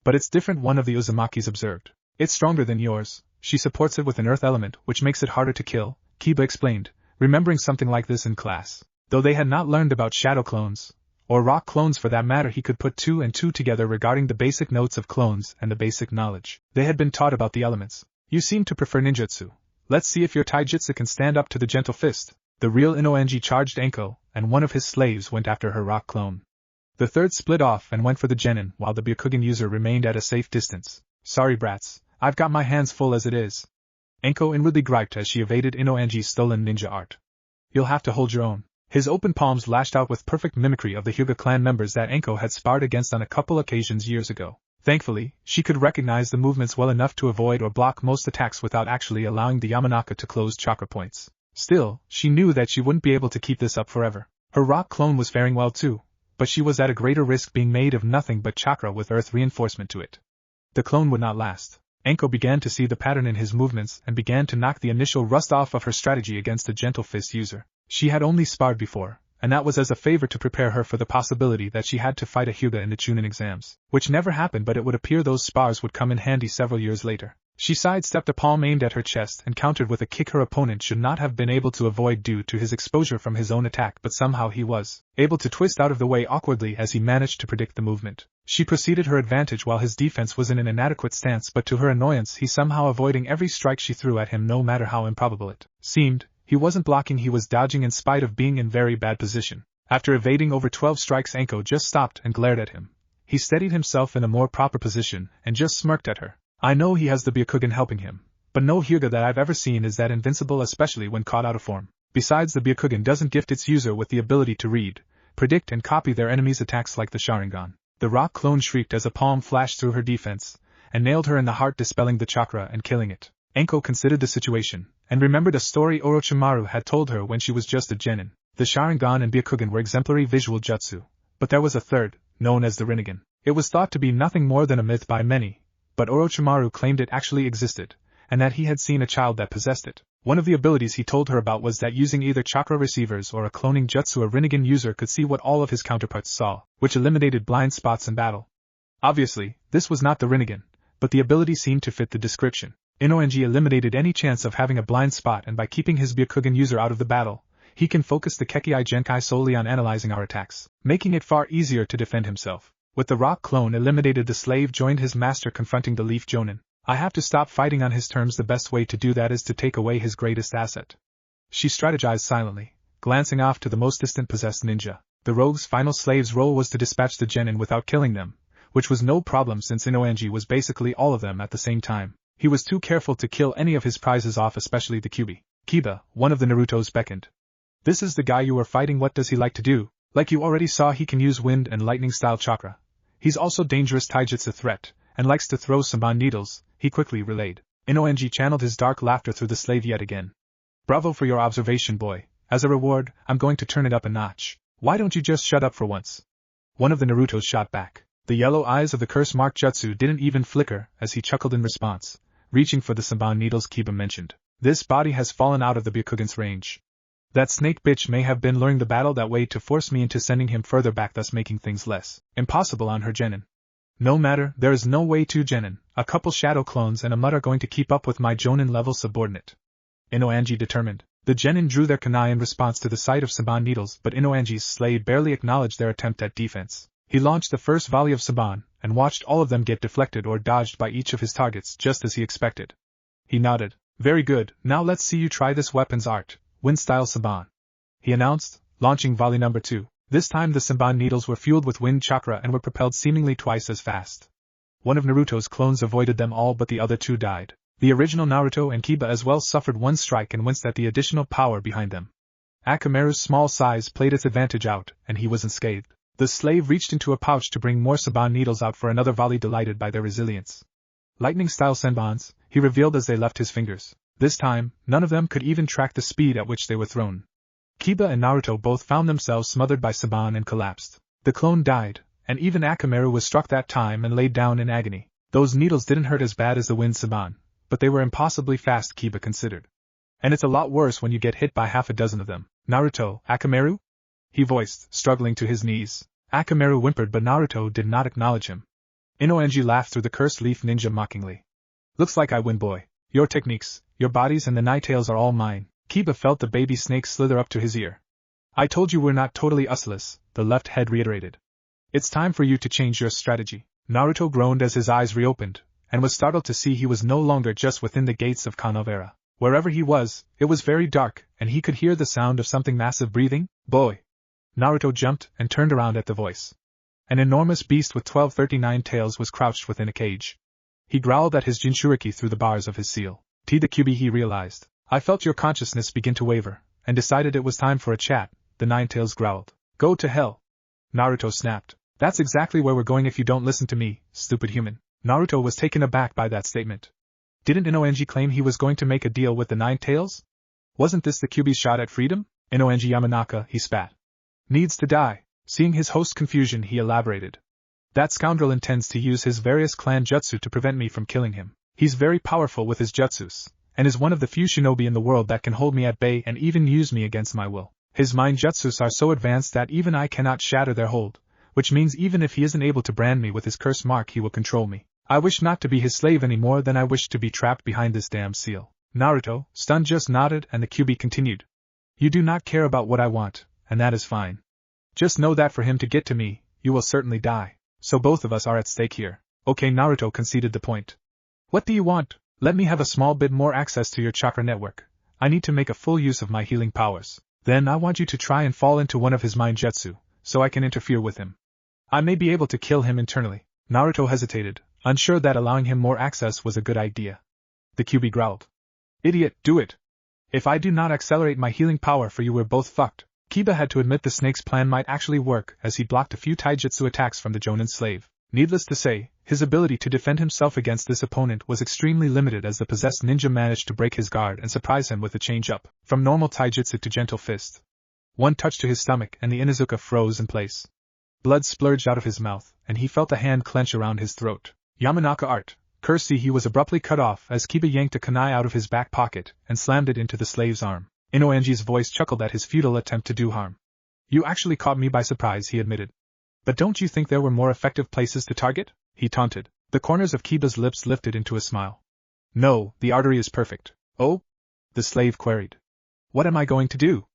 But it's different, one of the Uzumakis observed. It's stronger than yours. She supports it with an earth element, which makes it harder to kill, Kiba explained, remembering something like this in class. Though they had not learned about shadow clones, or rock clones for that matter, he could put two and two together regarding the basic notes of clones and the basic knowledge. They had been taught about the elements. You seem to prefer ninjutsu. Let's see if your taijutsu can stand up to the gentle fist. The real Inoenji charged Enko, and one of his slaves went after her rock clone. The third split off and went for the genin, while the Byakugan user remained at a safe distance. Sorry brats, I've got my hands full as it is. Enko inwardly griped as she evaded Inoenji's stolen ninja art. You'll have to hold your own. His open palms lashed out with perfect mimicry of the Hyuga clan members that Enko had sparred against on a couple occasions years ago. Thankfully, she could recognize the movements well enough to avoid or block most attacks without actually allowing the Yamanaka to close chakra points. Still, she knew that she wouldn't be able to keep this up forever. Her rock clone was faring well too, but she was at a greater risk being made of nothing but chakra with earth reinforcement to it. The clone would not last. Enko began to see the pattern in his movements and began to knock the initial rust off of her strategy against the gentle fist user. She had only sparred before, and that was as a favor to prepare her for the possibility that she had to fight a Hyuga in the Chunin exams, which never happened, but it would appear those spars would come in handy several years later. She sidestepped a palm aimed at her chest and countered with a kick her opponent should not have been able to avoid due to his exposure from his own attack, but somehow he was able to twist out of the way awkwardly as he managed to predict the movement. She proceeded her advantage while his defense was in an inadequate stance, but to her annoyance he somehow avoiding every strike she threw at him, no matter how improbable it seemed. He wasn't blocking, he was dodging in spite of being in very bad position. After evading over 12 strikes, Enko just stopped and glared at him. He steadied himself in a more proper position and just smirked at her. I know he has the Byakugan helping him, but no Hyuga that I've ever seen is that invincible, especially when caught out of form. Besides, the Byakugan doesn't gift its user with the ability to read, predict and copy their enemies' attacks like the Sharingan. The rock clone shrieked as a palm flashed through her defense, and nailed her in the heart, dispelling the chakra and killing it. Enko considered the situation, and remembered a story Orochimaru had told her when she was just a genin. The Sharingan and Byakugan were exemplary visual jutsu, but there was a third, known as the Rinnegan. It was thought to be nothing more than a myth by many, but Orochimaru claimed it actually existed, and that he had seen a child that possessed it. One of the abilities he told her about was that using either chakra receivers or a cloning jutsu, a Rinnegan user could see what all of his counterparts saw, which eliminated blind spots in battle. Obviously, this was not the Rinnegan, but the ability seemed to fit the description. Inoenji eliminated any chance of having a blind spot, and by keeping his Byakugan user out of the battle, he can focus the Kekkei Genkai solely on analyzing our attacks, making it far easier to defend himself. With the rock clone eliminated, the slave joined his master confronting the Leaf Jonin. I have to stop fighting on his terms. The best way to do that is to take away his greatest asset. She strategized silently, glancing off to the most distant possessed ninja. The rogue's final slave's role was to dispatch the genin without killing them, which was no problem since Inoenji was basically all of them at the same time. He was too careful to kill any of his prizes off, especially the Kyubi. Kiba, one of the Narutos, beckoned. This is the guy you were fighting. What does he like to do? Like you already saw, he can use wind and lightning style chakra. He's also dangerous taijutsu threat, and likes to throw Saban needles, he quickly relayed. Inoenji channeled his dark laughter through the slave yet again. Bravo for your observation, boy. As a reward, I'm going to turn it up a notch. Why don't you just shut up for once? One of the Narutos shot back. The yellow eyes of the curse-marked jutsu didn't even flicker as he chuckled in response, reaching for the Saban needles Kiba mentioned. This body has fallen out of the Byakugan's range. That snake bitch may have been luring the battle that way to force me into sending him further back, thus making things less impossible on her genin. No matter, there is no way to genin. A couple shadow clones and a mud are going to keep up with my jonin level subordinate. Inoenji determined. The genin drew their kunai in response to the sight of Saban needles, but Inoenji's slave barely acknowledged their attempt at defense. He launched the first volley of Saban, and watched all of them get deflected or dodged by each of his targets, just as he expected. He nodded. Very good, now let's see you try this weapon's art. Wind-style Saban, he announced, launching volley number 2. This time the Saban needles were fueled with wind chakra and were propelled seemingly twice as fast. One of Naruto's clones avoided them all, but the other two died. The original Naruto and Kiba as well suffered one strike and winced at the additional power behind them. Akamaru's small size played its advantage out, and he was unscathed. The slave reached into a pouch to bring more Saban needles out for another volley, delighted by their resilience. Lightning-style senbons, he revealed as they left his fingers. This time, none of them could even track the speed at which they were thrown. Kiba and Naruto both found themselves smothered by Saban and collapsed. The clone died, and even Akamaru was struck that time and laid down in agony. Those needles didn't hurt as bad as the wind Saban, but they were impossibly fast, Kiba considered. And it's a lot worse when you get hit by half a dozen of them. Naruto, Akamaru? He voiced, struggling to his knees. Akamaru whimpered but Naruto did not acknowledge him. Inoenji laughed through the cursed leaf ninja mockingly. Looks like I win, boy. Your techniques, your bodies and the Ninetales are all mine. Kiba felt the baby snake slither up to his ear. I told you we're not totally useless, the left head reiterated. It's time for you to change your strategy. Naruto groaned as his eyes reopened, and was startled to see he was no longer just within the gates of Kanavera. Wherever he was, it was very dark, and he could hear the sound of something massive breathing. Boy! Naruto jumped and turned around at the voice. An enormous beast with 1239 tails was crouched within a cage. He growled at his Jinchuriki through the bars of his seal. The Kyuubi, he realized. I felt your consciousness begin to waver, and decided it was time for a chat, the Ninetales growled. Go to hell! Naruto snapped. That's exactly where we're going if you don't listen to me, stupid human. Naruto was taken aback by that statement. Didn't Inoenji claim he was going to make a deal with the Ninetales? Wasn't this the Kyuubi's shot at freedom? Inoenji Yamanaka, he spat. Needs to die. Seeing his host's confusion, he elaborated. That scoundrel intends to use his various clan jutsu to prevent me from killing him. He's very powerful with his jutsus, and is one of the few shinobi in the world that can hold me at bay and even use me against my will. His mind jutsus are so advanced that even I cannot shatter their hold, which means even if he isn't able to brand me with his curse mark, he will control me. I wish not to be his slave any more than I wish to be trapped behind this damn seal. Naruto, stunned, just nodded, and the Kyuubi continued. You do not care about what I want, and that is fine. Just know that for him to get to me, you will certainly die. So both of us are at stake here. Okay, Naruto conceded the point. What do you want? Let me have a small bit more access to your chakra network. I need to make a full use of my healing powers. Then I want you to try and fall into one of his mind jutsu, so I can interfere with him. I may be able to kill him internally. Naruto hesitated, unsure that allowing him more access was a good idea. The Kyuubi growled. Idiot, do it. If I do not accelerate my healing power for you, we're both fucked. Kiba had to admit the snake's plan might actually work as he blocked a few taijutsu attacks from the Jonin slave. Needless to say, his ability to defend himself against this opponent was extremely limited as the possessed ninja managed to break his guard and surprise him with a change-up, from normal taijutsu to gentle fist. One touch to his stomach and the Inuzuka froze in place. Blood splurged out of his mouth, and he felt a hand clench around his throat. Yamanaka art. Cursey, he was abruptly cut off as Kiba yanked a kunai out of his back pocket and slammed it into the slave's arm. Inoenji's voice chuckled at his futile attempt to do harm. You actually caught me by surprise, he admitted. But don't you think there were more effective places to target? He taunted. The corners of Kiba's lips lifted into a smile. No, the artery is perfect. Oh? The slave queried. What am I going to do?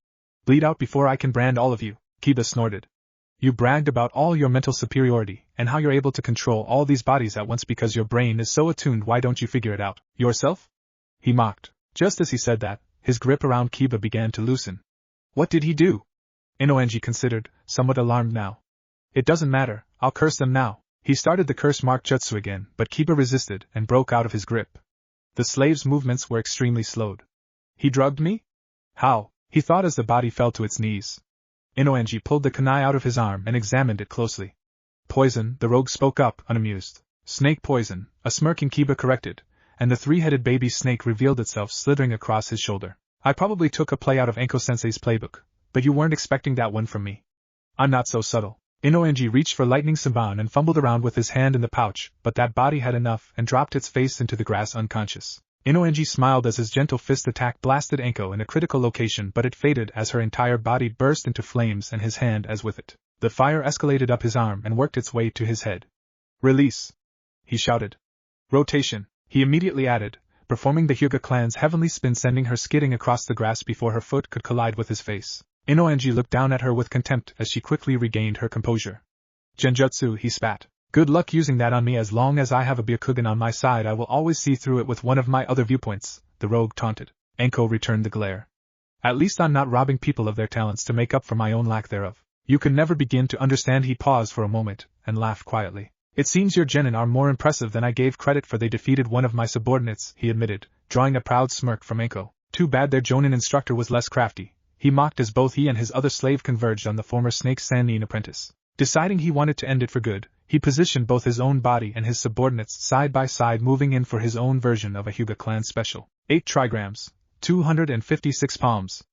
Bleed out before I can brand all of you, Kiba snorted. You bragged about all your mental superiority and how you're able to control all these bodies at once because your brain is so attuned. Why don't you figure it out yourself? He mocked. Just as he said that, his grip around Kiba began to loosen. What did he do? Inoenji considered, somewhat alarmed now. It doesn't matter, I'll curse them now. He started the curse mark jutsu again, but Kiba resisted and broke out of his grip. The slave's movements were extremely slowed. He drugged me? How? He thought as the body fell to its knees. Inoenji pulled the kunai out of his arm and examined it closely. Poison, the rogue spoke up, unamused. Snake poison, a smirking Kiba corrected, and the three-headed baby snake revealed itself slithering across his shoulder. I probably took a play out of Enko-sensei's playbook, but you weren't expecting that one from me. I'm not so subtle. Inoenji reached for Lightning Saban and fumbled around with his hand in the pouch, but that body had enough and dropped its face into the grass unconscious. Inoenji smiled as his gentle fist attack blasted Enko in a critical location, but it faded as her entire body burst into flames and his hand as with it. The fire escalated up his arm and worked its way to his head. Release! He shouted. Rotation, he immediately added, performing the Hyuga clan's heavenly spin, sending her skidding across the grass before her foot could collide with his face. Inoenji looked down at her with contempt as she quickly regained her composure. Genjutsu, he spat. Good luck using that on me. As long as I have a Byakugan on my side, I will always see through it with one of my other viewpoints, the rogue taunted. Enko returned the glare. At least I'm not robbing people of their talents to make up for my own lack thereof. You can never begin to understand. He paused for a moment, and laughed quietly. It seems your genin are more impressive than I gave credit for. They defeated one of my subordinates, he admitted, drawing a proud smirk from Enko. Too bad their jonin instructor was less crafty, he mocked as both he and his other slave converged on the former Snake Sannin apprentice. Deciding he wanted to end it for good, he positioned both his own body and his subordinates side by side, moving in for his own version of a Hyuga clan special. 8 trigrams, 256 palms.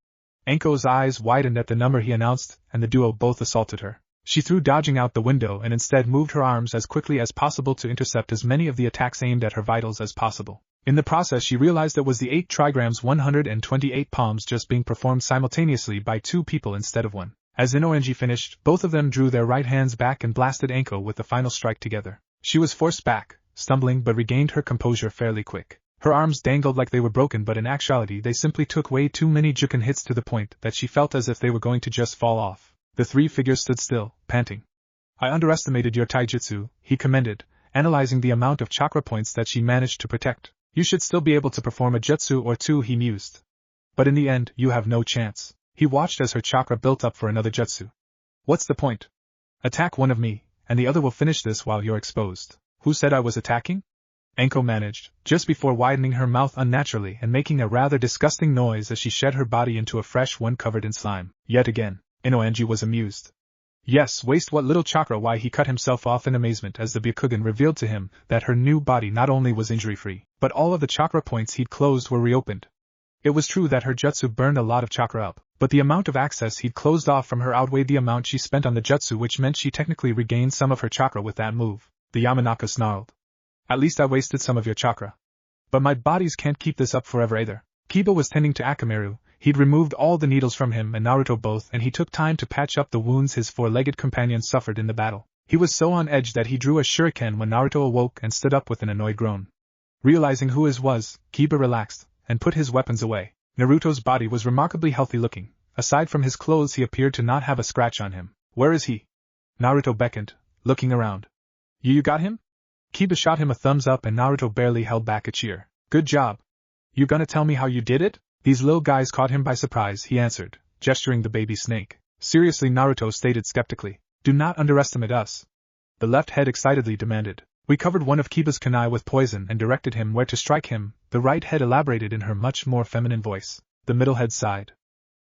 Enko's eyes widened at the number he announced, and the duo both assaulted her. She threw dodging out the window and instead moved her arms as quickly as possible to intercept as many of the attacks aimed at her vitals as possible. In the process she realized that was the 8 trigrams 128 palms just being performed simultaneously by 2 people instead of 1. As Inoenji finished, both of them drew their right hands back and blasted Anko with the final strike together. She was forced back, stumbling but regained her composure fairly quick. Her arms dangled like they were broken, but in actuality they simply took way too many juken hits to the point that she felt as if they were going to just fall off. The 3 figures stood still, panting. I underestimated your taijutsu, he commended, analyzing the amount of chakra points that she managed to protect. You should still be able to perform a jutsu or 2, he mused. But in the end, you have no chance. He watched as her chakra built up for another jutsu. What's the point? Attack one of me, and the other will finish this while you're exposed. Who said I was attacking? Anko managed, just before widening her mouth unnaturally and making a rather disgusting noise as she shed her body into a fresh one covered in slime. Yet again, Inoenji was amused. Yes, waste what little chakra. Why, he cut himself off in amazement as the Byakugan revealed to him that her new body not only was injury-free, but all of the chakra points he'd closed were reopened. It was true that her jutsu burned a lot of chakra up, but the amount of access he'd closed off from her outweighed the amount she spent on the jutsu, which meant she technically regained some of her chakra with that move. The Yamanaka snarled. At least I wasted some of your chakra. But my bodies can't keep this up forever either. Kiba was tending to Akamaru. He'd removed all the needles from him and Naruto both, and he took time to patch up the wounds his 4-legged companion suffered in the battle. He was so on edge that he drew a shuriken when Naruto awoke and stood up with an annoyed groan. Realizing who his was, Kiba relaxed and put his weapons away. Naruto's body was remarkably healthy looking. Aside from his clothes, he appeared to not have a scratch on him. Where is he? Naruto beckoned, looking around. You got him? Kiba shot him a thumbs up and Naruto barely held back a cheer. Good job. You gonna tell me how you did it? These little guys caught him by surprise, he answered, gesturing the baby snake. Seriously, Naruto stated skeptically. Do not underestimate us. The left head excitedly demanded. We covered one of Kiba's kunai with poison and directed him where to strike him, the right head elaborated in her much more feminine voice. The middle head sighed.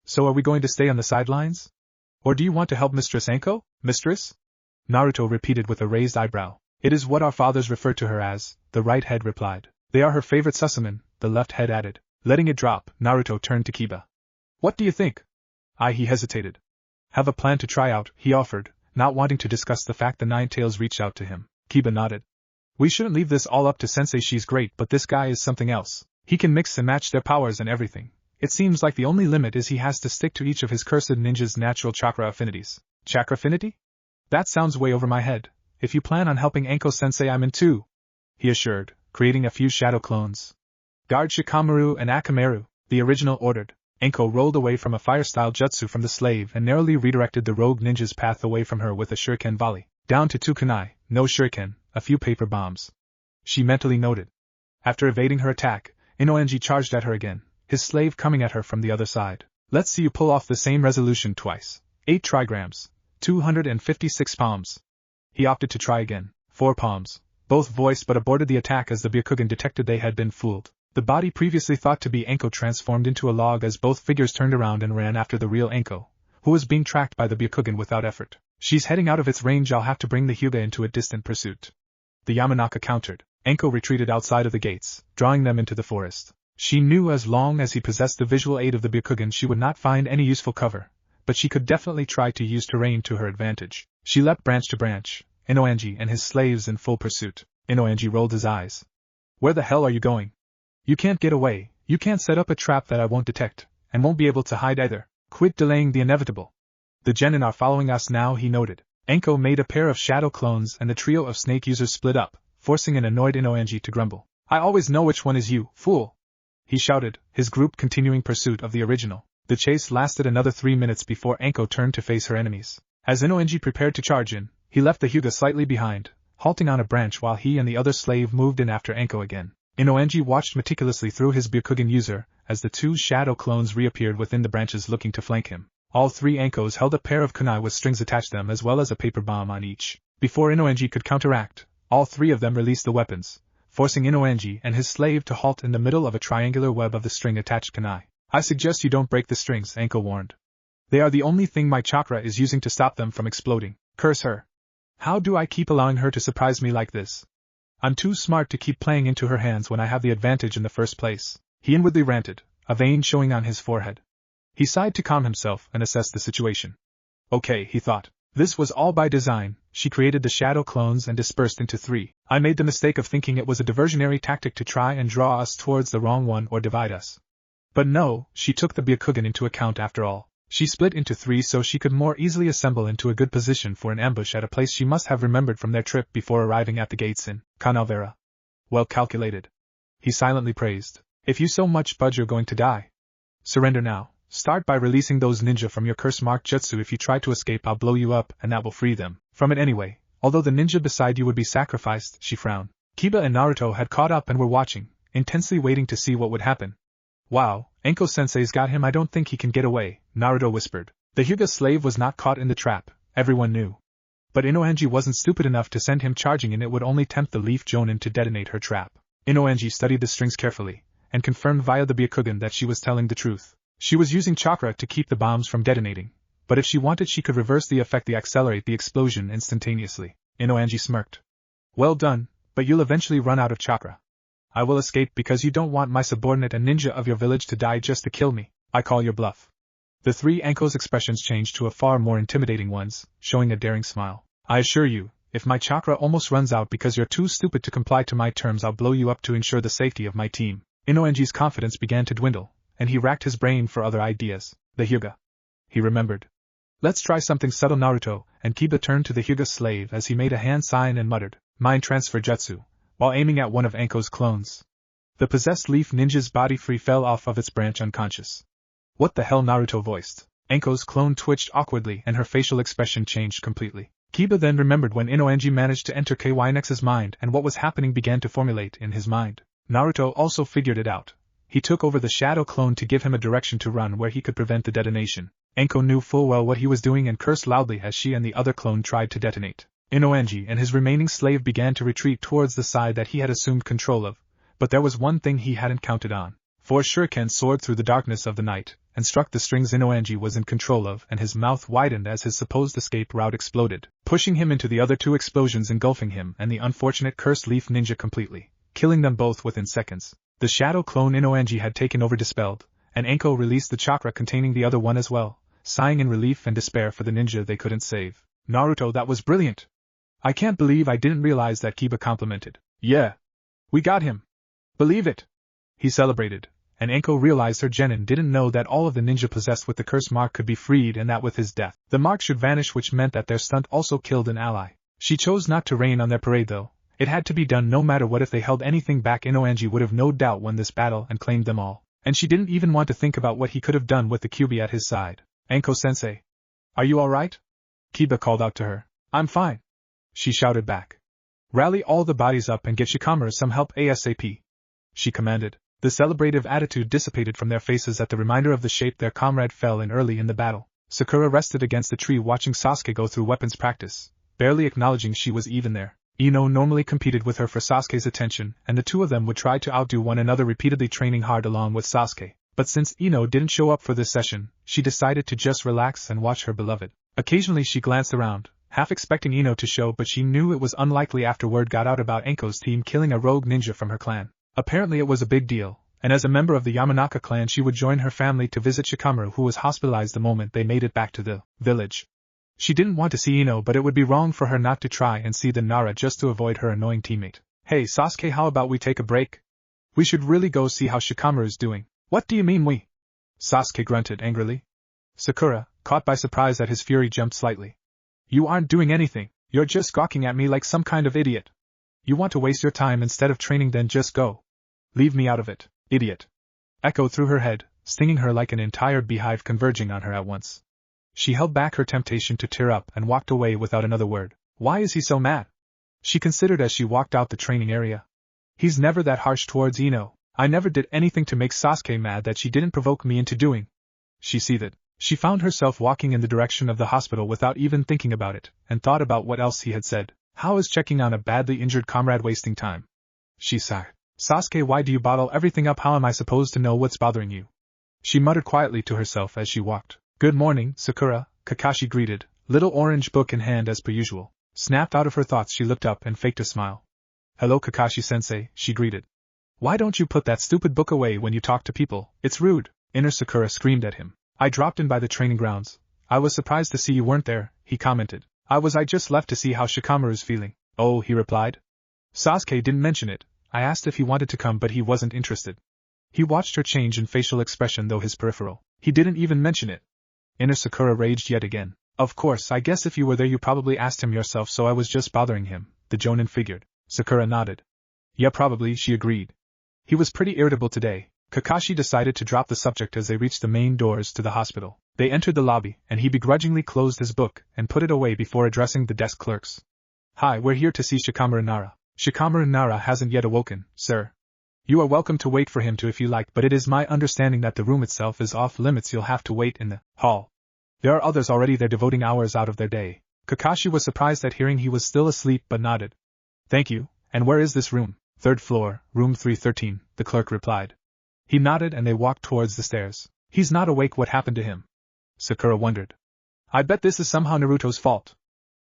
So are we going to stay on the sidelines? Or do you want to help Mistress Anko? Mistress? Naruto repeated with a raised eyebrow. It is what our fathers refer to her as, the right head replied. They are her favorite susamun, the left head added. Letting it drop, Naruto turned to Kiba. What do you think? He hesitated. Have a plan to try out, he offered, not wanting to discuss the fact the Nine-Tails reached out to him. Kiba nodded. We shouldn't leave this all up to Sensei. She's great, but this guy is something else. He can mix and match their powers and everything. It seems like the only limit is he has to stick to each of his cursed ninja's natural chakra affinities. Chakra affinity? That sounds way over my head. If you plan on helping Anko-sensei, I'm in too, he assured, creating a few shadow clones. Guard Shikamaru and Akamaru, the original ordered. Anko rolled away from a fire-style jutsu from the slave and narrowly redirected the rogue ninja's path away from her with a shuriken volley. Down to 2 kunai, no shuriken, a few paper bombs. She mentally noted. After evading her attack, Inoenji charged at her again, his slave coming at her from the other side. Let's see you pull off the same resolution twice. 8 trigrams, 256 palms. He opted to try again. 4 palms. Both voiced but aborted the attack as the Byakugan detected they had been fooled. The body previously thought to be Anko transformed into a log as both figures turned around and ran after the real Anko, who was being tracked by the Byakugan without effort. She's heading out of its range. I'll have to bring the Hyuga into a distant pursuit. The Yamanaka countered. Anko retreated outside of the gates, drawing them into the forest. She knew as long as he possessed the visual aid of the Byakugan she would not find any useful cover, but she could definitely try to use terrain to her advantage. She leapt branch to branch, Inoenji and his slaves in full pursuit. Inoenji rolled his eyes. Where the hell are you going? You can't get away, you can't set up a trap that I won't detect, and won't be able to hide either. Quit delaying the inevitable. The genin are following us now, he noted. Anko made a pair of shadow clones and the trio of snake users split up, forcing an annoyed Inoenji to grumble. I always know which one is you, fool! He shouted, his group continuing pursuit of the original. The chase lasted another 3 minutes before Anko turned to face her enemies. As Inoenji prepared to charge in, he left the Hyuga slightly behind, halting on a branch while he and the other slave moved in after Anko again. Inoenji watched meticulously through his Byakugan user as the 2 shadow clones reappeared within the branches looking to flank him. All 3 Ankos held a pair of kunai with strings attached to them as well as a paper bomb on each. Before Inoenji could counteract, all 3 of them released the weapons, forcing Inoenji and his slave to halt in the middle of a triangular web of the string-attached kunai. I suggest you don't break the strings, Anko warned. They are the only thing my chakra is using to stop them from exploding. Curse her. How do I keep allowing her to surprise me like this? I'm too smart to keep playing into her hands when I have the advantage in the first place. He inwardly ranted, a vein showing on his forehead. He sighed to calm himself and assess the situation. Okay, he thought. This was all by design. She created the shadow clones and dispersed into 3. I made the mistake of thinking it was a diversionary tactic to try and draw us towards the wrong one or divide us. But no, she took the Byakugan into account after all. She split into 3 so she could more easily assemble into a good position for an ambush at a place she must have remembered from their trip before arriving at the gates in Canalvera. Well calculated. He silently praised. If you so much budge you're going to die. Surrender now. Start by releasing those ninja from your curse-marked jutsu. If you try to escape I'll blow you up and that will free them from it anyway. Although the ninja beside you would be sacrificed, she frowned. Kiba and Naruto had caught up and were watching, intensely waiting to see what would happen. Wow, Enko-sensei's got him. I don't think he can get away, Naruto whispered. The Hyuga slave was not caught in the trap, everyone knew. But Inoenji wasn't stupid enough to send him charging, and it would only tempt the Leaf Jonin to detonate her trap. Inoenji studied the strings carefully, and confirmed via the Byakugan that she was telling the truth. She was using chakra to keep the bombs from detonating, but if she wanted she could reverse the effect and accelerate the explosion instantaneously. Inoenji smirked. Well done, but you'll eventually run out of chakra. I will escape because you don't want my subordinate and ninja of your village to die just to kill me. I call your bluff. The 3 Anko's expressions changed to a far more intimidating ones, showing a daring smile. I assure you, if my chakra almost runs out because you're too stupid to comply to my terms, I'll blow you up to ensure the safety of my team. Inoenji's confidence began to dwindle, and he racked his brain for other ideas. The Hyuga. He remembered. Let's try something subtle. Naruto and Kiba turned to the Hyuga slave as he made a hand sign and muttered, Mind Transfer Jutsu, while aiming at one of Anko's clones. The possessed leaf ninja's body free fell off of its branch unconscious. What the hell? Naruto voiced. Anko's clone twitched awkwardly and her facial expression changed completely. Kiba then remembered when Inoenji managed to enter Kynex's mind and what was happening began to formulate in his mind. Naruto also figured it out. He took over the shadow clone to give him a direction to run where he could prevent the detonation. Anko knew full well what he was doing and cursed loudly as she and the other clone tried to detonate. Inoenji and his remaining slave began to retreat towards the side that he had assumed control of, but there was one thing he hadn't counted on. 4 shurikens soared through the darkness of the night, and struck the strings Inoenji was in control of, and his mouth widened as his supposed escape route exploded, pushing him into the other 2 explosions, engulfing him and the unfortunate cursed leaf ninja completely, killing them both within seconds. The shadow clone Inoenji had taken over dispelled, and Anko released the chakra containing the other one as well, sighing in relief and despair for the ninja they couldn't save. Naruto, that was brilliant! I can't believe I didn't realize that, Kiba complimented. Yeah. We got him. Believe it. He celebrated, and Anko realized her genin didn't know that all of the ninja possessed with the curse mark could be freed and that with his death, the mark should vanish, which meant that their stunt also killed an ally. She chose not to rain on their parade though. It had to be done no matter what. If they held anything back, Inoenji would have no doubt won this battle and claimed them all, and she didn't even want to think about what he could have done with the Kyuubi at his side. Anko-sensei. Are you alright? Kiba called out to her. I'm fine. She shouted back. Rally all the bodies up and get Shikamaru some help ASAP. She commanded. The celebrative attitude dissipated from their faces at the reminder of the shape their comrade fell in early in the battle. Sakura rested against a tree watching Sasuke go through weapons practice, barely acknowledging she was even there. Ino normally competed with her for Sasuke's attention, and the 2 of them would try to outdo one another, repeatedly training hard along with Sasuke. But since Ino didn't show up for this session, she decided to just relax and watch her beloved. Occasionally she glanced around, half expecting Ino to show, but she knew it was unlikely after word got out about Anko's team killing a rogue ninja from her clan. Apparently it was a big deal, and as a member of the Yamanaka clan she would join her family to visit Shikamaru, who was hospitalized the moment they made it back to the village. She didn't want to see Ino, but it would be wrong for her not to try and see the Nara just to avoid her annoying teammate. Hey Sasuke, how about we take a break? We should really go see how Shikamaru's doing. What do you mean we? Sasuke grunted angrily. Sakura, caught by surprise at his fury, jumped slightly. You aren't doing anything, you're just gawking at me like some kind of idiot. You want to waste your time instead of training, then just go. Leave me out of it, idiot. Echoed through her head, stinging her like an entire beehive converging on her at once. She held back her temptation to tear up and walked away without another word. Why is he so mad? She considered as she walked out the training area. He's never that harsh towards Ino. I never did anything to make Sasuke mad that she didn't provoke me into doing. She seethed. She found herself walking in the direction of the hospital without even thinking about it, and thought about what else he had said. How is checking on a badly injured comrade wasting time? She sighed. Sasuke, why do you bottle everything up? How am I supposed to know what's bothering you? She muttered quietly to herself as she walked. Good morning, Sakura, Kakashi greeted, little orange book in hand as per usual. Snapped out of her thoughts, she looked up and faked a smile. Hello Kakashi-sensei, she greeted. Why don't you put that stupid book away when you talk to people? It's rude. Inner Sakura screamed at him. I dropped in by the training grounds. I was surprised to see you weren't there, he commented. I just left to see how Shikamaru's feeling. Oh, he replied. Sasuke didn't mention it. I asked if he wanted to come but he wasn't interested. He watched her change in facial expression though his peripheral. He didn't even mention it. Inner Sakura raged yet again. Of course, I guess if you were there you probably asked him yourself, so I was just bothering him, the jonin figured. Sakura nodded. Yeah, probably, she agreed. He was pretty irritable today. Kakashi decided to drop the subject as they reached the main doors to the hospital. They entered the lobby, and he begrudgingly closed his book and put it away before addressing the desk clerks. Hi, we're here to see Shikamaru Nara. Shikamaru Nara hasn't yet awoken, sir. You are welcome to wait for him if you like, but it is my understanding that the room itself is off limits. You'll have to wait in the hall. There are others already there devoting hours out of their day. Kakashi was surprised at hearing he was still asleep but nodded. Thank you, and where is this room? 3rd floor, room 313, the clerk replied. He nodded and they walked towards the stairs. He's not awake, what happened to him? Sakura wondered. I bet this is somehow Naruto's fault.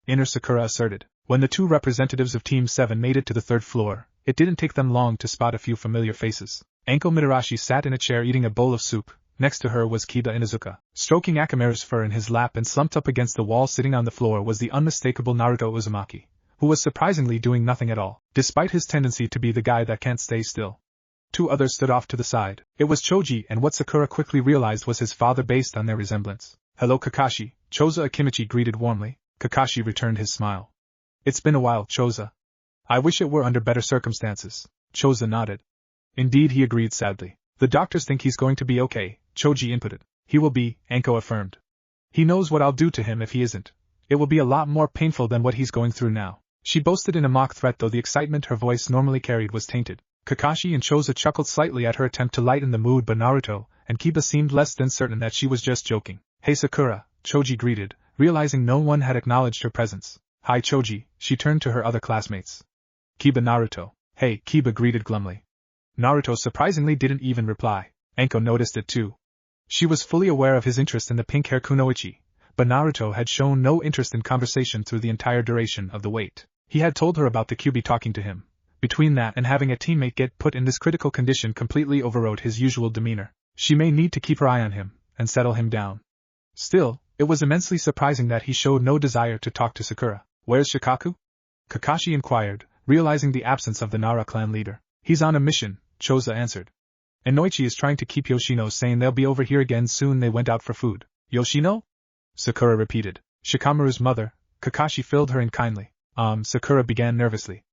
Inner Sakura asserted. When the two representatives of Team 7 made it to the 3rd floor, it didn't take them long to spot a few familiar faces. Anko Mitarashi sat in a chair eating a bowl of soup. Next to her was Kiba Inuzuka, stroking Akamaru's fur in his lap, and slumped up against the wall sitting on the floor was the unmistakable Naruto Uzumaki, who was surprisingly doing nothing at all, despite his tendency to be the guy that can't stay still. Two others stood off to the side. It was Choji, and what Sakura quickly realized was his father based on their resemblance. Hello Kakashi, Choza Akimichi greeted warmly. Kakashi returned his smile. It's been a while, Choza. I wish it were under better circumstances. Choza nodded. Indeed, he agreed sadly. The doctors think he's going to be okay, Choji inputted. He will be, Anko affirmed. He knows what I'll do to him if he isn't. It will be a lot more painful than what he's going through now. She boasted in a mock threat, though the excitement her voice normally carried was tainted. Kakashi and Choza chuckled slightly at her attempt to lighten the mood, but Naruto and Kiba seemed less than certain that she was just joking. Hey Sakura, Choji greeted, realizing no one had acknowledged her presence. Hi Choji, she turned to her other classmates. Kiba Naruto. Hey, Kiba greeted glumly. Naruto surprisingly didn't even reply. Anko noticed it too. She was fully aware of his interest in the pink-hair kunoichi, but Naruto had shown no interest in conversation through the entire duration of the wait. He had told her about the Kyuubi talking to him. Between that and having a teammate get put in this critical condition completely overrode his usual demeanor. She may need to keep her eye on him and settle him down. Still, it was immensely surprising that he showed no desire to talk to Sakura. Where's Shikaku? Kakashi inquired, realizing the absence of the Nara clan leader. He's on a mission, Choza answered. Inoichi is trying to keep Yoshino, saying they'll be over here again soon. They went out for food. Yoshino? Sakura repeated. Shikamaru's mother. Kakashi filled her in kindly. Sakura began nervously.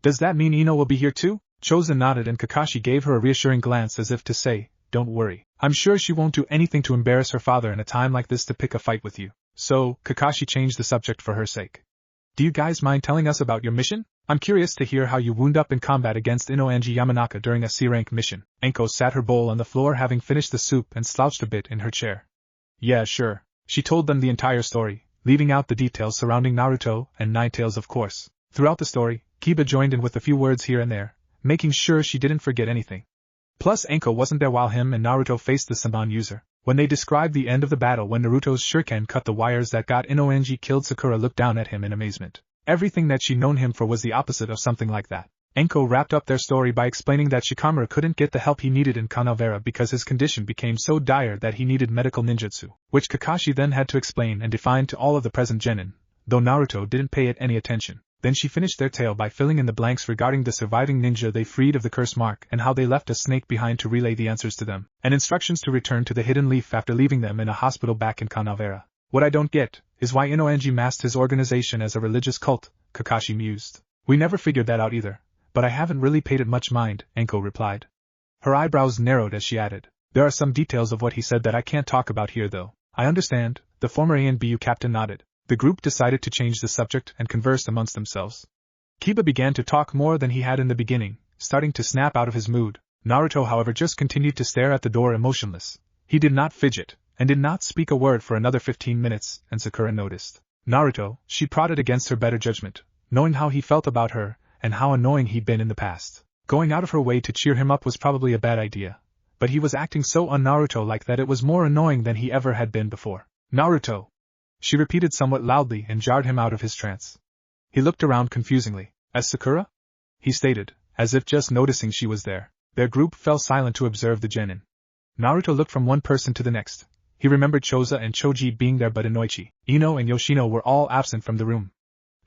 Does that mean Ino will be here too? Choza nodded and Kakashi gave her a reassuring glance as if to say, don't worry. I'm sure she won't do anything to embarrass her father in a time like this to pick a fight with you. So, Kakashi changed the subject for her sake. Do you guys mind telling us about your mission? I'm curious to hear how you wound up in combat against Inoanji Yamanaka during a C-rank mission. Anko sat her bowl on the floor having finished the soup and slouched a bit in her chair. Yeah, sure. She told them the entire story, leaving out the details surrounding Naruto and Ninetales of course. Throughout the story, Kiba joined in with a few words here and there, making sure she didn't forget anything. Plus Anko wasn't there while him and Naruto faced the Senbon user. When they described the end of the battle when Naruto's shuriken cut the wires that got Inoanji killed, Sakura looked down at him in amazement. Everything that she'd known him for was the opposite of something like that. Anko wrapped up their story by explaining that Shikamaru couldn't get the help he needed in Kanavera because his condition became so dire that he needed medical ninjutsu, which Kakashi then had to explain and define to all of the present genin, though Naruto didn't pay it any attention. Then she finished their tale by filling in the blanks regarding the surviving ninja they freed of the curse mark and how they left a snake behind to relay the answers to them, and instructions to return to the hidden leaf after leaving them in a hospital back in Kanavera. What I don't get is why Inoanji masked his organization as a religious cult, Kakashi mused. We never figured that out either, but I haven't really paid it much mind, Anko replied. Her eyebrows narrowed as she added. There are some details of what he said that I can't talk about here though. I understand, the former ANBU captain nodded. The group decided to change the subject and conversed amongst themselves. Kiba began to talk more than he had in the beginning, starting to snap out of his mood. Naruto, however, just continued to stare at the door emotionless. He did not fidget, and did not speak a word for another 15 minutes, and Sakura noticed. Naruto, she prodded against her better judgment, knowing how he felt about her, and how annoying he'd been in the past. Going out of her way to cheer him up was probably a bad idea, but he was acting so un-Naruto-like that it was more annoying than he ever had been before. Naruto! She repeated somewhat loudly and jarred him out of his trance. He looked around confusingly. As Sakura? He stated, as if just noticing she was there. Their group fell silent to observe the genin. Naruto looked from one person to the next, He remembered Choza and Choji being there, but Inoichi, Ino and Yoshino were all absent from the room.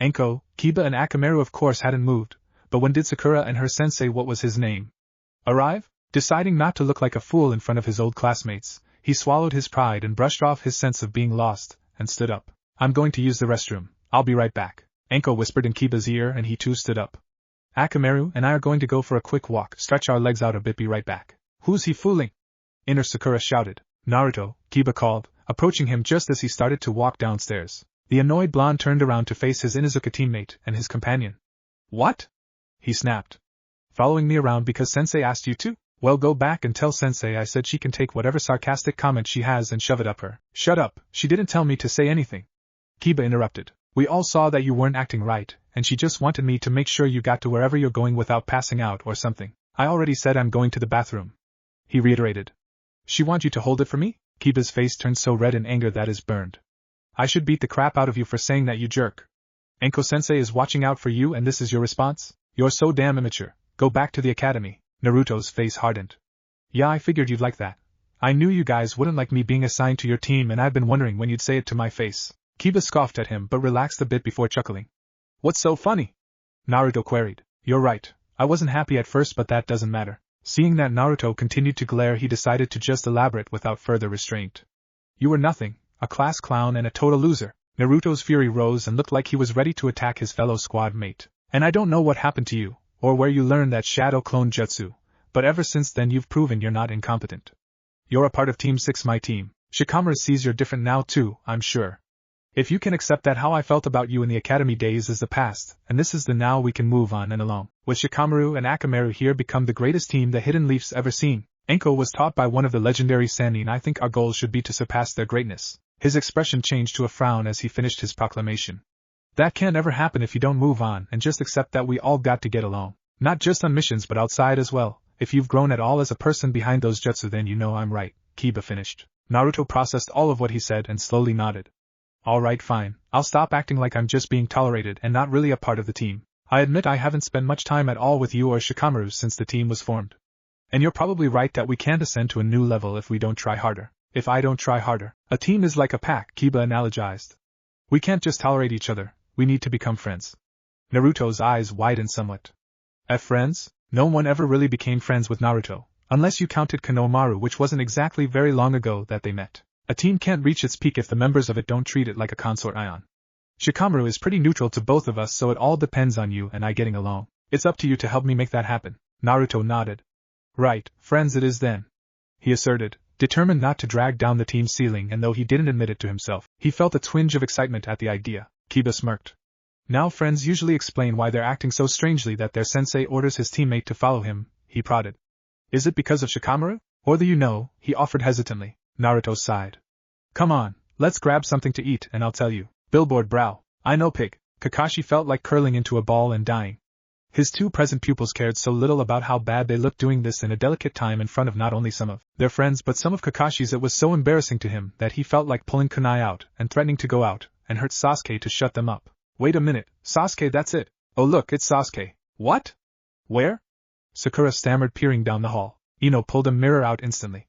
Enko, Kiba and Akamaru of course hadn't moved, but when did Sakura and her sensei, what was his name, arrive? Deciding not to look like a fool in front of his old classmates, he swallowed his pride and brushed off his sense of being lost, and stood up. I'm going to use the restroom, I'll be right back, Enko whispered in Kiba's ear, and he too stood up. Akamaru and I are going to go for a quick walk, stretch our legs out a bit, be right back. Who's he fooling? Inner Sakura shouted. Naruto, Kiba called, approaching him just as he started to walk downstairs. The annoyed blonde turned around to face his Inuzuka teammate and his companion. What? He snapped. Following me around because sensei asked you to? Well, go back and tell sensei I said she can take whatever sarcastic comment she has and shove it up her. Shut up, she didn't tell me to say anything. Kiba interrupted. We all saw that you weren't acting right, and she just wanted me to make sure you got to wherever you're going without passing out or something. I already said I'm going to the bathroom, he reiterated. She want you to hold it for me? Kiba's face turned so red in anger that his burned. I should beat the crap out of you for saying that, you jerk. Enko-sensei is watching out for you and this is your response? You're so damn immature. Go back to the academy. Naruto's face hardened. Yeah, I figured you'd like that. I knew you guys wouldn't like me being assigned to your team, and I've been wondering when you'd say it to my face. Kiba scoffed at him but relaxed a bit before chuckling. What's so funny? Naruto queried. You're right. I wasn't happy at first, but that doesn't matter. Seeing that Naruto continued to glare, he decided to just elaborate without further restraint. You were nothing, a class clown and a total loser. Naruto's fury rose and looked like he was ready to attack his fellow squad mate. And I don't know what happened to you, or where you learned that shadow clone jutsu, but ever since then you've proven you're not incompetent. You're a part of Team 6, my team. Shikamaru sees you're different now too, I'm sure. If you can accept that, how I felt about you in the academy days is the past, and this is the now, we can move on and along. With Shikamaru and Akamaru here become the greatest team the Hidden Leaf's ever seen. Enko was taught by one of the legendary Sannin. I think our goal should be to surpass their greatness. His expression changed to a frown as he finished his proclamation. That can't ever happen if you don't move on and just accept that we all got to get along. Not just on missions but outside as well. If you've grown at all as a person behind those jutsu, then you know I'm right, Kiba finished. Naruto processed all of what he said and slowly nodded. Alright, fine, I'll stop acting like I'm just being tolerated and not really a part of the team. I admit I haven't spent much time at all with you or Shikamaru since the team was formed. And you're probably right that we can't ascend to a new level if we don't try harder. If I don't try harder. A team is like a pack, Kiba analogized. We can't just tolerate each other, we need to become friends. Naruto's eyes widened somewhat. Friends? No one ever really became friends with Naruto, unless you counted Konohamaru, which wasn't exactly very long ago that they met. A team can't reach its peak if the members of it don't treat it like a consort ion. Shikamaru is pretty neutral to both of us, so it all depends on you and I getting along. It's up to you to help me make that happen. Naruto nodded. Right, friends it is then, he asserted, determined not to drag down the team's ceiling, and though he didn't admit it to himself, he felt a twinge of excitement at the idea. Kiba smirked. Now friends usually explain why they're acting so strangely that their sensei orders his teammate to follow him, he prodded. Is it because of Shikamaru? Or the he offered hesitantly. Naruto sighed. Come on, let's grab something to eat and I'll tell you. Billboard brow. I know pig. Kakashi felt like curling into a ball and dying. His two present pupils cared so little about how bad they looked doing this in a delicate time in front of not only some of their friends but some of Kakashi's. It was so embarrassing to him that he felt like pulling kunai out and threatening to go out and hurt Sasuke to shut them up. Wait a minute, Sasuke, that's it. Oh look, it's Sasuke. What? Where? Sakura stammered, peering down the hall. Ino pulled a mirror out instantly.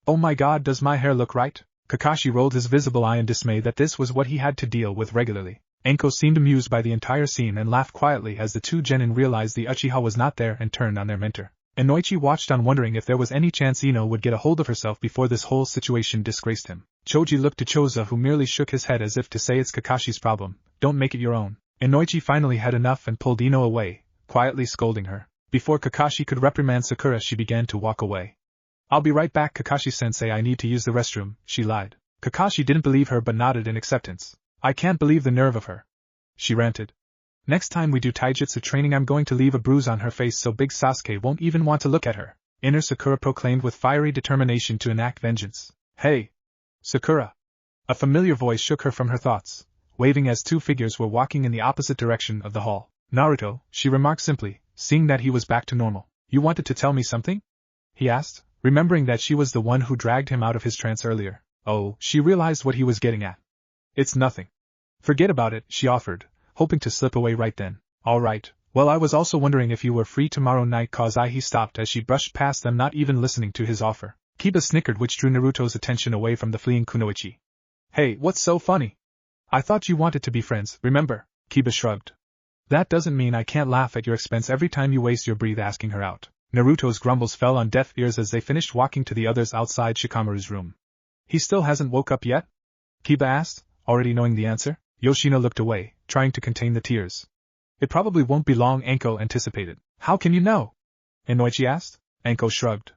Oh my god, does my hair look right? Kakashi rolled his visible eye in dismay that this was what he had to deal with regularly. Enko seemed amused by the entire scene and laughed quietly as the two genin realized the Uchiha was not there and turned on their mentor. Inoichi watched on, wondering if there was any chance Ino would get a hold of herself before this whole situation disgraced him. Choji looked to Choza, who merely shook his head as if to say it's Kakashi's problem, don't make it your own. Inoichi finally had enough and pulled Ino away, quietly scolding her. Before Kakashi could reprimand Sakura, she began to walk away. I'll be right back, Kakashi-sensei, I need to use the restroom, she lied. Kakashi didn't believe her but nodded in acceptance. I can't believe the nerve of her, she ranted. Next time we do taijutsu training I'm going to leave a bruise on her face so big Sasuke won't even want to look at her. Inner Sakura proclaimed with fiery determination to enact vengeance. Hey! Sakura! A familiar voice shook her from her thoughts, waving as two figures were walking in the opposite direction of the hall. Naruto, she remarked simply, seeing that he was back to normal. You wanted to tell me something? He asked, remembering that she was the one who dragged him out of his trance earlier. Oh, she realized what he was getting at. It's nothing. Forget about it, she offered, hoping to slip away right then. All right, well, I was also wondering if you were free tomorrow night, he stopped as she brushed past them, not even listening to his offer. Kiba snickered, which drew Naruto's attention away from the fleeing kunoichi. Hey, what's so funny? I thought you wanted to be friends, remember? Kiba shrugged. That doesn't mean I can't laugh at your expense every time you waste your breath asking her out. Naruto's grumbles fell on deaf ears as they finished walking to the others outside Shikamaru's room. He still hasn't woke up yet? Kiba asked, already knowing the answer. Yoshino looked away, trying to contain the tears. It probably won't be long, Anko anticipated. How can you know? Inoichi asked. Anko shrugged.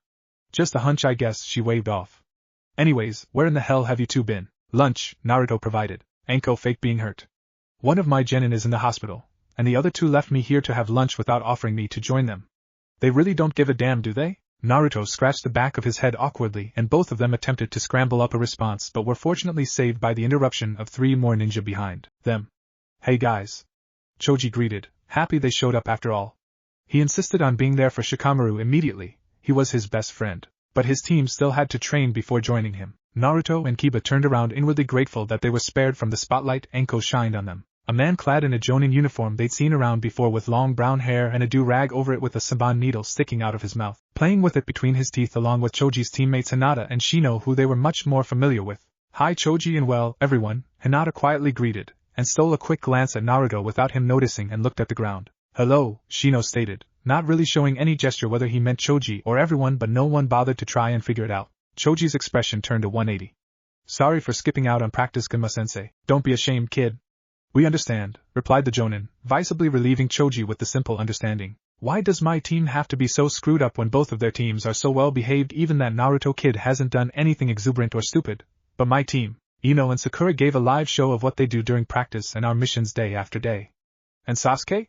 Just a hunch, I guess, she waved off. Anyways, where in the hell have you two been? Lunch, Naruto provided. Anko faked being hurt. One of my genin is in the hospital, and the other two left me here to have lunch without offering me to join them. They really don't give a damn, do they? Naruto scratched the back of his head awkwardly, and both of them attempted to scramble up a response but were fortunately saved by the interruption of 3 more ninja behind them. Hey guys. Choji greeted, happy they showed up after all. He insisted on being there for Shikamaru immediately. He was his best friend, but his team still had to train before joining him. Naruto and Kiba turned around, inwardly grateful that they were spared from the spotlight Anko shined on them. A man clad in a jonin uniform they'd seen around before, with long brown hair and a do-rag over it with a saban needle sticking out of his mouth, playing with it between his teeth, along with Choji's teammates Hinata and Shino, who they were much more familiar with. Hi Choji and well, everyone, Hinata quietly greeted, and stole a quick glance at Naruto without him noticing and looked at the ground. Hello, Shino stated, not really showing any gesture whether he meant Choji or everyone, but no one bothered to try and figure it out. Choji's expression turned a 180. Sorry for skipping out on practice, Gama-sensei. Don't be ashamed, kid. We understand, replied the Jonin, visibly relieving Choji with the simple understanding. Why does my team have to be so screwed up when both of their teams are so well behaved? Even that Naruto kid hasn't done anything exuberant or stupid. But my team, Ino and Sakura, gave a live show of what they do during practice and our missions day after day. And Sasuke?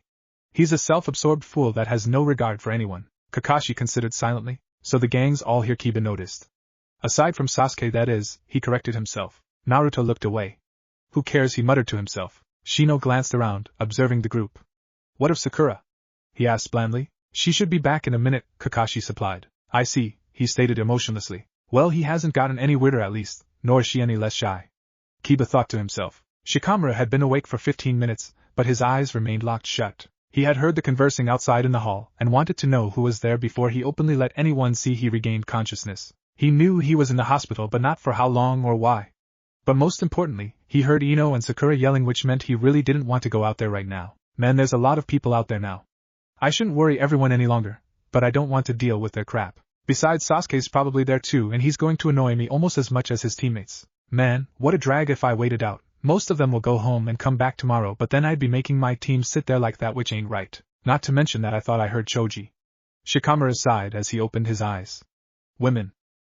He's a self-absorbed fool that has no regard for anyone. Kakashi considered silently. So the gang's all here, Kiba noticed. Aside from Sasuke, that is, he corrected himself. Naruto looked away. Who cares, he muttered to himself. Shino glanced around, observing the group. What of Sakura? He asked blandly. She should be back in a minute, Kakashi supplied. I see, he stated emotionlessly. Well, he hasn't gotten any weirder at least, nor is she any less shy. Kiba thought to himself. Shikamaru had been awake for 15 minutes, but his eyes remained locked shut. He had heard the conversing outside in the hall, and wanted to know who was there before he openly let anyone see he regained consciousness. He knew he was in the hospital, but not for how long or why. But most importantly, he heard Ino and Sakura yelling, which meant he really didn't want to go out there right now. Man, there's a lot of people out there now. I shouldn't worry everyone any longer, but I don't want to deal with their crap. Besides, Sasuke's probably there too, and he's going to annoy me almost as much as his teammates. Man, what a drag if I waited out. Most of them will go home and come back tomorrow, but then I'd be making my team sit there like that, which ain't right. Not to mention that I thought I heard Choji. Shikamaru sighed as he opened his eyes. Women.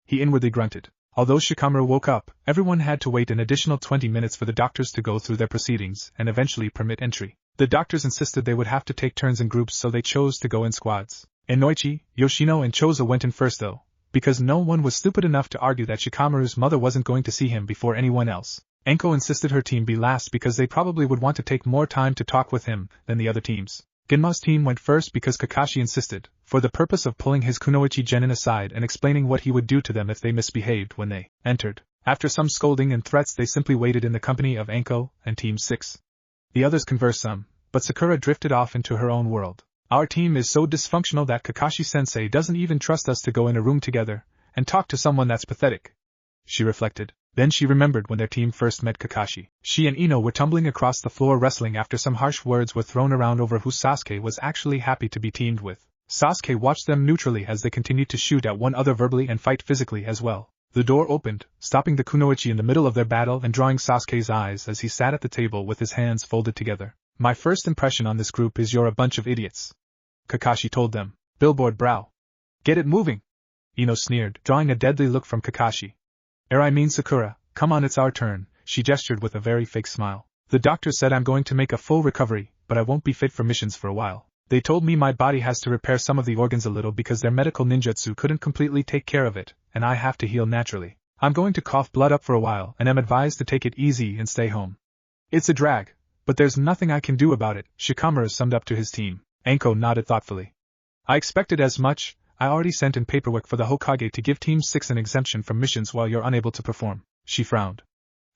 He inwardly grunted. Although Shikamaru woke up, everyone had to wait an additional 20 minutes for the doctors to go through their proceedings and eventually permit entry. The doctors insisted they would have to take turns in groups, so they chose to go in squads. Inoichi, Yoshino and Chozo went in first though, because no one was stupid enough to argue that Shikamaru's mother wasn't going to see him before anyone else. Enko insisted her team be last because they probably would want to take more time to talk with him than the other teams. Genma's team went first because Kakashi insisted, for the purpose of pulling his kunoichi genin aside and explaining what he would do to them if they misbehaved when they entered. After some scolding and threats, they simply waited in the company of Enko and Team 6. The others conversed some, but Sakura drifted off into her own world. Our team is so dysfunctional that Kakashi-sensei doesn't even trust us to go in a room together and talk to someone. That's pathetic, she reflected. Then she remembered when their team first met Kakashi. She and Ino were tumbling across the floor wrestling after some harsh words were thrown around over who Sasuke was actually happy to be teamed with. Sasuke watched them neutrally as they continued to shoot at one another verbally and fight physically as well. The door opened, stopping the kunoichi in the middle of their battle and drawing Sasuke's eyes as he sat at the table with his hands folded together. My first impression on this group is you're a bunch of idiots, Kakashi told them. Billboard brow. Get it moving, Ino sneered, drawing a deadly look from Kakashi. I mean Sakura, come on, it's our turn, she gestured with a very fake smile. The doctor said I'm going to make a full recovery, but I won't be fit for missions for a while. They told me my body has to repair some of the organs a little because their medical ninjutsu couldn't completely take care of it, and I have to heal naturally. I'm going to cough blood up for a while and am advised to take it easy and stay home. It's a drag, but there's nothing I can do about it, Shikamaru summed up to his team. Enko nodded thoughtfully. I expected as much. I already sent in paperwork for the Hokage to give Team 6 an exemption from missions while you're unable to perform. She frowned.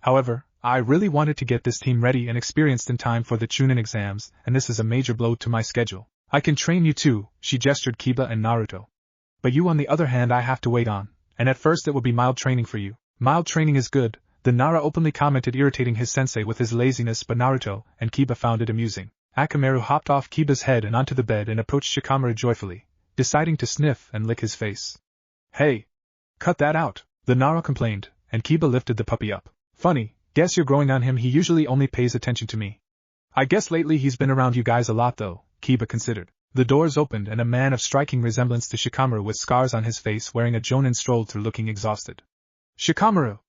However, I really wanted to get this team ready and experienced in time for the Chunin exams, and this is a major blow to my schedule. I can train you too, she gestured Kiba and Naruto. But you on the other hand I have to wait on, and at first it will be mild training for you. Mild training is good, the Nara openly commented, irritating his sensei with his laziness, but Naruto and Kiba found it amusing. Akamaru hopped off Kiba's head and onto the bed and approached Shikamaru joyfully, deciding to sniff and lick his face. Hey! Cut that out, the Nara complained, and Kiba lifted the puppy up. Funny, guess you're growing on him, he usually only pays attention to me. I guess lately he's been around you guys a lot though, Kiba considered. The doors opened and a man of striking resemblance to Shikamaru with scars on his face wearing a jonin strolled through looking exhausted. Shikamaru!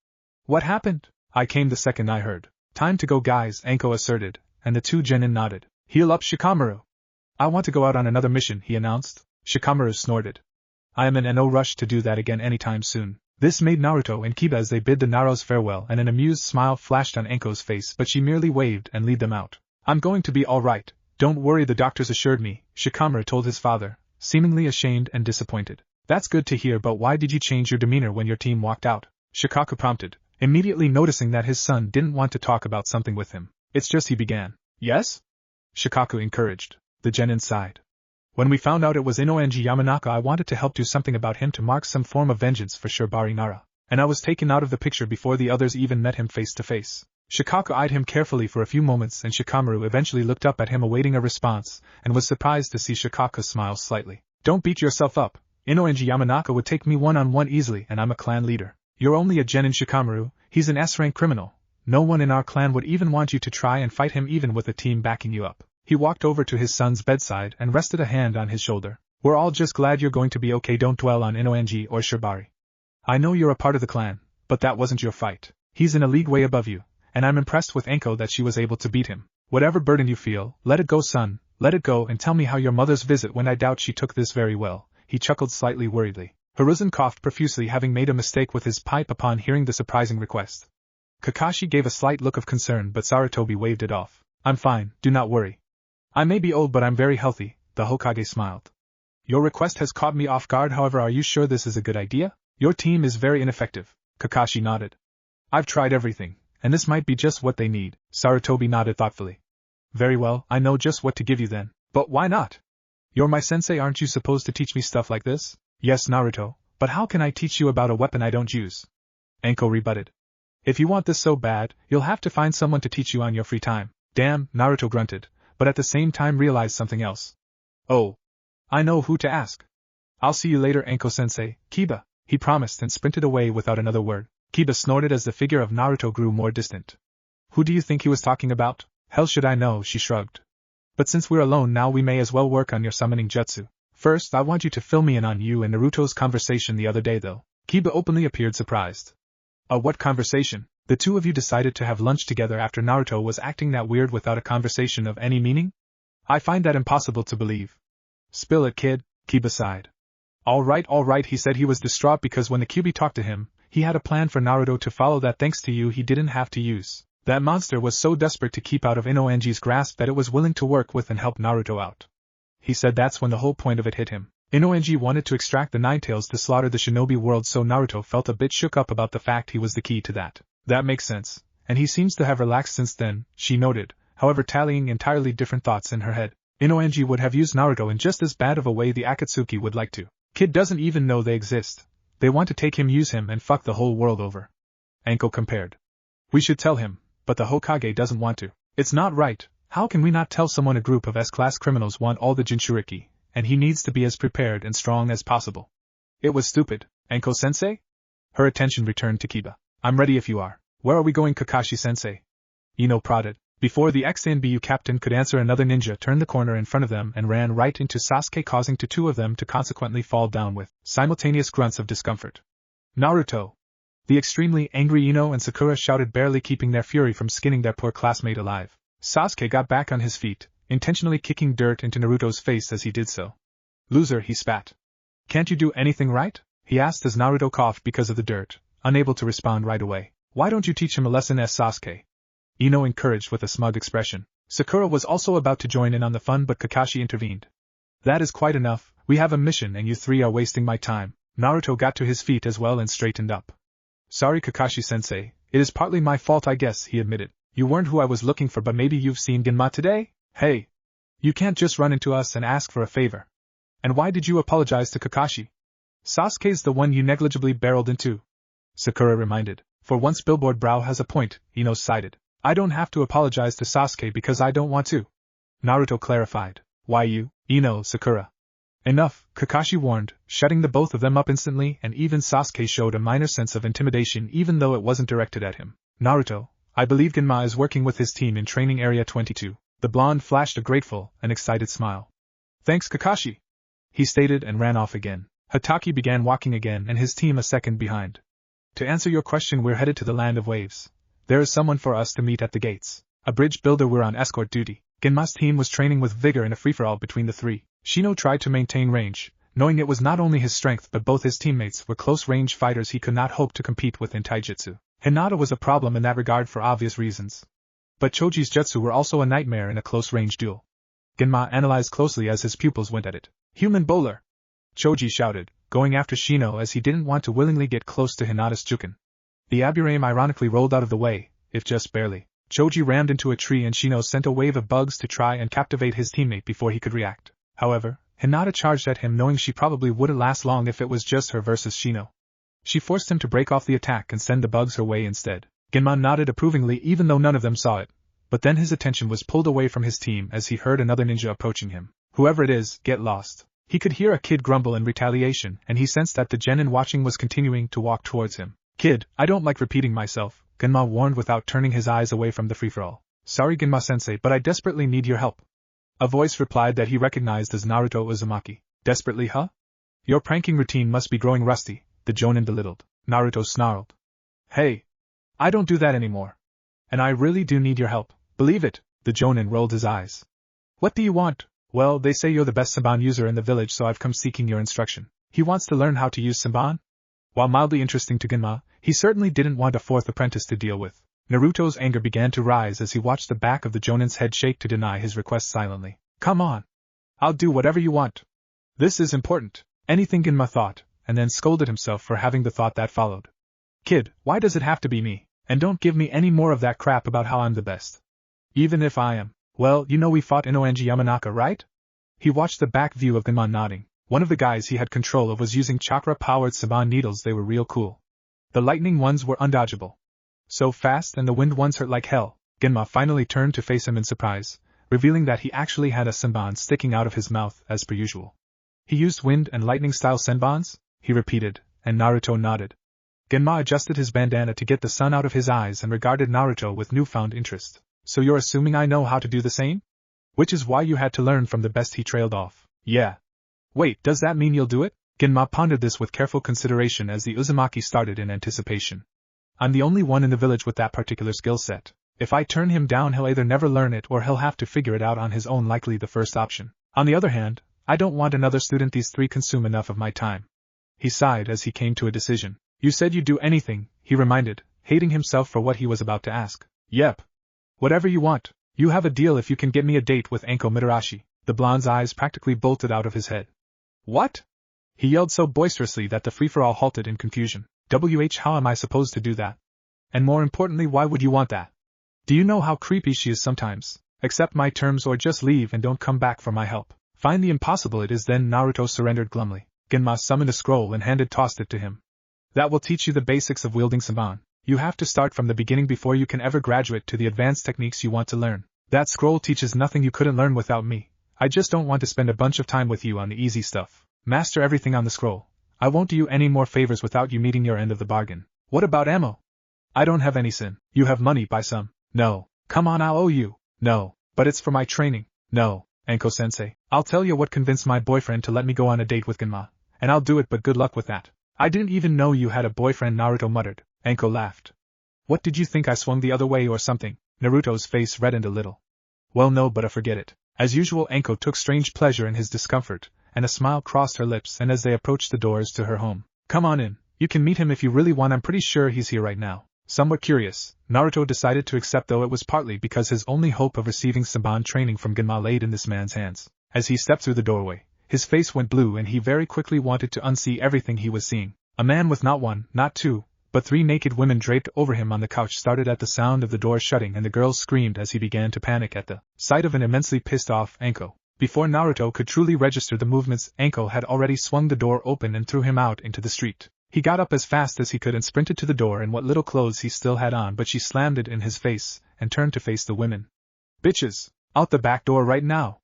What happened? I came the second I heard. Time to go guys, Anko asserted, and the two genin nodded. Heal up Shikamaru. I want to go out on another mission, he announced. Shikamaru snorted. I am in no rush to do that again anytime soon. This made Naruto and Kiba as they bid the Naros farewell, and an amused smile flashed on Anko's face, but she merely waved and led them out. I'm going to be alright, don't worry, the doctors assured me, Shikamaru told his father, seemingly ashamed and disappointed. That's good to hear, but why did you change your demeanor when your team walked out? Shikaku prompted, immediately noticing that his son didn't want to talk about something with him. It's just, he began. Yes? Shikaku encouraged. The genin sighed. When we found out it was Inoenji Yamanaka, I wanted to help do something about him to mark some form of vengeance for Shibari Nara, and I was taken out of the picture before the others even met him face to face. Shikaku eyed him carefully for a few moments, and Shikamaru eventually looked up at him awaiting a response, and was surprised to see Shikaku smile slightly. Don't beat yourself up. Inoenji Yamanaka would take me one-on-one easily, and I'm a clan leader. You're only a genin, Shikamaru. He's an S-rank criminal. No one in our clan would even want you to try and fight him, even with a team backing you up. He walked over to his son's bedside and rested a hand on his shoulder. We're all just glad you're going to be okay. Don't dwell on Inoenji or Shibari. I know you're a part of the clan, but that wasn't your fight. He's in a league way above you, and I'm impressed with Anko that she was able to beat him. Whatever burden you feel, let it go, son, let it go, and tell me how your mother's visit went. I doubt she took this very well. He chuckled slightly worriedly. Hiruzen coughed profusely, having made a mistake with his pipe upon hearing the surprising request. Kakashi gave a slight look of concern, but Sarutobi waved it off. I'm fine, do not worry. I may be old, but I'm very healthy, the Hokage smiled. Your request has caught me off guard, however, are you sure this is a good idea? Your team is very ineffective. Kakashi nodded. I've tried everything, and this might be just what they need. Sarutobi nodded thoughtfully. Very well, I know just what to give you then. But why not? You're my sensei, aren't you supposed to teach me stuff like this? Yes, Naruto, but how can I teach you about a weapon I don't use? Anko rebutted. If you want this so bad, you'll have to find someone to teach you on your free time. Damn, Naruto grunted, but at the same time realized something else. Oh. I know who to ask. I'll see you later, Anko-sensei. Kiba, he promised and sprinted away without another word. Kiba snorted as the figure of Naruto grew more distant. Who do you think he was talking about? Hell should I know, she shrugged. But since we're alone now, we may as well work on your summoning jutsu. First, I want you to fill me in on you and Naruto's conversation the other day though. Kiba openly appeared surprised. What conversation? The two of you decided to have lunch together after Naruto was acting that weird without a conversation of any meaning? I find that impossible to believe. Spill it, kid, Kiba sighed. All right, he said he was distraught because when the Kyuubi talked to him, he had a plan for Naruto to follow that thanks to you he didn't have to use. That monster was so desperate to keep out of Inoenji's grasp that it was willing to work with and help Naruto out. He said that's when the whole point of it hit him. Inoenji wanted to extract the Nine Tails to slaughter the shinobi world, so Naruto felt a bit shook up about the fact he was the key to that. That makes sense, and he seems to have relaxed since then, she noted, however tallying entirely different thoughts in her head. Inoenji would have used Naruto in just as bad of a way the Akatsuki would like to. Kid doesn't even know they exist. They want to take him, use him, and fuck the whole world over. Anko compared. We should tell him, but the Hokage doesn't want to. It's not right. How can we not tell someone a group of S-class criminals want all the Jinchuriki, and he needs to be as prepared and strong as possible? It was stupid, Anko-sensei? Her attention returned to Kiba. I'm ready if you are. Where are we going, Kakashi-sensei? Ino prodded. Before the XNBU captain could answer, another ninja turned the corner in front of them and ran right into Sasuke, causing two of them to consequently fall down with simultaneous grunts of discomfort. Naruto! The extremely angry Ino and Sakura shouted, barely keeping their fury from skinning their poor classmate alive. Sasuke got back on his feet, intentionally kicking dirt into Naruto's face as he did so. Loser, he spat. Can't you do anything right? He asked as Naruto coughed because of the dirt, unable to respond right away. Why don't you teach him a lesson, Sasuke? Ino encouraged with a smug expression. Sakura was also about to join in on the fun, but Kakashi intervened. That is quite enough, we have a mission and you three are wasting my time. Naruto got to his feet as well and straightened up. Sorry, Kakashi-sensei, it is partly my fault, I guess, he admitted. You weren't who I was looking for, but maybe you've seen Genma today? Hey! You can't just run into us and ask for a favor. And why did you apologize to Kakashi? Sasuke's the one you negligibly barreled into, Sakura reminded. For once Billboard Brow has a point, Ino sided. I don't have to apologize to Sasuke because I don't want to, Naruto clarified. Why you, Ino, Sakura? Enough, Kakashi warned, shutting the both of them up instantly, and even Sasuke showed a minor sense of intimidation even though it wasn't directed at him. Naruto, I believe Genma is working with his team in Training Area 22. The blonde flashed a grateful and excited smile. Thanks Kakashi, he stated and ran off again. Hatake began walking again and his team a second behind. To answer your question, we're headed to the Land of Waves. There is someone for us to meet at the gates. A bridge builder. We're on escort duty. Genma's team was training with vigor in a free-for-all between the three. Shino tried to maintain range, knowing it was not only his strength but both his teammates were close-range fighters he could not hope to compete with in taijutsu. Hinata was a problem in that regard for obvious reasons. But Choji's jutsu were also a nightmare in a close-range duel. Genma analyzed closely as his pupils went at it. Human bowler! Choji shouted, going after Shino as he didn't want to willingly get close to Hinata's juken. The Aburame ironically rolled out of the way, if just barely. Choji rammed into a tree and Shino sent a wave of bugs to try and captivate his teammate before he could react. However, Hinata charged at him knowing she probably wouldn't last long if it was just her versus Shino. She forced him to break off the attack and send the bugs her way instead. Genma nodded approvingly even though none of them saw it, but then his attention was pulled away from his team as he heard another ninja approaching him. Whoever it is, get lost. He could hear a kid grumble in retaliation and he sensed that the genin watching was continuing to walk towards him. Kid, I don't like repeating myself, Genma warned without turning his eyes away from the free-for-all. Sorry Genma-sensei, but I desperately need your help. A voice replied that he recognized as Naruto Uzumaki. Desperately, huh? Your pranking routine must be growing rusty, the jonin belittled. Naruto snarled. Hey! I don't do that anymore. And I really do need your help. Believe it, the jonin rolled his eyes. What do you want? Well, they say you're the best Senbon user in the village, so I've come seeking your instruction. He wants to learn how to use Senbon? While mildly interesting to Genma, he certainly didn't want a fourth apprentice to deal with. Naruto's anger began to rise as he watched the back of the jonin's head shake to deny his request silently. Come on. I'll do whatever you want. This is important. Anything, Genma thought, and then scolded himself for having the thought that followed. Kid, why does it have to be me? And don't give me any more of that crap about how I'm the best. Even if I am. Well, you know we fought Inoanji Yamanaka, right? He watched the back view of Genma nodding. One of the guys he had control of was using chakra-powered Senbon needles. They were real cool. The lightning ones were undodgeable. So fast and the wind ones hurt like hell. Genma finally turned to face him in surprise, revealing that he actually had a Senbon sticking out of his mouth as per usual. He used wind and lightning style Senbons? He repeated, and Naruto nodded. Genma adjusted his bandana to get the sun out of his eyes and regarded Naruto with newfound interest. So you're assuming I know how to do the same? Which is why you had to learn from the best, he trailed off. Yeah. Wait, does that mean you'll do it? Genma pondered this with careful consideration as the Uzumaki started in anticipation. I'm the only one in the village with that particular skill set. If I turn him down, he'll either never learn it or he'll have to figure it out on his own, likely the first option. On the other hand, I don't want another student. These three consume enough of my time. He sighed as he came to a decision. You said you'd do anything, he reminded, hating himself for what he was about to ask. Yep. Whatever you want. You have a deal if you can get me a date with Anko Mitarashi. The blonde's eyes practically bolted out of his head. What? He yelled so boisterously that the free-for-all halted in confusion. How am I supposed to do that? And more importantly, why would you want that? Do you know how creepy she is sometimes? Accept my terms or just leave and don't come back for my help. Find the impossible it is. Then Naruto surrendered glumly. Genma summoned a scroll and tossed it to him. That will teach you the basics of wielding Senbon. You have to start from the beginning before you can ever graduate to the advanced techniques you want to learn. That scroll teaches nothing you couldn't learn without me. I just don't want to spend a bunch of time with you on the easy stuff. Master everything on the scroll. I won't do you any more favors without you meeting your end of the bargain. What about ammo? I don't have any sin. You have money, buy some. No. Come on, I'll owe you. No. But it's for my training. No. Anko-sensei, I'll tell you what convinced my boyfriend to let me go on a date with Genma. And I'll do it, but good luck with that. I didn't even know you had a boyfriend, Naruto muttered. Anko laughed. What did you think, I swung the other way or something? Naruto's face reddened a little. Well, no, but forget it. As usual, Anko took strange pleasure in his discomfort, and a smile crossed her lips and as they approached the doors to her home. Come on in. You can meet him if you really want. I'm pretty sure he's here right now. Somewhat curious, Naruto decided to accept, though it was partly because his only hope of receiving Senbon training from Genma laid in this man's hands. As he stepped through the doorway, his face went blue and he very quickly wanted to unsee everything he was seeing. A man with not one, not two, but three naked women draped over him on the couch started at the sound of the door shutting, and the girls screamed as he began to panic at the sight of an immensely pissed off Anko. Before Naruto could truly register the movements, Anko had already swung the door open and threw him out into the street. He got up as fast as he could and sprinted to the door in what little clothes he still had on, but she slammed it in his face and turned to face the women. Bitches! Out the back door right now!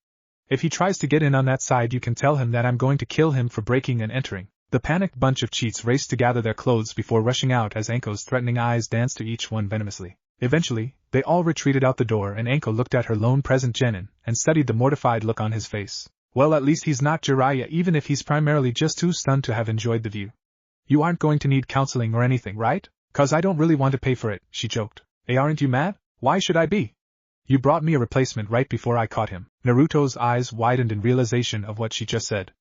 If he tries to get in on that side, you can tell him that I'm going to kill him for breaking and entering. The panicked bunch of cheats raced to gather their clothes before rushing out as Anko's threatening eyes danced to each one venomously. Eventually, they all retreated out the door and Anko looked at her lone present Genin and studied the mortified look on his face. Well, at least he's not Jiraiya, even if he's primarily just too stunned to have enjoyed the view. You aren't going to need counseling or anything, right? 'Cause I don't really want to pay for it, she joked. Hey, aren't you mad? Why should I be? You brought me a replacement right before I caught him. Naruto's eyes widened in realization of what she just said.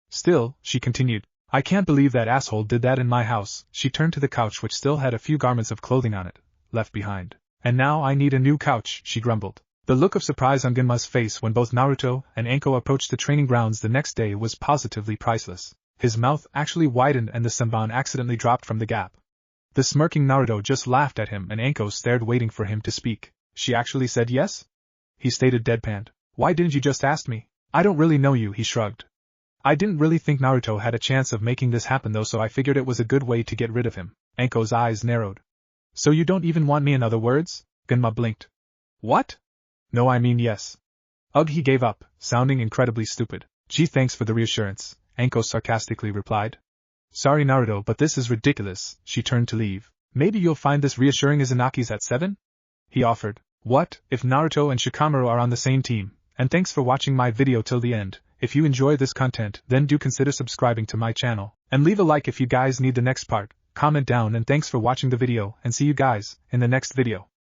Still, she continued, I can't believe that asshole did that in my house. She turned to the couch, which still had a few garments of clothing on it, left behind. And now I need a new couch, she grumbled. The look of surprise on Genma's face when both Naruto and Anko approached the training grounds the next day was positively priceless. His mouth actually widened and the senbon accidentally dropped from the gap. The smirking Naruto just laughed at him and Anko stared, waiting for him to speak. She actually said yes? He stated deadpanned. Why didn't you just ask me? I don't really know you, he shrugged. I didn't really think Naruto had a chance of making this happen though, so I figured it was a good way to get rid of him. Anko's eyes narrowed. So you don't even want me, in other words? Genma blinked. What? No, I mean yes. Ugh, he gave up, sounding incredibly stupid. Gee, thanks for the reassurance, Anko sarcastically replied. Sorry Naruto, but this is ridiculous. She turned to leave. Maybe you'll find this reassuring. Izunaki's at 7? He offered. What, if Naruto and Shikamaru are on the same team? And thanks for watching my video till the end. If you enjoy this content, then do consider subscribing to my channel. And leave a like if you guys need the next part. Comment down, and thanks for watching the video, and see you guys in the next video.